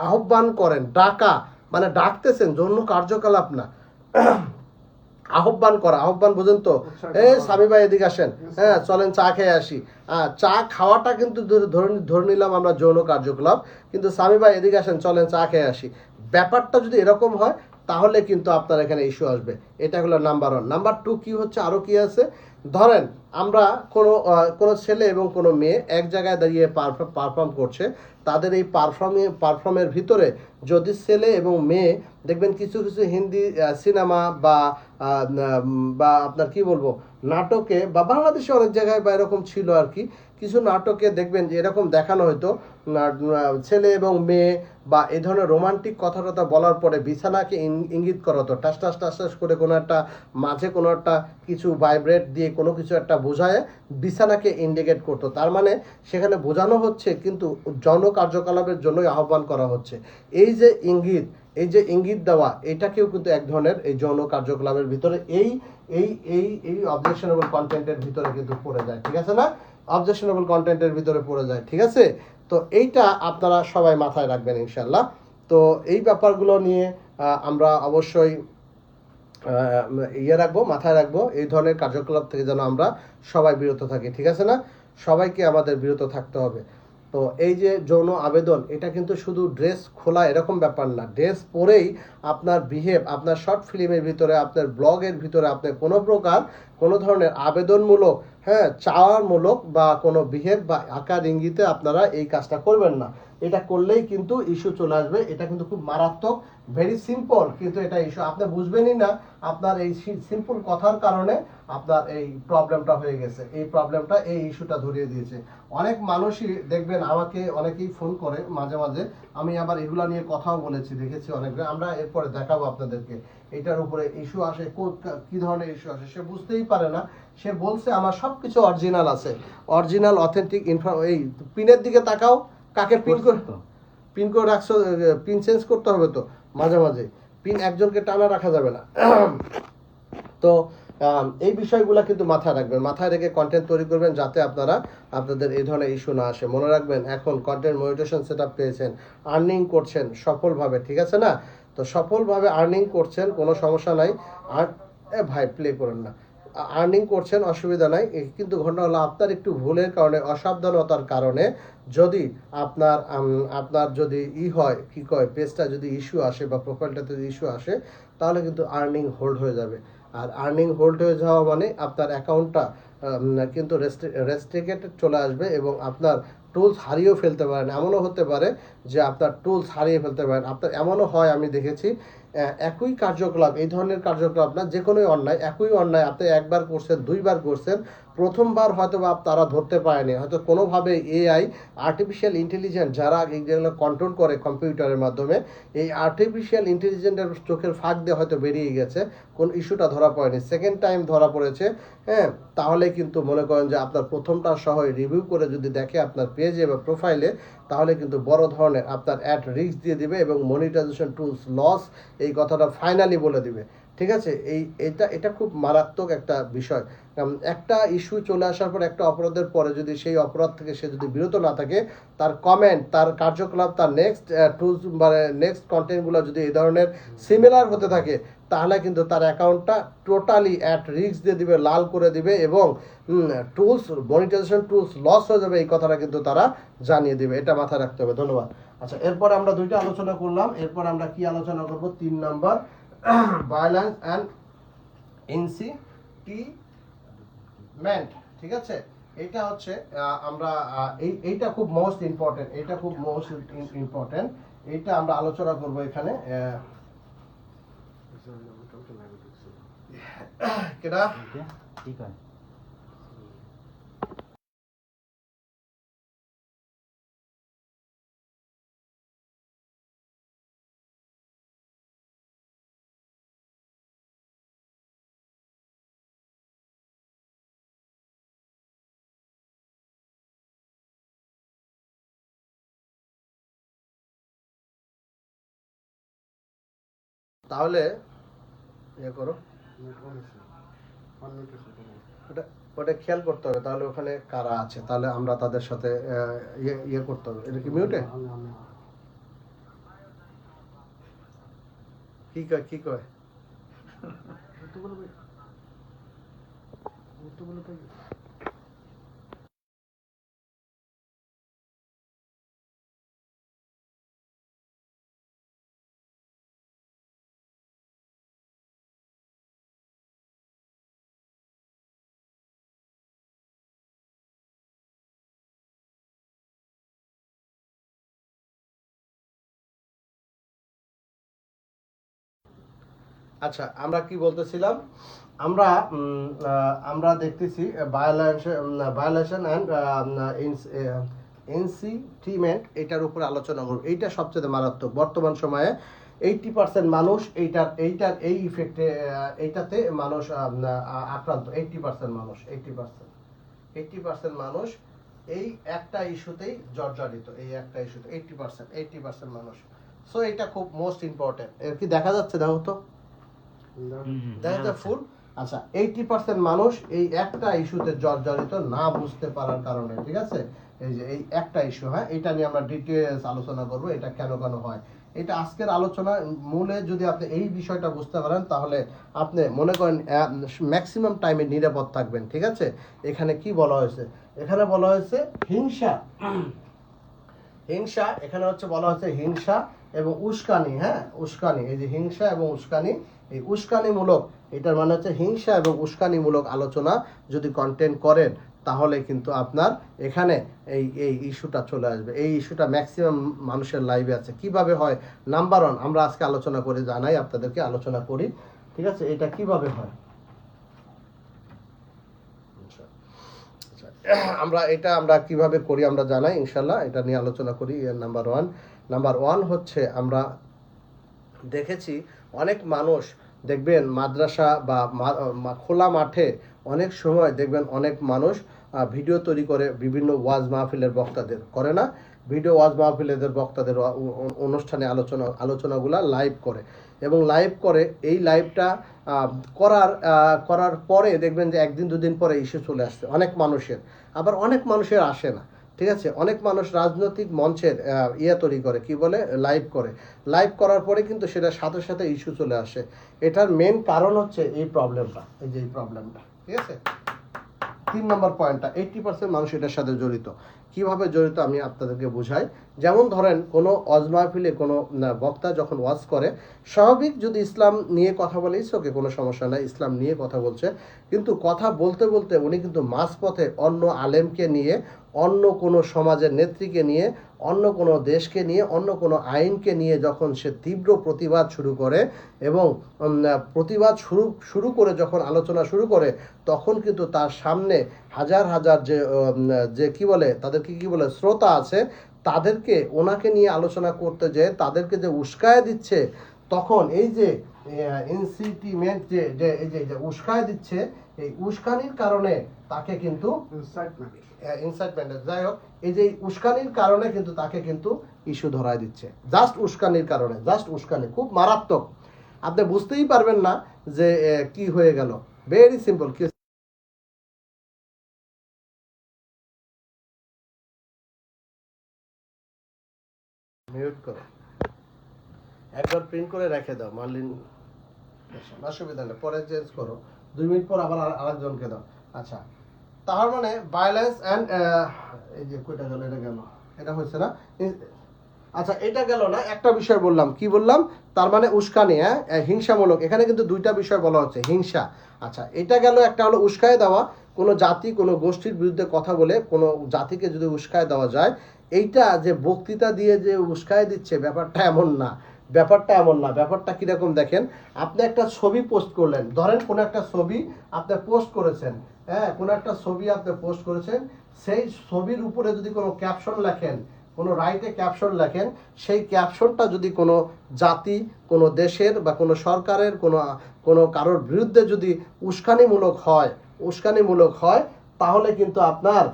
আহ্বান করেন, মানে ডাকতেছেন, যৌন কার্যকলাপ না, আহ্বান বোঝেন তো? স্বামী ভাই এদিকে আসেন, হ্যাঁ চলেন চা খেয়ে আসি। চা খাওয়াটা কিন্তু ধরে নিলাম আমরা যৌন কার্যকলাপ, কিন্তু স্বামী ভাই এদিকে আসেন চলেন চা খেয়ে আসি, ব্যাপারটা যদি এরকম হয় তাহলে কিন্তু আপনার এখানে ইস্যু আসবে। এটা হলো নাম্বার 1। নাম্বার 2 কি হচ্ছে, আরো কি আছে, ধরেন আমরা কোনো ছেলে এবং কোনো মেয়ে এক জায়গায় দাঁড়িয়ে পারফর্ম করছে, তাদের এই পারফর্মের ভিতরে যদি ছেলে এবং মেয়ে দেখবেন কিছু হিন্দি সিনেমা বা আপনার কি বলবো নাটকে বা বাংলাদেশে অনেক জায়গায় বা এরকম ছিল আর কি, কিছু নাটকে দেখবেন যে এরকম দেখানো হয়তো ছেলে এবং মেয়ে বা এই ধরনের রোমান্টিক কথা বলার পরে বিছানাকে ইঙ্গিত করা হতো, টাস টাস টাস টাস করে কোনো একটা মাঝে কোনো একটা কিছু ভাইব্রেট দিয়ে কোনো কিছু একটা বোঝায় বিছানাকে ইন্ডিকেট করতো। তার মানে সেখানে বোঝানো হচ্ছে কিন্তু যৌন কার্যকলাপের জন্যই আহ্বান করা হচ্ছে। এই যে ইঙ্গিত দেওয়া, এটাকেও কিন্তু এক ধরনের এই যৌন কার্যকলাপের ভিতরে এই এই এই এই অবজেকশনেবল কন্টেন্টের ভিতরে কিন্তু পড়ে যায়, ঠিক আছে না? অবজেকশনেবল কন্টেন্টের ভিতরে পড়ে যায়, ঠিক আছে? তো এইটা আপনারা সবাই মাথায় রাখবেন ইনশাল্লাহ। তো এই ব্যাপারগুলো নিয়ে আমরা অবশ্যই মাথায় রাখবো, এই ধরনের কার্যকলাপ থেকে যেন আমরা সবাই বিরত থাকি, ঠিক আছে না? সবাইকে আমাদের বিরত থাকতে হবে। তো এই যে যৌন আবেদন, এটা কিন্তু শুধু ড্রেস খোলা এরকম ব্যাপার না, ড্রেস পরেই আপনার আপনার শর্ট ফিল্মের ভিতরে, আপনার ব্লগের ভিতরে আপনি কোনো ধরনের আবেদনমূলক, হ্যাঁ চাওয়ারমূলক বা কোনো বিহেভ বা আকার ইঙ্গিতে আপনারা এই কাজটা করবেন না। এটা করলেই কিন্তু ইস্যু চলে আসবে। এটা কিন্তু খুব মারাত্মক, ভেরি সিম্পল, কিন্তু এটা ইস্যু আপনি বুঝবেনই না। আপনার এই সিম্পল কথার কারণে আপনার এই প্রবলেমটা হয়ে গেছে, এই ইস্যুটা ধরিয়ে দিয়েছে। অনেক মানুষই দেখবেন আমাকে অনেকেই ফোন করে মাঝে মাঝে, আমি আবার এগুলা নিয়ে কথাও বলেছি, দেখেছি অনেকবার, আমরা এরপরে দেখাবো আপনাদেরকে। এটার উপরে ইস্যু আসে, কি ধরনের ইস্যু আসে সে বুঝতেই পারে না। সে বলছে আমার সবকিছু অরিজিনাল আছে, অরিজিনাল অথেন্টিক এই পিনের দিকে তাকাও, কাকে পিন করে রাখছো, পিন চেঞ্জ করতে হবে তো মাঝে মাঝে, পিন একজনকে টানা রাখা যাবে না। তো এই বিষয়গুলো কিন্তু মাথায় রাখবেন, মাথায় রেখে কন্টেন্ট তৈরি করবেন যাতে আপনাদের এই ধরনের ইস্যু না আসে। মনে রাখবেন এখন কন্টেন্ট মনিটাইজেশন সেটআপ পেয়েছেন, আর্নিং করছেন সফলভাবে, ঠিক আছে না? তো সফলভাবে আর্নিং করছেন, কোনো সমস্যা নাই। আর ভাই প্লে করেন না, আর্নিং করছেন অসুবিধা নাই, কিন্তু ঘটনা হলো আপনার একটু ভুলের কারণে, অসাবধানতার কারণে যদি আপনার যদি হয় কি কয় পেজটা যদি ইস্যু আসে বা প্রোফাইলটাতে যদি ইস্যু আসে, তাহলে কিন্তু আর্নিং হোল্ড হয়ে যাবে। আর আর্নিং হোল্ড হয়ে যাওয়া মানে আপনার অ্যাকাউন্টটা কিন্তু রেস্ট্রিক্টেড চলে আসবে এবং আপনার টুলস হারিয়েও ফেলতে পারেন। এমনও হতে পারে যে আপনার টুলস হারিয়ে ফেলতে পারেন। আপনার এমনও হয়, আমি দেখেছি, একই কার্যকলাপ, এই ধরনের কার্যকলাপ না, যে কোনোই অন্যায়, একই অন্যায় আপনি একবার করছেন, দুইবার করছেন, প্রথমবার হয়তো বা তারা ধরতে পারেনি, হয়তো কোনোভাবে এআই, আর্টিফিশিয়াল ইন্টেলিজেন্স যারা যেগুলো কন্ট্রোল করে কম্পিউটারের মাধ্যমে, এই আর্টিফিশিয়াল ইন্টেলিজেন্সের চোখের ফাঁক দিয়ে হয়তো বেরিয়ে গেছে, কোন ইস্যুটা ধরা পড়েনি, সেকেন্ড টাইম ধরা পড়েছে, হ্যাঁ, তাহলে কিন্তু মনে করেন যে আপনার প্রথমটা সহ রিভিউ করে যদি দেখে আপনার পেজে বা প্রোফাইলে, তাহলে কিন্তু বড় ধরনের আপনার অ্যাড রিস্ক দিয়ে দিবে এবং মনিটাইজেশন টুলস লস, এই কথাটা ফাইনালি বলে দিবে, ঠিক আছে? এটা খুব মারাত্মক একটা বিষয়। একটা ইস্যু চলে আসার পর, একটা অপরাধের পরে যদি সেই অপরাধ থেকে সে যদি বিরত না থাকে, তার কমেন্ট, তার কার্যকলাপ, তার নেক্সট টুলস মানে নেক্সট কন্টেন্টগুলো যদি এই ধরনের সিমিলার হতে থাকে, তাহলে কিন্তু তার অ্যাকাউন্টটা টোটালি অ্যাট রিস্ক দিয়ে দিবে, লাল করে দিবে, এবং টুলস মনিটাইজেশন টুলস লস হয়ে যাবে, এই কথাটা কিন্তু তারা জানিয়ে দিবে। এটা মাথায় রাখতে হবে। ধন্যবাদ। আচ্ছা, এরপর আমরা দুইটা আলোচনা করলাম, এরপর আমরা কি আলোচনা করব? 3 নাম্বার, ভায়োলেন্স অ্যান্ড ইনসিটিমেন্ট। ঠিক আছে, এটা হচ্ছে আমরা এইটা খুব মোস্ট ইম্পর্টেন্ট, এটা খুব মোস্ট ইম্পর্টেন্ট, এইটা আমরা আলোচনা করব এখানে। কেডা ঠিক আছে। তাহলে ইয়ে করো, ওটা ওটা খেয়াল করতে হবে, তাহলে ওখানে কারা আছে, তাহলে আমরা তাদের সাথে ইয়ে করতে হবে। এটা কি মিউটে? কি কয় কি কয়? আচ্ছা, আমরা কি বলতেছিলাম? আমরা আমরা দেখতেছি ভায়োলেশন অ্যান্ড ইনসিটিমেন্ট, এটার উপর আলোচনা করব। এইটা সবচেয়ে মারাত্মক বর্তমান সময়ে। 80% মানুষ এইটার এই ইফেক্টে, এইটাতে মানুষ আক্রান্ত। 80% মানুষ, 80% মানুষ এই একটা ইস্যুতেই জর্জরিত, এই একটা ইস্যুতে 80% মানুষ। সো এটা খুব মোস্ট ইম্পর্টেন্ট। এর কি দেখা যাচ্ছে? দেখো তো, দেখা যায় ফুল। আচ্ছা, 80% মানুষ এই একটা ইস্যুতে জর্জরিত, না বুঝতে পারার কারণে। ঠিক আছে, এই যে এই একটা ইস্যু, হ্যাঁ, এটা নিয়ে আমরা ডিটেইলস আলোচনা করব, এটা কেন কেন হয়। এটা আজকের আলোচনা মূলে যদি আপনি এই বিষয়টা বুঝতে পারেন, তাহলে আপনি মনে করেন ম্যাক্সিমাম টাইমে নিরাপদ থাকবেন। ঠিক আছে, এখানে কি বলা হয়েছে? এখানে বলা হয়েছে হিংসা, হিংসা এখানে হচ্ছে বলা হচ্ছে হিংসা এবং উস্কানি। হ্যাঁ, উস্কানি, এই যে হিংসা এবং উস্কানি, এই উস্কানিমূলক, এটার মানে হচ্ছে হিংসা এবং উস্কানিমূলক আলোচনা যদি কন্টেন্ট করেন, তাহলে কিন্তু আপনার এখানে এই এই ইস্যুটা চলে আসবে। এই ইস্যুটা ম্যাক্সিমাম মানুষের লাইভে আছে। কিভাবে হয়? নাম্বার 1 আমরা আজকে আলোচনা করে জানাই, আপনাদেরকে আলোচনা করি। ঠিক আছে, এটা কিভাবে হয়? আমরা কিভাবে করি আমরা জানাই, ইনশাল্লাহ এটা নিয়ে আলোচনা করি। নাম্বার ওয়ান হচ্ছে, আমরা দেখেছি অনেক মানুষ দেখবেন মাদ্রাসা বা খোলা মাঠে অনেক সময় দেখবেন অনেক মানুষ ভিডিও তৈরি করে বিভিন্ন ওয়াজ মাহফিলের বক্তাদের, করে না? ভিডিও ওয়াজ মাহফিলের বক্তাদের আলোচনাগুলা লাইভ করে, এবং লাইভ করে, এই লাইভটা করার পরে দেখবেন যে একদিন দুদিন পরে ইস্যু চলে আসছে অনেক মানুষের, আবার অনেক মানুষের আসে না। ঠিক আছে, অনেক মানুষ রাজনৈতিক মঞ্চের তৈরি করে, কি বলে, লাইভ করে। লাইভ করার পরে কিন্তু সেটা সাথে সাথে ইস্যু চলে আসে। এটার মেন কারণ হচ্ছে এই প্রবলেমটা, এই যে এই প্রবলেমটা। ঠিক আছে, 3 নম্বর পয়েন্টটা, 80% মানুষ এটার সাথে জড়িত। কিভাবে জড়িত আমি আপনাদেরকে বুঝাই। যেমন ধরেন, কোনো ওয়াজ মাহফিলে কোনো বক্তা যখন ওয়াজ করে, স্বাভাবিক যদি ইসলাম নিয়ে কথা বলে, ওকে, কোনো সমস্যা নাই, ইসলাম নিয়ে কথা বলছে, কিন্তু কথা বলতে বলতে উনি কিন্তু মাঝপথে অন্য আলেমকে নিয়ে, অন্য কোনো সমাজের নেত্রীকে নিয়ে, অন্য কোনো দেশকে নিয়ে, অন্য কোনো আইনকে নিয়ে যখন সে তীব্র প্রতিবাদ শুরু করে, এবং প্রতিবাদ শুরু করে যখন আলোচনা শুরু করে, তখন কিন্তু তার সামনে হাজার হাজার যে কি বলে, তাদেরকে কি বলে, শ্রোতা আছে, তাদেরকে ওনাকে নিয়ে আলোচনা করতে যে তাদেরকে যে উস্কায় দিচ্ছে, তখন এই যে ইনসিটিমেন্ট, এই যে উস্কায় দিচ্ছে, এই উস্কানির কারণে তাকে কিন্তু ইনসাইটমেন্ট, যাই হোক, এই যে উস্কানির কারণে কিন্তু তাকে কিন্তু ইস্যু ধরায় দিচ্ছে, জাস্ট উস্কানির কারণে, জাস্ট উস্কানি। খুব মারাত্মক, আপনি বুঝতেই পারবেন না যে কি হয়ে গেল। Very simple. মিউট করো, একবার প্রিন্ট করে রেখে দাও, মার্লিন। অসুবিধা নেই, পরে চেঞ্জ করো, 2 মিনিট পর আবার আরেকজনকে দাও। আচ্ছা, তার মানে ভায়োলেন্স অ্যান্ড এই যে কয়টা গেল, এটা গেল, এটা হয়েছে না? আচ্ছা, এটা গেল না, একটা বিষয় বললাম, কি বললাম? তার মানে উস্কানি, হ্যাঁ, হিংসামূলক, এখানে কিন্তু দুইটা বিষয় বলা হচ্ছে, হিংসা। আচ্ছা, এটা গেল, একটা হলো উস্কায় দেওয়া, কোনো জাতি কোনো গোষ্ঠীর বিরুদ্ধে কথা বলে কোনো জাতিকে যদি উস্কায় দেওয়া যায়, এইটা যে বক্তৃতা দিয়ে যে উস্কায় দিচ্ছে, ব্যাপারটা এমন না, ব্যাপারটা এমন না। ব্যাপারটা কীরকম দেখেন, আপনি একটা ছবি পোস্ট করলেন, ধরেন কোনো একটা ছবি আপনি পোস্ট করেছেন, হ্যাঁ, কোনো একটা ছবি আপনি পোস্ট করেছেন, সেই ছবির উপরে যদি কোনো ক্যাপশন লেখেন, কোনো রাইটে ক্যাপশন লেখেন, সেই ক্যাপশনটা যদি কোনো জাতি, কোনো দেশের বা কোনো সরকারের কোনো কোনো কারোর বিরুদ্ধে যদি উস্কানিমূলক হয়, তাহলে কিন্তু আপনার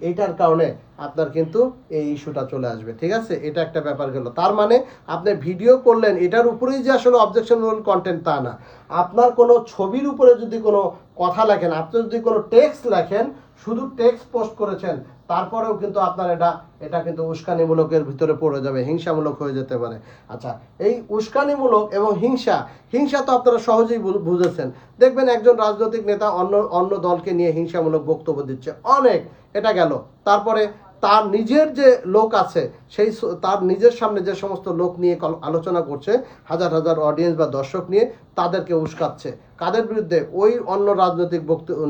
এইটার কারণে আপনার কিন্তু এই ইস্যুটা চলে আসবে, ঠিক আছে? এটা একটা ব্যাপার গেল। তার মানে আপনি ভিডিও করলেন, এটার উপরেই যে আসলে অবজেকশনেবল কন্টেন্ট তা না। আপনার কোনো ছবির উপরে যদি কোনো কথা লেখেন, আপনি যদি কোনো টেক্সট লেখেন, শুধু টেক্সট পোস্ট করেছেন, তারপরেও কিন্তু আপনার এটা কিন্তু উস্কানিমূলকের ভিতরে পড়ে যাবে, হিংসামূলক হয়ে যেতে পারে। আচ্ছা, এই উস্কানিমূলক এবং হিংসা তো আপনারা সহজেই বুঝেছেন। দেখবেন একজন রাজনৈতিক নেতা অন্য দলকে নিয়ে হিংসামূলক বক্তব্য দিচ্ছে, অনেক, এটা গেল। তারপরে তার নিজের যে লোক আছে, তার নিজের সামনে যে সমস্ত লোক নিয়ে আলোচনা করছে, হাজার হাজার অডিয়েন্স বা দর্শক নিয়ে, তাদেরকে উস্কাচ্ছে। কাদের বিরুদ্ধে? ওই অন্য রাজনৈতিক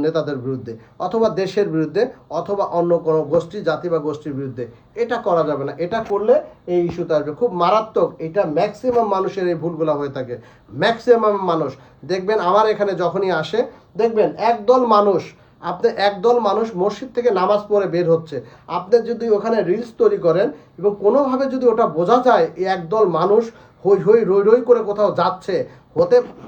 নেতাদের বিরুদ্ধে, অথবা দেশের বিরুদ্ধে, অথবা অন্য কোনো গোষ্ঠী, জাতি বা গোষ্ঠীর বিরুদ্ধে। এটা করা যাবে না, এটা করলে এই ইস্যুতে আসবে, খুব মারাত্মক। এটা ম্যাক্সিমাম মানুষের এই ভুলগুলো হয়ে থাকে। ম্যাক্সিমাম মানুষ দেখবেন আমার এখানে যখনই আসে, দেখবেন একদল মানুষ মসজিদ থেকে নামাজ পড়ে বের হচ্ছে, আপনি যদি ওখানে রিলস তৈরি করেন এবং কোনোভাবে যদি ওটা বোঝা যায় এই একদল মানুষ হই হই রই রই করে কোথাও যাচ্ছে,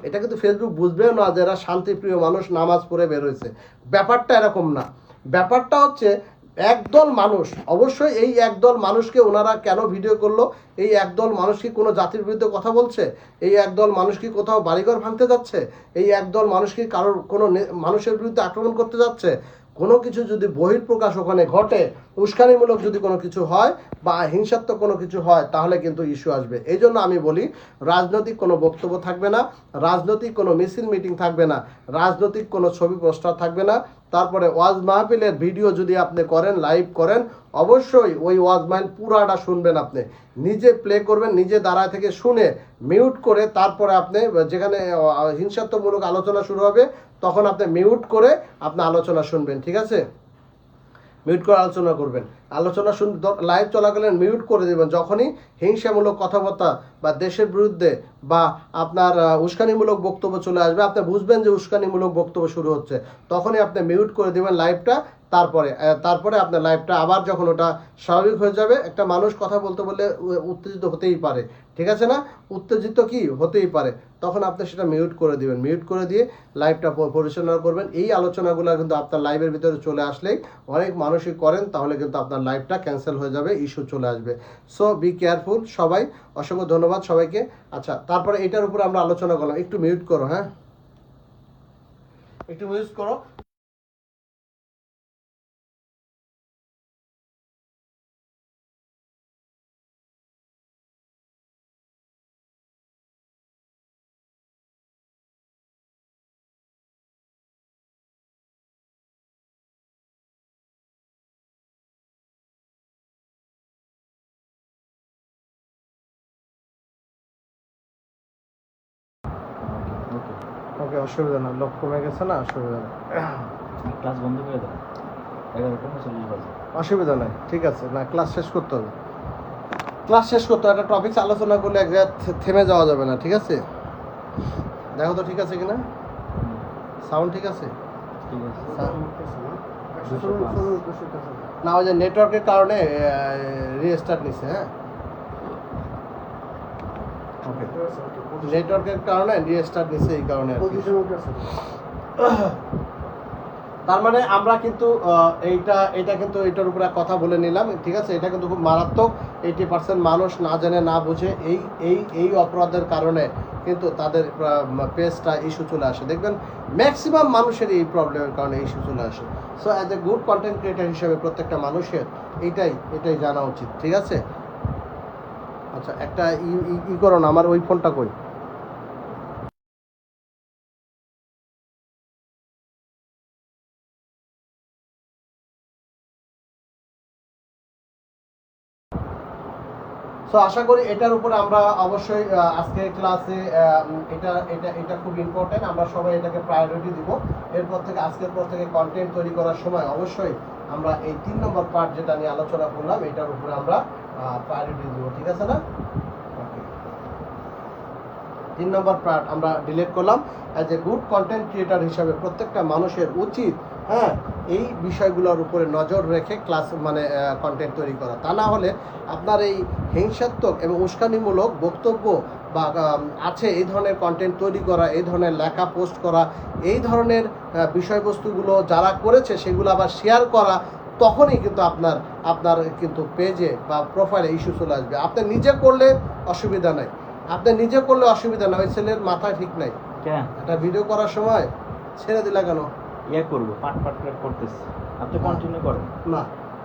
এটা কিন্তু ফেসবুক বুঝবেও না যে এরা শান্তিপ্রিয় মানুষ, নামাজ পড়ে বের হয়েছে। ব্যাপারটা এরকম না। ব্যাপারটা হচ্ছে একদল মানুষ, অবশ্যই এই একদল মানুষকে ওনারা কেন ভিডিও করলো? এই একদল মানুষ কি কোনো জাতির বিরুদ্ধে কথা বলছে? এই একদল মানুষ কি কোথাও বাড়িঘর ভাঙতে যাচ্ছে? এই একদল মানুষ কি কারোর কোনো মানুষের বিরুদ্ধে আক্রমণ করতে যাচ্ছে? কোনো কিছু যদি বহিঃপ্রকাশ ওখানে ঘটে, উস্কানিমূলক যদি কোনো কিছু হয় বা হিংসাত্মক কোনো কিছু হয়, তাহলে কিন্তু ইস্যু আসবে। এই জন্য আমি বলি, রাজনৈতিক কোনো বক্তব্য থাকবে না, রাজনৈতিক কোনো মিছিল মিটিং থাকবে না, রাজনৈতিক কোনো ছবি পোস্টার থাকবে না। তারপরে ওয়াজ মাহফিলের ভিডিও যদি আপনি করেন, লাইভ করেন, অবশ্যই ওই ওয়াজ মাহফিল পুরাটা শুনবেন, আপনি নিজে প্লে করবেন, নিজে দাঁড়ায় থেকে শুনে মিউট করে, তারপরে আপনি যেখানে হিংসাত্মকমূলক আলোচনা শুরু হবে, তখন আপনি মিউট করে আপনি আলোচনা শুনবেন, ঠিক আছে? মিউট করে আলোচনা করবেন, আলোচনা লাইভ চলাকালীন মিউট করে দেবেন। যখনই হিংসামূলক কথাবার্তা বা দেশের বিরুদ্ধে বা আপনার উস্কানিমূলক বক্তব্য চলে আসবে, আপনি বুঝবেন যে উস্কানিমূলক বক্তব্য শুরু হচ্ছে, তখনই আপনি মিউট করে দেবেন লাইভটা। তারপরে আপনার লাইভটা আবার যখন ওটা স্বাভাবিক হয়ে যাবে, একটা মানুষ কথা বলতে বললে উত্তেজিত হতেই পারে, ঠিক আছে না? উত্তেজিত কি হতেই পারে, তখন আপনি সেটা মিউট করে দিবেন। মিউট করে দিয়ে লাইভটা পরিচালনা করবেন। এই আলোচনাগুলো কিন্তু আপনার লাইভের ভিতরে চলে আসলেই অনেক মানুষই করেন, তাহলে কিন্তু আপনার লাইভটা ক্যান্সেল হয়ে যাবে, ইস্যু চলে আসবে। সো বি কেয়ারফুল সবাই। অসংখ্য ধন্যবাদ সবাইকে। আচ্ছা, তারপরে এটার উপরে আমরা আলোচনা করলাম, একটু মিউট করো, হ্যাঁ, একটু মিউট করো। ওকে, অসুবিধা না, লোক কমে গেছে না, অসুবিধা নেই, ক্লাস বন্ধ করে দাও, 11:40 বাজে। অসুবিধা নাই, ঠিক আছে। না, ক্লাস শেষ করতে হবে, একটা টপিক আলোচনা করলে এক জায়গায় থেমে যাওয়া যাবে না, ঠিক আছে? দেখো তো ঠিক আছে কিনা, সাউন্ড ঠিক আছে? ঠিক আছে। না, ওই যে নেটওয়ার্কের কারণে রিস্টার্ট নিছে, হ্যাঁ, ওকে, নেটওয়ার্কের কারণে রিস্টার্ট নিছে, এই কারণে আর কি। তার মানে আমরা কিন্তু এটা কিন্তু এটার উপরে কথা বলে নিলাম, ঠিক আছে? এটা কিন্তু খুব মারাত্মক। 80% মানুষ না জেনে না বুঝে এই অপরাধের কারণে কিন্তু তাদের পেজটা ইস্যু চলে আসে। দেখবেন ম্যাক্সিমাম মানুষের এই প্রবলেমের কারণে ইস্যু চলে আসে। So as a good content creator হিসেবে প্রত্যেকটা মানুষের এটাই জানা উচিত, ঠিক আছে? আচ্ছা, একটা ই করো না, আমার ওই ফোনটা কই? সো আশা করি এটার উপরে আমরা অবশ্যই আজকে ক্লাসে এটা এটা এটা খুব ইম্পর্টেন্ট, আমরা সবাই এটাকে প্রায়োরিটি দিব। এরপর থেকে আজকের পর থেকে কন্টেন্ট তৈরি করার সময় অবশ্যই আমরা এই 3 নম্বর পার্ট যেটা নিয়ে আলোচনা করলাম এটার উপরে আমরা প্রায়োরিটি দিব, ঠিক আছে না? ওকে, 3 নম্বর পার্ট আমরা ডিলিট করলাম। As a good content creator হিসাবে প্রত্যেকটা মানুষের উচিত হ্যাঁ এই বিষয়গুলোর উপরে নজর রেখে ক্লাস মানে কন্টেন্ট তৈরি করা। তা না হলে আপনার এই হিংসাত্মক এবং উস্কানিমূলক বক্তব্য বা আছে এই ধরনের কন্টেন্ট তৈরি করা, এই ধরনের লেখা পোস্ট করা, এই ধরনের বিষয়বস্তুগুলো যারা করেছে সেগুলো আবার শেয়ার করা, তখনই কিন্তু আপনার কিন্তু পেজে বা প্রোফাইলে ইস্যু চলে আসবে। আপনি নিজে করলে অসুবিধা নাই, আপনি নিজে করলে অসুবিধা নাই, ওই ছেলের মাথা ঠিক নাই। কেন একটা ভিডিও করার সময় ছেড়ে দিলা কেন? ইয়ে করবো, পাট করে করতেছি, আপনি কন্টিনিউ করেন না,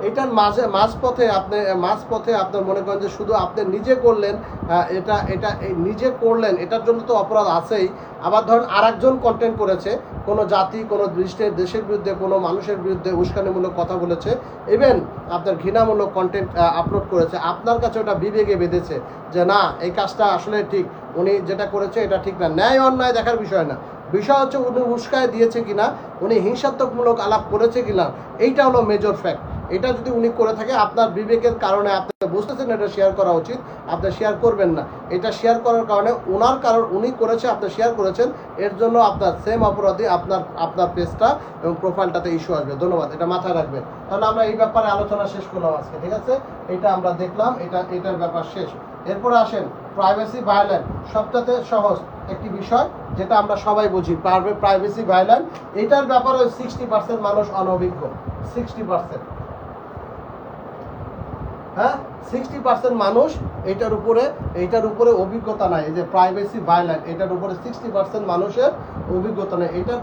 এটার মাঝপথে আপনার মনে করেন যে শুধু আপনি নিজে করলেন, এটা নিজে করলেন এটার জন্য তো অপরাধ আছেই। আবার ধরেন আরেকজন কন্টেন্ট করেছে, কোনো জাতি, কোনো দেশের বিরুদ্ধে, কোনো মানুষের বিরুদ্ধে উস্কানিমূলক কথা বলেছে, ইভেন আপনার ঘৃণামূলক কন্টেন্ট আপলোড করেছে, আপনার কাছে ওটা বিবেকে বেঁধেছে যে না এই কাজটা আসলে ঠিক, উনি যেটা করেছে এটা ঠিক না। ন্যায় অন্যায় দেখার বিষয় না, বিষয় হচ্ছে উনি উস্কায় দিয়েছে কিনা, উনি হিংসাত্মকমূলক আলাপ করেছে কিনা, এইটা হলো মেজর ফ্যাক্ট। এটা যদি উনি করে থাকে আপনার বিবেকের কারণে আপনি বুঝতেছেন এটা শেয়ার করা উচিত, আপনি শেয়ার করবেন না। এটা শেয়ার করার কারণে ওনার কারণ উনি করেছে, আপনি শেয়ার করেছেন, এর জন্য আপনার সেম অপরাধী আপনার পেজটা এবং প্রোফাইলটাতে ইস্যু আসবে। ধন্যবাদ, এটা মাথায় রাখবেন। তাহলে আমরা এই ব্যাপারে আলোচনা শেষ করলাম আজকে, ঠিক আছে? এটা আমরা দেখলাম, এটার ব্যাপার শেষ। এরপরে আসেন প্রাইভেসি ভায়োলেন্স, সবচেয়ে সহজ একটি বিষয় যেটা আমরা সবাই বুঝি, প্রাইভেসি ভায়োলেন্স। এটার ব্যাপারে 60% মানুষ অনভিজ্ঞ, 60%। হ্যাঁ, 60% মানুষ এটার উপরে অভিজ্ঞতা নাই। এই যে প্রাইভেসি ভায়োলেন্স, এটার উপরে 60% মানুষের অভিজ্ঞতা নেই। এটার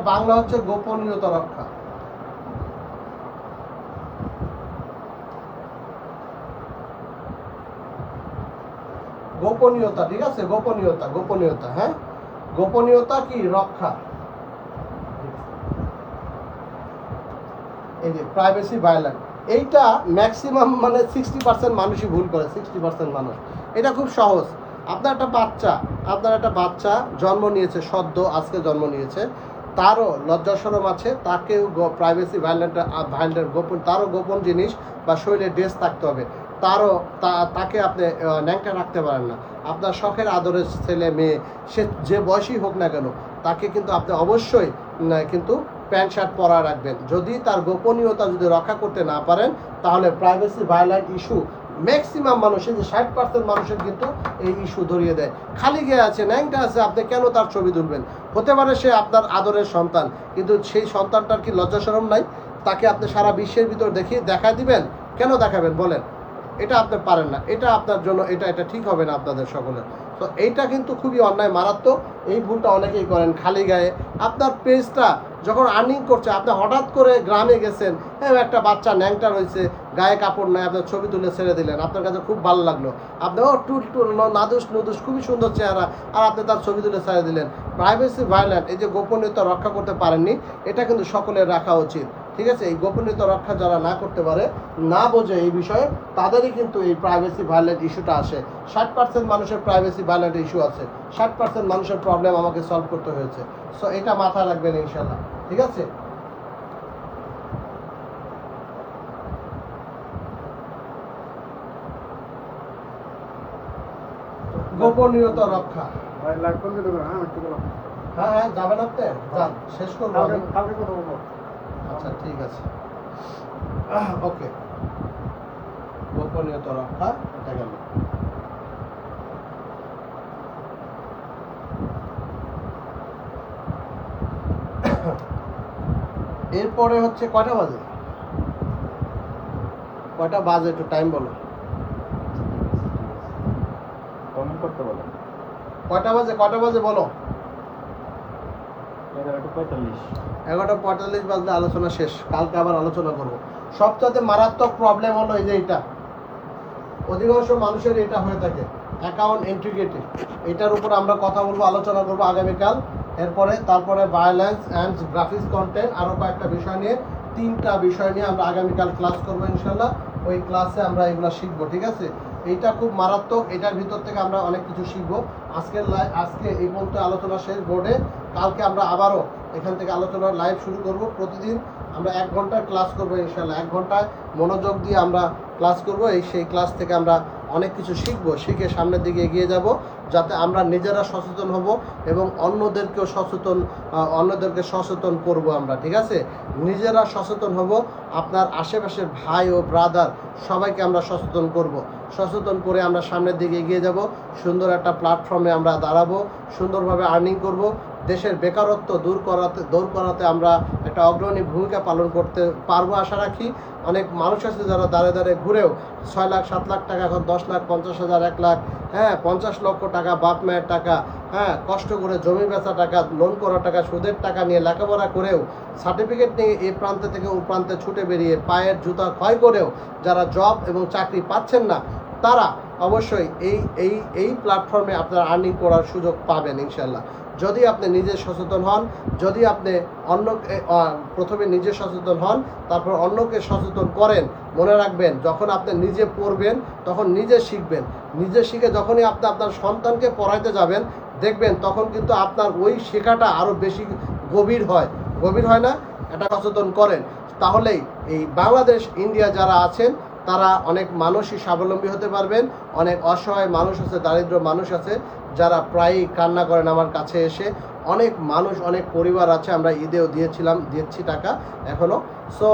বাংলা হচ্ছে গোপনীয়তা রক্ষা। গোপনীয়তা, ঠিক আছে? গোপনীয়তা হ্যাঁ, গোপনীয়তা কি রক্ষা। এই যে প্রাইভেসি ভায়োলেন্স, এইটা ম্যাক্সিমাম মানে 60% মানুষই ভুল করে, 60% মানুষ। এটা খুব সহজ। আপনার একটা বাচ্চা জন্ম নিয়েছে, সদ্য আজকে জন্ম নিয়েছে, তারও লজ্জা শরম আছে, তাকেও প্রাইভেসি ভায়োলেন্স তারও গোপন জিনিস বা শরীরে ড্রেস থাকতে হবে, তাকে আপনি ন্যাংটা রাখতে পারেন না। আপনার শখের আদরের ছেলে মেয়ে সে যে বয়সই হোক না কেন, তাকে কিন্তু আপনি অবশ্যই কিন্তু প্যান্ট শার্ট পরা রাখবেন। যদি তার গোপনীয়তা যদি রক্ষা করতে না পারেন, তাহলে প্রাইভেসি ভায়োলেন্স ইস্যু ম্যাক্সিমাম মানুষের, যে 60% মানুষের কিন্তু এই ইস্যু ধরিয়ে দেয়। খালি গিয়ে আছে, ন্যাংটা আছে, আপনি কেন তার ছবি তুলবেন? হতে পারে সে আপনার আদরের সন্তান, কিন্তু সেই সন্তানটার কি লজ্জা শরম নাই? তাকে আপনি সারা বিশ্বের ভিতর দেখা দিবেন? কেন দেখাবেন বলেন? এটা আপনি পারেন না, এটা আপনার জন্য এটা ঠিক হবে না আপনাদের সকলের। তো এইটা কিন্তু খুবই অন্যায়, মারাত্মক। এই ভুলটা অনেকেই করেন খালি গায়ে। আপনার পেজটা যখন আর্নিং করছে, আপনি হঠাৎ করে গ্রামে গেছেন, হ্যাঁ একটা বাচ্চা ন্যাংটা রয়েছে, গায়ে কাপড় নাই, আপনার ছবি তুলে ছেড়ে দিলেন, আপনার কাছে খুব ভালো লাগলো, আপনি নাদুস নুদুস খুবই সুন্দর চেহারা, আর আপনি তার ছবি তুলে ছেড়ে দিলেন। প্রাইভেসি ভায়োলেন্স, এই যে গোপনীয়তা রক্ষা করতে পারেননি, এটা কিন্তু সকলের রাখা উচিত, ঠিক আছে? এই গোপনীয়তা রক্ষা যারা না করতে পারে, না বোঝে এই বিষয়ে, তাদেরই কিন্তু এই প্রাইভেসি ভায়োলেন্স ইস্যুটা আসে। 60% মানুষের প্রাইভেসি ভায়োলেন্স ইস্যু আছে, 60% মানুষের প্রবলেম আমাকে সলভ করতে হয়েছে। সো এটা মাথায় রাখবেন ইনশাল্লাহ, ঠিক আছে? গোপনীয়তা রক্ষা। হ্যাঁ যাবেন আপনি, যান, শেষ করবো আমি। আচ্ছা ঠিক আছে, ওকে। গোপনীয়তা রক্ষা, এটা গেল। এরপরে হচ্ছে কয়টা বাজে একটু টাইম বলো। কমেন্ট করতে বলো। কয়টা বাজে বলো। 11:45 বাজলে আলোচনা শেষ, কালকে আবার আলোচনা করব। সবচেয়ে মারাত্মক প্রবলেম হলো এই যে এটা, অধিকাংশ মানুষের এটা হয়ে থাকে, অ্যাকাউন্ট ইন্টিগ্রিটি। এটার উপর আমরা কথা বলবো, আলোচনা করবো আগামীকাল। তারপরে ভায়োলেন্স অ্যান্ড গ্রাফিক্স কন্টেন্ট, আরও কয়েকটা বিষয় নিয়ে 3টা বিষয় নিয়ে আমরা আগামীকাল ক্লাস করবো ইনশাল্লাহ। ওই ক্লাসে আমরা এগুলো শিখবো, ঠিক আছে? এইটা খুব মারাত্মক, এটার ভিতর থেকে আমরা অনেক কিছু শিখবো। আজকে এই পর্যন্ত আলোচনা শেষ বোর্ডে। কালকে আমরা আবারও এখান থেকে আলোচনা লাইভ শুরু করব। প্রতিদিন আমরা 1 ঘন্টার ক্লাস করবো ইনশাল্লাহ। 1 ঘন্টায় মনোযোগ দিয়ে আমরা ক্লাস করবো। সেই ক্লাস থেকে আমরা অনেক কিছু শিখবো, শিখে সামনের দিকে এগিয়ে যাব, যাতে আমরা নিজেরা সচেতন হব এবং অন্যদেরকে সচেতন করব আমরা, ঠিক আছে? নিজেরা সচেতন হব, আপনার আশেপাশের ভাই ও ব্রাদার সবাইকে আমরা সচেতন করব। সচেতন করে আমরা সামনের দিকে এগিয়ে যাব, সুন্দর একটা প্ল্যাটফর্মে আমরা দাঁড়াবো, সুন্দরভাবে আর্নিং করব। দেশের বেকারত্ব দূর করাতে আমরা একটা অগ্রণী ভূমিকা পালন করতে পারবো আশা রাখি। অনেক মানুষ আছে যারা দাঁড়ে ঘুরেও 6 লাখ 7 লাখ টাকা, এখন 10 লাখ 50,000 1 লাখ, 50 লক্ষ টাকা বাপ মায়ের টাকা, কষ্ট করে জমি বেচা টাকা, লোন করা টাকা, সুদের টাকা নিয়ে লেখাপড়া করেও, সার্টিফিকেট নিয়ে এই প্রান্ত থেকে ও প্রান্তে ছুটে বেরিয়ে পায়ের জুতা ক্ষয় করেও যারা জব এবং চাকরি পাচ্ছেন না, তারা অবশ্যই এই প্ল্যাটফর্মে আপনারা আর্নিং করার সুযোগ পাবেন ইনশাল্লাহ। যদি আপনি নিজে সচেতন হন, যদি আপনি প্রথমে নিজে সচেতন হন, তারপর অন্যকে সচেতন করেন। মনে রাখবেন, যখন আপনি নিজে পড়বেন তখন নিজে শিখবেন। নিজে শিখে যখনই আপনি আপনার সন্তানকে পড়াইতে যাবেন, দেখবেন তখন কিন্তু আপনার ওই শেখাটা আরও বেশি গভীর হয় না? এটা সচেতন করেন, তাহলেই এই বাংলাদেশ ইন্ডিয়া যারা আছেন তারা অনেক মানুষই স্বাবলম্বী হতে পারবেন। অনেক অসহায় মানুষ আছে, দারিদ্র মানুষ আছে যারা প্রায়ই কান্না করেন আমার কাছে এসে। অনেক মানুষ, অনেক পরিবার আছে, আমরা ঈদেও দিচ্ছি টাকা এখনও। সো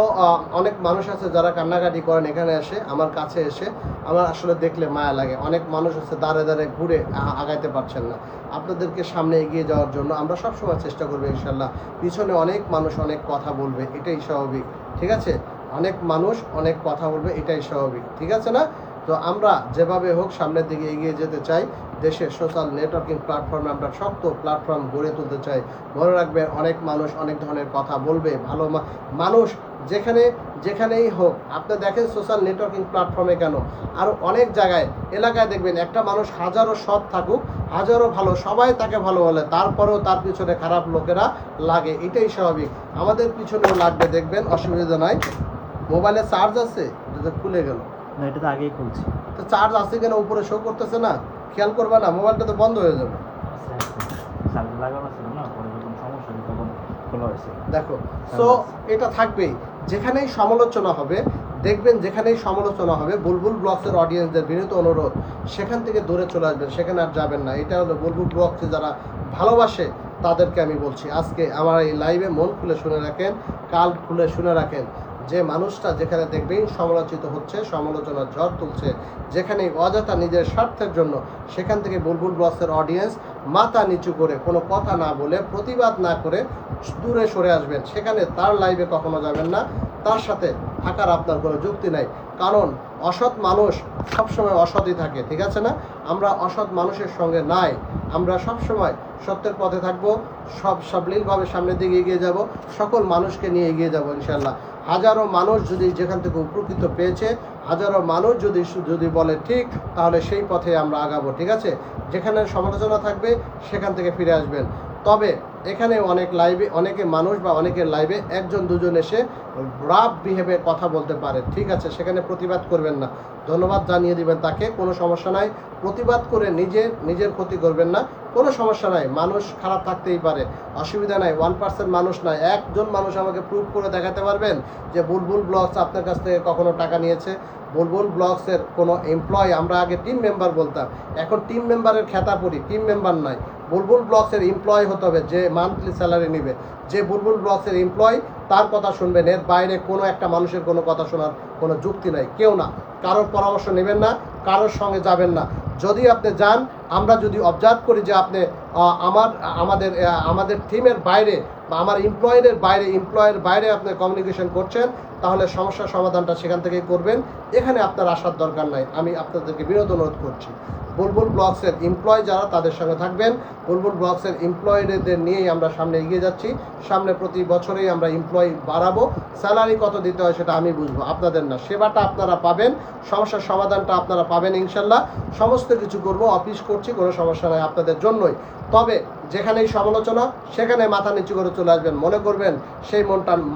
অনেক মানুষ আছে যারা কান্নাকাটি করেন এখানে এসে, আমার কাছে এসে। আমার আসলে দেখলে মায়া লাগে। অনেক মানুষ আছে দাঁড়ে ঘুরে আগাইতে পারছেন না। আপনাদেরকে সামনে এগিয়ে যাওয়ার জন্য আমরা সবসময় চেষ্টা করবো ইনশাল্লাহ। পিছনে অনেক মানুষ অনেক কথা বলবে, এটাই স্বাভাবিক, ঠিক আছে? অনেক মানুষ অনেক কথা বলবে, এটাই স্বাভাবিক, ঠিক আছে না? তো আমরা যেভাবে হোক সামনের দিকে এগিয়ে যেতে চাই। দেশের সোশ্যাল নেটওয়ার্কিং প্ল্যাটফর্মে আমরা শক্ত প্ল্যাটফর্ম গড়ে তুলতে চাই। মনে রাখবেন, অনেক মানুষ অনেক ধরনের কথা বলবে। ভালো মানুষ যেখানেই হোক, আপনি দেখেন সোশ্যাল নেটওয়ার্কিং প্ল্যাটফর্মে কেন, আরও অনেক জায়গায় এলাকায় দেখবেন একটা মানুষ হাজারো সৎ থাকুক, হাজারো ভালো, সবাই তাকে ভালো বলে, তারপরেও তার পিছনে খারাপ লোকেরা লাগে, এটাই স্বাভাবিক। আমাদের পিছনেও লাগবে, দেখবেন, অসুবিধা নাই। মোবাইলে চার্জ আছে, খুলে গেল না, এটা তো আগেই খুলছি। তো চার্জ আছে কেন উপরে শো করতেছে না? খেয়াল করবে না, মোবাইলটা তো বন্ধ হয়ে যাবে। চার্জ লাগানো ছিল না, পরে যখন সমস্যা হলো তখন খোলা হয়েছে। দেখো, সো এটা থাকবেই। যেখানেই সমালোচনা হবে, দেখবেন যেখানেই সমালোচনা হবে, বুলবুল ব্লগসের অডিয়েন্সদের বিনীত অনুরোধ, সেখান থেকে দূরে চলে আসবেন, সেখানে আর যাবেন না। এটা হলো বুলবুল ব্লগসে যারা ভালোবাসে তাদেরকে আমি বলছি। আজকে আমার এই লাইভে মন খুলে শুনে রাখেন, কাল খুলে শুনে রাখেন, যে মানুষটা যেখানে দেখবেন সমালোচিত হচ্ছে, সমালোচনার ঝড় তুলছে, যেখানে অযথা নিজের স্বার্থের জন্য, সেখান থেকে বুলবুল ব্লগসের অডিয়েন্স মাথা নিচু করে, কোনো কথা না বলে, প্রতিবাদ না করে দূরে সরে আসবেন। সেখানে তার লাইভে কখনো যাবেন না, তার সাথে থাকার আপনার কোনো যুক্তি নাই। কারণ অসৎ মানুষ সবসময় অসৎই থাকে, ঠিক আছে না? আমরা অসৎ মানুষের সঙ্গে নাই, আমরা সবসময় সত্যের পথে থাকবো, সাবলীলভাবে সামনের দিকে এগিয়ে যাব, সকল মানুষকে নিয়ে এগিয়ে যাব ইনশাল্লাহ। হাজারো মানুষ যদি যেখান থেকে উপকৃত পেয়েছে, হাজারো মানুষ যদি বলে ঠিক, তাহলে সেই পথে আমরা আগাবো, ঠিক আছে? যেখানে সমালোচনা থাকবে সেখান থেকে ফিরে আসবেন। তবে এখানে অনেকে মানুষ বা অনেকের লাইভে 1-2 এসে রাফ বিহেভে কথা বলতে পারে, ঠিক আছে? সেখানে প্রতিবাদ করবেন না, ধন্যবাদ জানিয়ে দিবেন তাকে, কোনো সমস্যা নাই। প্রতিবাদ করে নিজের ক্ষতি করবেন না, কোনো সমস্যা নাই। মানুষ খারাপ থাকতেই পারে, অসুবিধা নাই। 1% মানুষ নয়, একজন মানুষ আমাকে প্রুভ করে দেখাতে পারবেন যে বুলবুল ব্লগস আপনার কাছ থেকে কখনো টাকা নিয়েছে? বুলবুল ব্লগসের কোনো এমপ্লয়, আমরা আগে টিম মেম্বার বলতাম, এখন টিম মেম্বারের খেতা পড়ি, টিম মেম্বার নয়। বুলবুল ব্লগসের এমপ্লয় হতে হবে, যে মান্থলি স্যালারি নেবে, যে বুলবুল ব্লগসের এমপ্লয়, তার কথা শুনবেন। এর বাইরে কোনো একটা মানুষের কোনো কথা শোনার কোনো যুক্তি নাই, কেউ না। কারোর পরামর্শ নেবেন না, কারোর সঙ্গে যাবেন না। যদি আপনি যান, আমরা যদি অবজার্ভ করি যে আপনি আমাদের টিমের বাইরে বা আমার এমপ্লয়ের বাইরে আপনি কমিউনিকেশন করছেন, তাহলে সমস্যার সমাধানটা সেখান থেকেই করবেন, এখানে আপনার আসার দরকার নাই। আমি আপনাদেরকে বিনোদ অনুরোধ করছি, বুলবুল ব্লগসের এমপ্লয় যারা, তাদের সঙ্গে থাকবেন। বুলবুল ব্লগসের এমপ্লয়ীদের নিয়েই আমরা সামনে এগিয়ে যাচ্ছি। সামনে প্রতি বছরেই আমরা এমপ্লয়ি বাড়াবো। স্যালারি কত দিতে হয় সেটা আমি বুঝবো, আপনাদের না। সেবাটা আপনারা পাবেন, সমস্যার সমাধানটা আপনারা পাবেন ইনশাল্লাহ। সমস্ত কিছু করব, অফিস করছি, কোনো সমস্যা নাই আপনাদের জন্যই। তবে যেখানেই সমালোচনা সেখানে মাথা নিচু করে চলে আসবেন, মনে করবেন সেই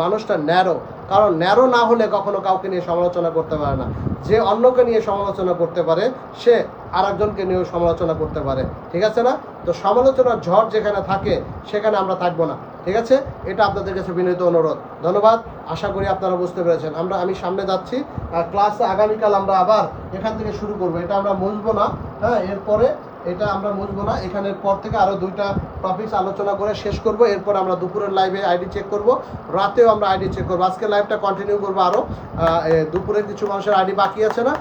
মানুষটা ন্যারো, কারণ ন্যারো না হলে কখনো কাউকে নিয়ে সমালোচনা করতে পারে না। যে অন্যকে নিয়ে সমালোচনা করতে পারে সে আরেকজনকে নিয়েও সমালোচনা করতে পারে, ঠিক আছে না? তো সমালোচনার ঝড় যেখানে থাকে সেখানে আমরা থাকবো না, ঠিক আছে? এটা আপনাদের কাছে বিনীত অনুরোধ। ধন্যবাদ, আশা করি আপনারা বুঝতে পেরেছেন। আমি সামনে যাচ্ছি, ক্লাসে আগামীকাল আমরা আবার এখান থেকে শুরু করবো। এটা আমরা মুছবো না, হ্যাঁ, এরপরে এটা আমরা মুছবো না, এখানের পর থেকে আরও 2টা টপিকস আলোচনা করে শেষ করব। এরপর আমরা দুপুরের লাইভে আইডি চেক করব, রাতেও আমরা আইডি চেক করবো। আজকে লাইভটা কন্টিনিউ করবো, আরও দুপুরে কিছু মানুষের আইডি বাকি আছে না,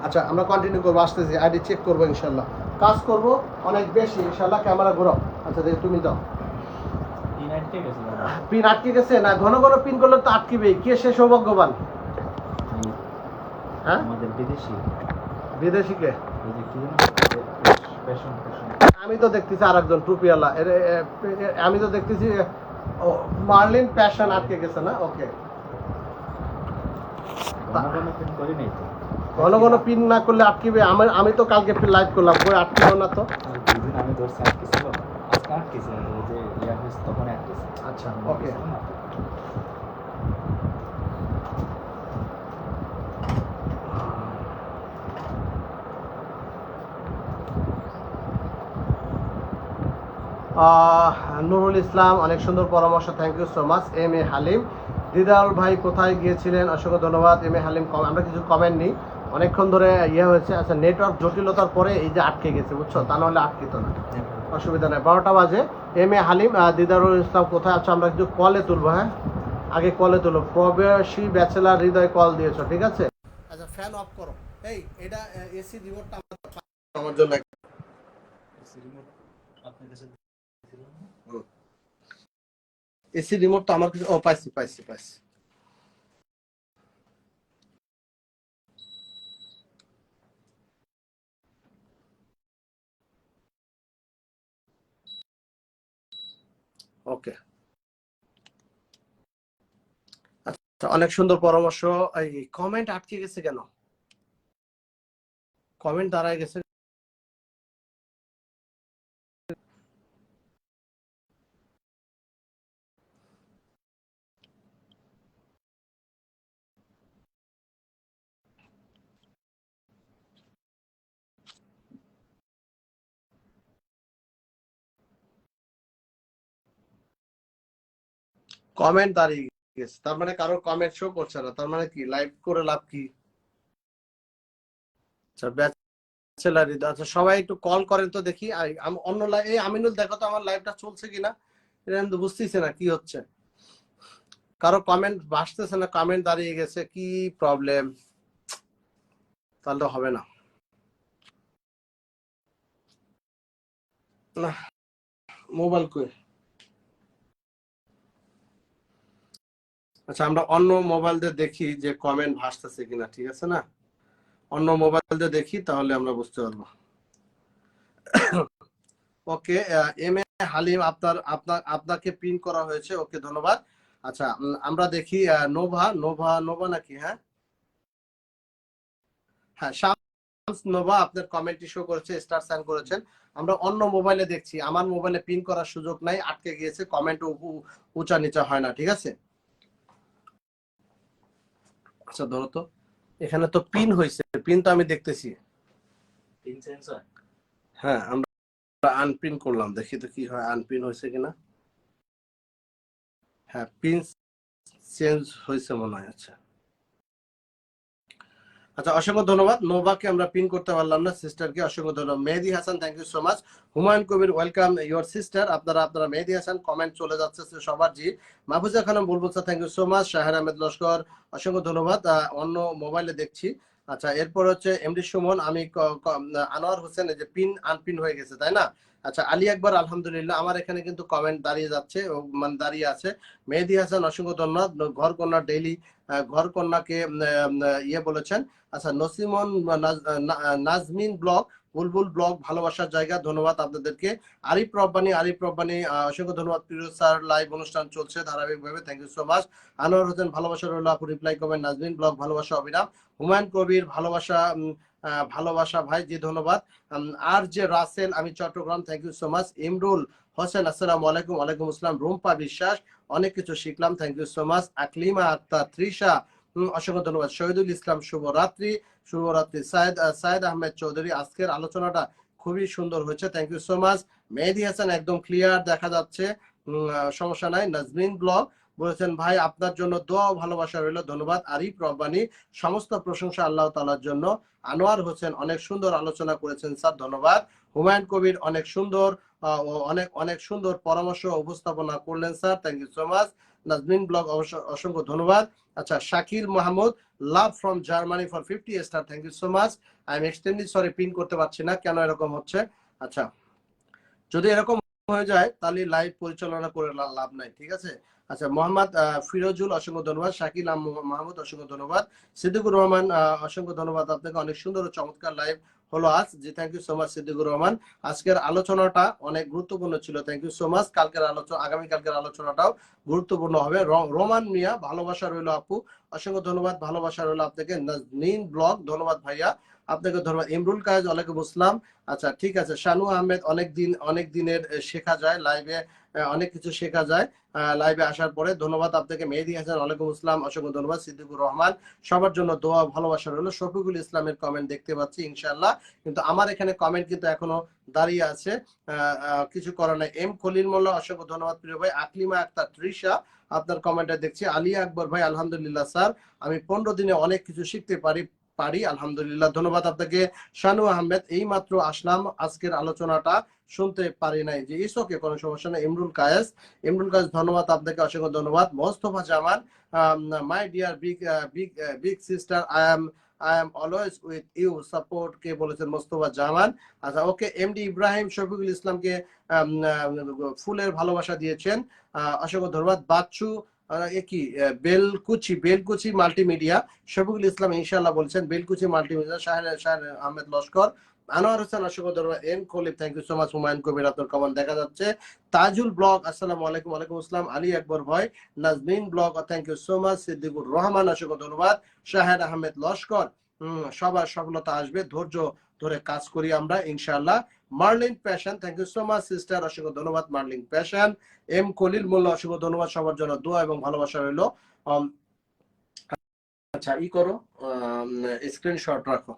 আচ্ছা আমরা কন্টিনিউ করবো, আসতেছি, আইডি চেক করবো ইনশাল্লাহ, কাজ করব অনেক বেশি ইনশাল্লাহ। ক্যামেরা ঘোরাও, আচ্ছা দেখি তুমি দাও। পিন আটকে গেছে না? ঘন ঘন পিন করলে তো আটকিবেই। কে সে সৌভাগ্যবান? হ্যাঁ, আমাদের বিদেশি কে? আমি তো দেখতেছি আরেকজন টুপিওয়ালা, আমি তো দেখতেছি মার্লিন প্যাশন আটকে গেছে না? ওকে, ঘন ঘন পিন না করলে আটকিবে। আমি তো কালকে লাইভ করলাম, বই আটকিল না তো। আমি ধরছি আটকেছিল, আজকে আটকেছে, যে ইয়া হয়েছে তখন আটকেছে। আচ্ছা ওকে, নুরুল ইসলাম অনেক সুন্দর পরামর্শ, thank you so much. M A Halim, Didar ভাই কোথায় গিয়েছিলেন? অসংখ্য ধন্যবাদ এম এ হালিম। আমরা কিছু কমেন্ট নিই, অনেকক্ষণ ধরে ইয়ে হয়েছে। আচ্ছা, নেটওয়ার্ক জটিলতার পরে এই যে আটকে গেছে, বুঝছো, তা নাহলে আটকিত না, অসুবিধা নেই। 12টা বাজে। এম এ হালিম, দিদারুল ইসলাম কোথায়? আচ্ছা আমরা কিছু কলে তুলবো, হ্যাঁ আগে কলে তুলো। প্রবাসী ব্যাচেলার হৃদয় কল দিয়েছো, ঠিক আছে? আচ্ছা ফ্যান অফ করো। এই এটা এসি রিমোটটা আমার জন্য এসি রিমোট তো আমার কিছু, ও পাইছি পাইছি পাইছি। ওকে, আচ্ছা অনেক সুন্দর পরামর্শ। এই কমেন্ট আটকে গেছে কেন? কমেন্ট দাঁড়ায় গেছে। কমেন্ট দাঁড়িয়ে গেছে, তার মানে কারো কমেন্ট শো করছে না, তার মানে কি লাইভ করে লাভ কি? আচ্ছা ব্যাচেলার হৃদয়, আচ্ছা সবাই একটু কল করেন তো দেখি। অন্য লাইভ, এই আমিনুল দেখো তো আমার লাইভটা চলছে কিনা, এটা আমি তো বুঝতেছি না কি হচ্ছে। কারো কমেন্ট ভাসতেছে না, কমেন্ট দাঁড়িয়ে গেছে, কি প্রবলেম? তাহলে হবে না, না মোবাইল কই? আচ্ছা আমরা অন্য মোবাইল দিয়ে দেখি যে কমেন্ট ভাসতেছে কিনা, ঠিক আছে না? অন্য মোবাইল দিয়ে দেখি, তাহলে আমরা বুঝতে পারবো। ওকে, এম এ হালিম আপনাকে পিন করা হয়েছে, ওকে ধন্যবাদ। আচ্ছা আমরা দেখি নোভা নোভা নোভা নাকি? হ্যাঁ হ্যাঁ, শামস নোভা আপনার কমেন্টটি শো করেছে, স্টার সাইন করেছেন। আমরা অন্য মোবাইলে দেখছি, আমার মোবাইলে পিন করার সুযোগ নাই, আটকে গিয়েছে, কমেন্ট উঁচা নিচা হয় না, ঠিক আছে? আচ্ছা ধরো তো, এখানে তো পিন হয়েছে, পিন তো আমি দেখতেছি। পিন সেন্সর, হ্যাঁ আমরা আনপিন করলাম, দেখি তো কি হয়, আনপিন হয়েছে কিনা। হ্যাঁ পিন চেঞ্জ হয়েছে মনে হয়। আচ্ছা আচ্ছা, অসংখ্য ধন্যবাদ। নোভাকে আমরা পিন করতে পারলাম না, সিস্টারকে অসংখ্য ধন্যবাদ। Mehedi Hasan, thank you so much. Humayun Kabir, welcome your sister. আপনারা মেহেদি হাসান কমেন্ট চলে যাচ্ছে সবার। জি Mahfuza Khanam Bulbul sir, thank you so much. Shaher Ahmed Laskar, অসংখ্য ধন্যবাদ। অন্য মোবাইলে দেখছি। আচ্ছা এরপর হচ্ছে এমডি সুমন, আমি আনোয়ার হোসেন, এই যে পিন আনপিন হয়ে গেছে তাই না? আচ্ছা আলী আকবর, আলহামদুলিল্লাহ আমার এখানে কিন্তু কমেন্ট দাঁড়িয়ে যাচ্ছে, মানে দাঁড়িয়ে আছে। মেহেদি হাসান, অসংখ্য ধন্যবাদ। ঘর কন্যা ডেইলি, ঘর কন্যাকে ইয়ে বলেছেন। আচ্ছা নসিমন, নাজমিন ব্লগ, বুলবুল ব্লগ, ভালোবাসার জায়গা, ধন্যবাদ আপনাদেরকে। আরিফ রব্বানি, অসংখ্য ধন্যবাদ। প্রিয় স্যার, লাইভ অনুষ্ঠান চলছে ধারাবাহিকভাবে, thank you so much. Anwar Hossain, ভালোবাসা রইল, আপু রিপ্লাই করবেন। নাজমিন ব্লগ, ভালোবাসা অবিরাম। হুমায়ুন কবির, ভালোবাসা ভালোবাসা ভাই, জি ধন্যবাদ। আর যে রাসেল, আমি Chittagong, thank you so much. Imrul Hossain, আসসালামু আলাইকুম। ওয়ালাইকুম আসসালাম। রুম্পা বিশ্বাস, অনেক কিছু শিখলাম, thank you so much. Akhlima Akter, Trisha, অসংখ্য ধন্যবাদ। শহীদুল ইসলাম, শুভরাত্রি। শুভরাত্রি। সায়েদ আহমেদ চৌধুরী, আজকের আলোচনাটা খুবই সুন্দর হয়েছে, thank you so much. Mehedi Hasan, একদম ক্লিয়ার দেখা যাচ্ছে, সমস্যা নাই। নাজমিন ব্লগ বলেছেন ভাই আপনার জন্য দোয়া ও ভালোবাসা রইল, ধন্যবাদ। আরিফ রব্বানি, সমস্ত প্রশংসা আল্লাহ তাআলার জন্য। আনোয়ার হোসেন, অনেক সুন্দর আলোচনা করেছেন স্যার, ধন্যবাদ। হুমায়ুন কবির, অনেক সুন্দর ও অনেক অনেক সুন্দর পরামর্শ উপস্থাপনা করলেন sir, thank you so much. Nazmin blog, অসংখ্য ধন্যবাদ। আচ্ছা, Shakil Mahmud, love from Germany for 50 star, thank you so much. I am extremely sorry, pin করতে পারছি না, কেন এরকম হচ্ছে? আচ্ছা, যদি এরকম হয়ে যায় তাহলে লাইভ পরিচালনা করে লাভ নাই, ঠিক আছে? আচ্ছা, মোহাম্মদ ফিরোজুল, অসংখ্য ধন্যবাদ। শাকিল মাহমুদ, অসংখ্য ধন্যবাদ। সিদ্দিকুর রহমান, অসংখ্য ধন্যবাদ আপনাকে, অনেক সুন্দর ও চমৎকার লাইভ হলো আজ, জি thank you so much Siddiqur Rahman. আজকের আলোচনাটা অনেক গুরুত্বপূর্ণ ছিল, থ্যাংক ইউ সো মাচ। কালকের আলোচনা, আগামীকালকের আলোচনাটাও গুরুত্বপূর্ণ হবে। রোমান মিয়া, ভালোবাসা রইল আপু, অসংখ্য ধন্যবাদ, ভালোবাসা রইল আপনাকে। নাজনীন ব্লগ, ধন্যবাদ ভাইয়া, আপনাকে ধন্যবাদ। ইমরুল কায়েজ, ওয়ালাইকুম আসসালাম। আচ্ছা, ঠিক আছে। শানু আহমেদ, অনেক দিনের শেখা যায় লাইভে, অনেক কিছু শেখা যায় লাইভে আসার পরে, ধন্যবাদ আপনাকে। মেহেদি হাসান, ওয়ালাইকুম আসসালাম, অসংখ্য ধন্যবাদ। সিদ্দিকুর রহমান, সবার জন্য দোয়া ভালোবাসা রইল। শফিকুল ইসলামের কমেন্ট দেখতে পাচ্ছি, ইনশাআল্লাহ, কিন্তু আমার এখানে কমেন্ট কিন্তু এখনো দাঁড়িয়ে আছে, কিছু করার নাই। এম খলিল মোল্লা, অসংখ্য ধন্যবাদ প্রিয় ভাই। আকলিমা আক্তার তৃষা, আপনার কমেন্টে দেখছি। আলিয়া আকবর ভাই, আলহামদুলিল্লাহ স্যার, আমি 15 দিনে অনেক কিছু শিখতে পারি আলহামদুলিল্লাহ, ধন্যবাদ আপনাকে। শানু আহমেদ, এই মাত্র আসলাম, আজকের আলোচনাটা শুনতে পারি নাই, যে ইস ওকে, কোনো সমস্যা নেই। ইমরুল কায়েস, ধন্যবাদ আপনাকে, অসংখ্য ধন্যবাদ। Mostafa Zaman, my dear big sister, I am always with you, support, কে বলেছেন? মোস্তফা জামান। আচ্ছা, ওকে। এমডি ইব্রাহিম শফিকুল ইসলামকে ফুলের ভালোবাসা দিয়েছেন, অসংখ্য ধন্যবাদ। বাচ্চু, কি বেলকুচি মাল্টিমিডিয়া, শফিকুল ইসলাম ইনশাআল্লাহ বলছেন, বেলকুচি মাল্টিমিডিয়া। শাহের আহমেদ লস্কর, আনোয়ার হোসেন, অসংখ্য ধন্যবাদ। M Khalif, thank you so much. Humayun Kabir, আপনার কমেন্ট দেখা যাচ্ছে। তাজুল ব্লগ, আসসালামু আলাইকুম। ওয়ালাইকুম আসসালাম। আলী আকবর ভাই, Nazmin blog, thank you so much. Siddiqur Rahman, অসংখ্য ধন্যবাদ। শাহের আহমেদ লস্কর, সবার সফলতা আসবে, ধৈর্য ধরে কাজ করি আমরা, ইনশাআল্লাহ। Marlin passion, thank you so much sister, অসংখ্য ধন্যবাদ Marlin passion. M Khalil Molla, অসংখ্য ধন্যবাদ, সবার জন্য দোয়া এবং ভালোবাসা রইল। আচ্ছা, করো, স্ক্রিনশট রাখো।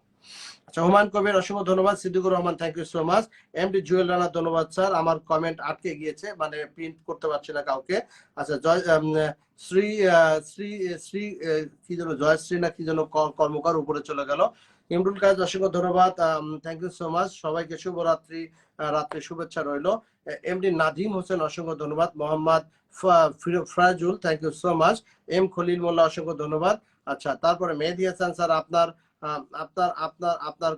আচ্ছা, হুমায়ুন কবির, অসংখ্য ধন্যবাদ। Siddiqur Rahman, thank you so much. MD Jewel Rana, ধন্যবাদ স্যার। আমার কমেন্ট আটকে গিয়েছে, মানে প্রিন্ট করতে পারছি না কাউকে। আচ্ছা, শ্রী শ্রী শ্রী কি যেন, জয়শ্রী না কি যেন কর্মকার, উপরে চলে গেল। ইমরুল কায়েস, অসংখ্য ধন্যবাদ, থ্যাংক ইউ সো মাচ। সবাইকে শুভরাত্রি, রাত্রি শুভেচ্ছা রইল। এমডি নাদিম হোসেন, অসংখ্য ধন্যবাদ। Mohammad Farazul, thank you so much. M Khalil Molla, অসংখ্য ধন্যবাদ। আচ্ছা, তারপরে মেহেদি হাসান স্যার, আপনার আপনার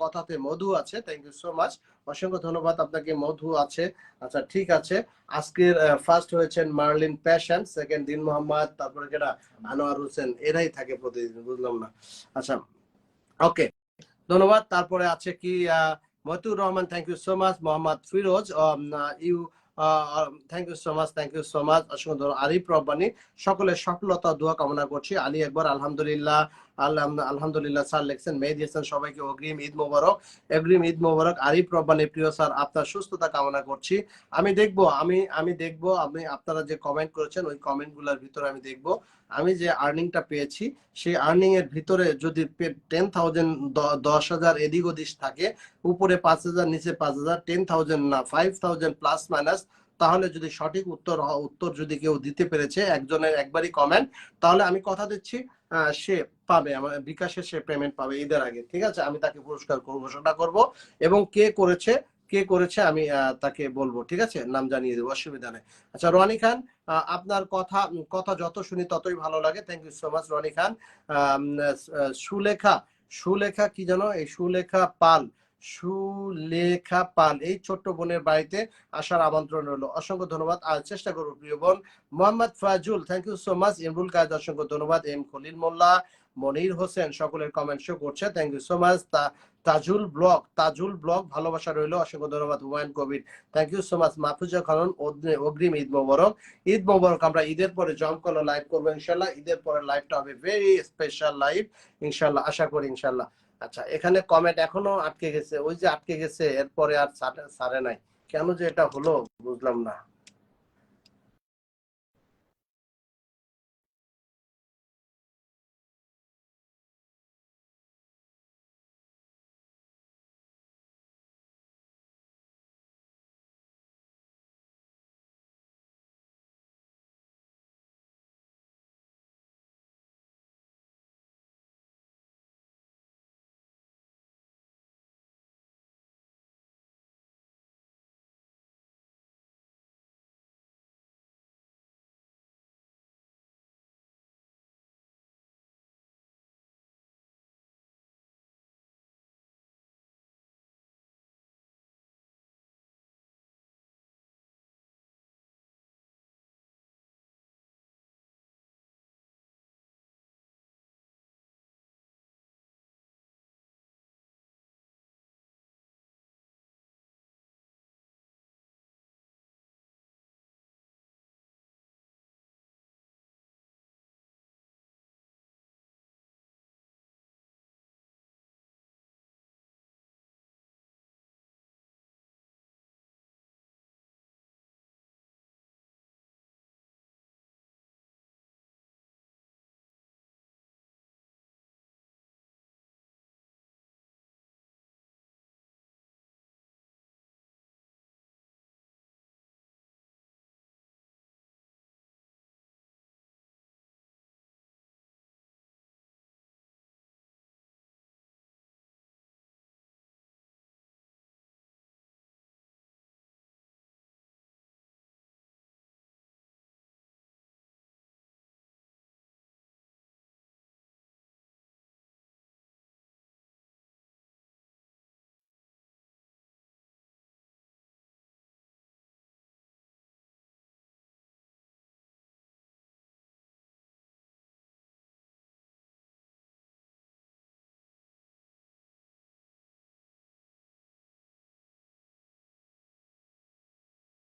কথাতে মধু আছে, থ্যাংক ইউ সো মাচ, অসংখ্য ধন্যবাদ আপনাকে, মধু আছে। আচ্ছা, ঠিক আছে। আজকের ফার্স্ট হয়েছেন মার্লিন প্যাশন, সেকেন্ড দিন মোহাম্মদ, তারপরে কেটা আনোয়ার হোসেন, এরাই থাকে প্রতিদিন, বুঝলাম না। আচ্ছা, ওকে, ধন্যবাদ। তারপরে আছে কি Motiur Rahman, thank you so much. Mohammad Firoz, you thank you so much, thank you so much, অসংখ্য ধন্যবাদ। আরিফ রব্বানি, সকলের সফলতা দোয়া কামনা করছি। আলী একবার, আলহামদুলিল্লাহ, আলহামদুলিল্লাহ স্যার লিখছেন। মেহেদি হাসান, সবাইকে অগ্রিম ঈদ মোবারক, অগ্রিম ঈদ মোবারক। আরিফ রব্বানি, প্রিয় স্যার, আপনার সুস্থতা কামনা করছি। আমি দেখবো, আপনি আপনারা যে কমেন্ট করেছেন, ওই কমেন্ট গুলার ভিতরে আমি দেখবো, আমি যে আর্নিংটা পেয়েছি, সেই আর্নিং এর ভিতরে যদি 10,000, 10,000 এদিক ওদিক থাকে, উপরে 5,000, নিচে 5,000, 10,000 না 5,000 প্লাস মাইনাস, তাহলে যদি সঠিক উত্তর যদি কেউ দিতে পেরেছে, একজনের একবারই কমেন্ট, তাহলে আমি কথা দিচ্ছি সে পাবে, আমার বিকাশে সে পেমেন্ট পাবে ঈদের আগে, ঠিক আছে? আমি তাকে পুরস্কার ঘোষণা করব, এবং কে করেছে আমি তাকে বলবো, ঠিক আছে? নাম জানিয়ে দেবো, অসুবিধা নেই। আচ্ছা, রনি খান, আপনার কথা যত শুনি ততই ভালো লাগে, thank you so much Roni Khan. Sulekha কি জানো, এই সুলেখা পাল, এই ছোট্ট বোনের বাড়িতে আসার আমন্ত্রণ রইল, অসংখ্য ধন্যবাদ, আর চেষ্টা করবো প্রিয় বোন। Mohammad Fazul, thank you so much. Imrul Kayed, অসংখ্য ধন্যবাদ। এম খলিল মোল্লা, মনির হোসেন, সকলের কমেন্ট শো করছে, thank you so much. Tajul blog, ভালোবাসা রইল, অসংখ্য ধন্যবাদ। Humayun Kabir, thank you so much. Mahfuza Khanon, অগ্রিম ঈদ মোবারক। ঈদ মোবারক। আমরা ঈদের পরে জমকালো লাইভ করবো ইনশাল্লাহ, ঈদের পরে লাইভটা হবে ভেরি স্পেশাল লাইভ ইনশাল্লাহ, আশা করি ইনশাল্লাহ। আচ্ছা, এখানে কমেন্ট এখনো আটকে গেছে, ওই যে আটকে গেছে, এরপরে আর ছাড়ে নাই, কেন যে এটা হলো বুঝলাম না।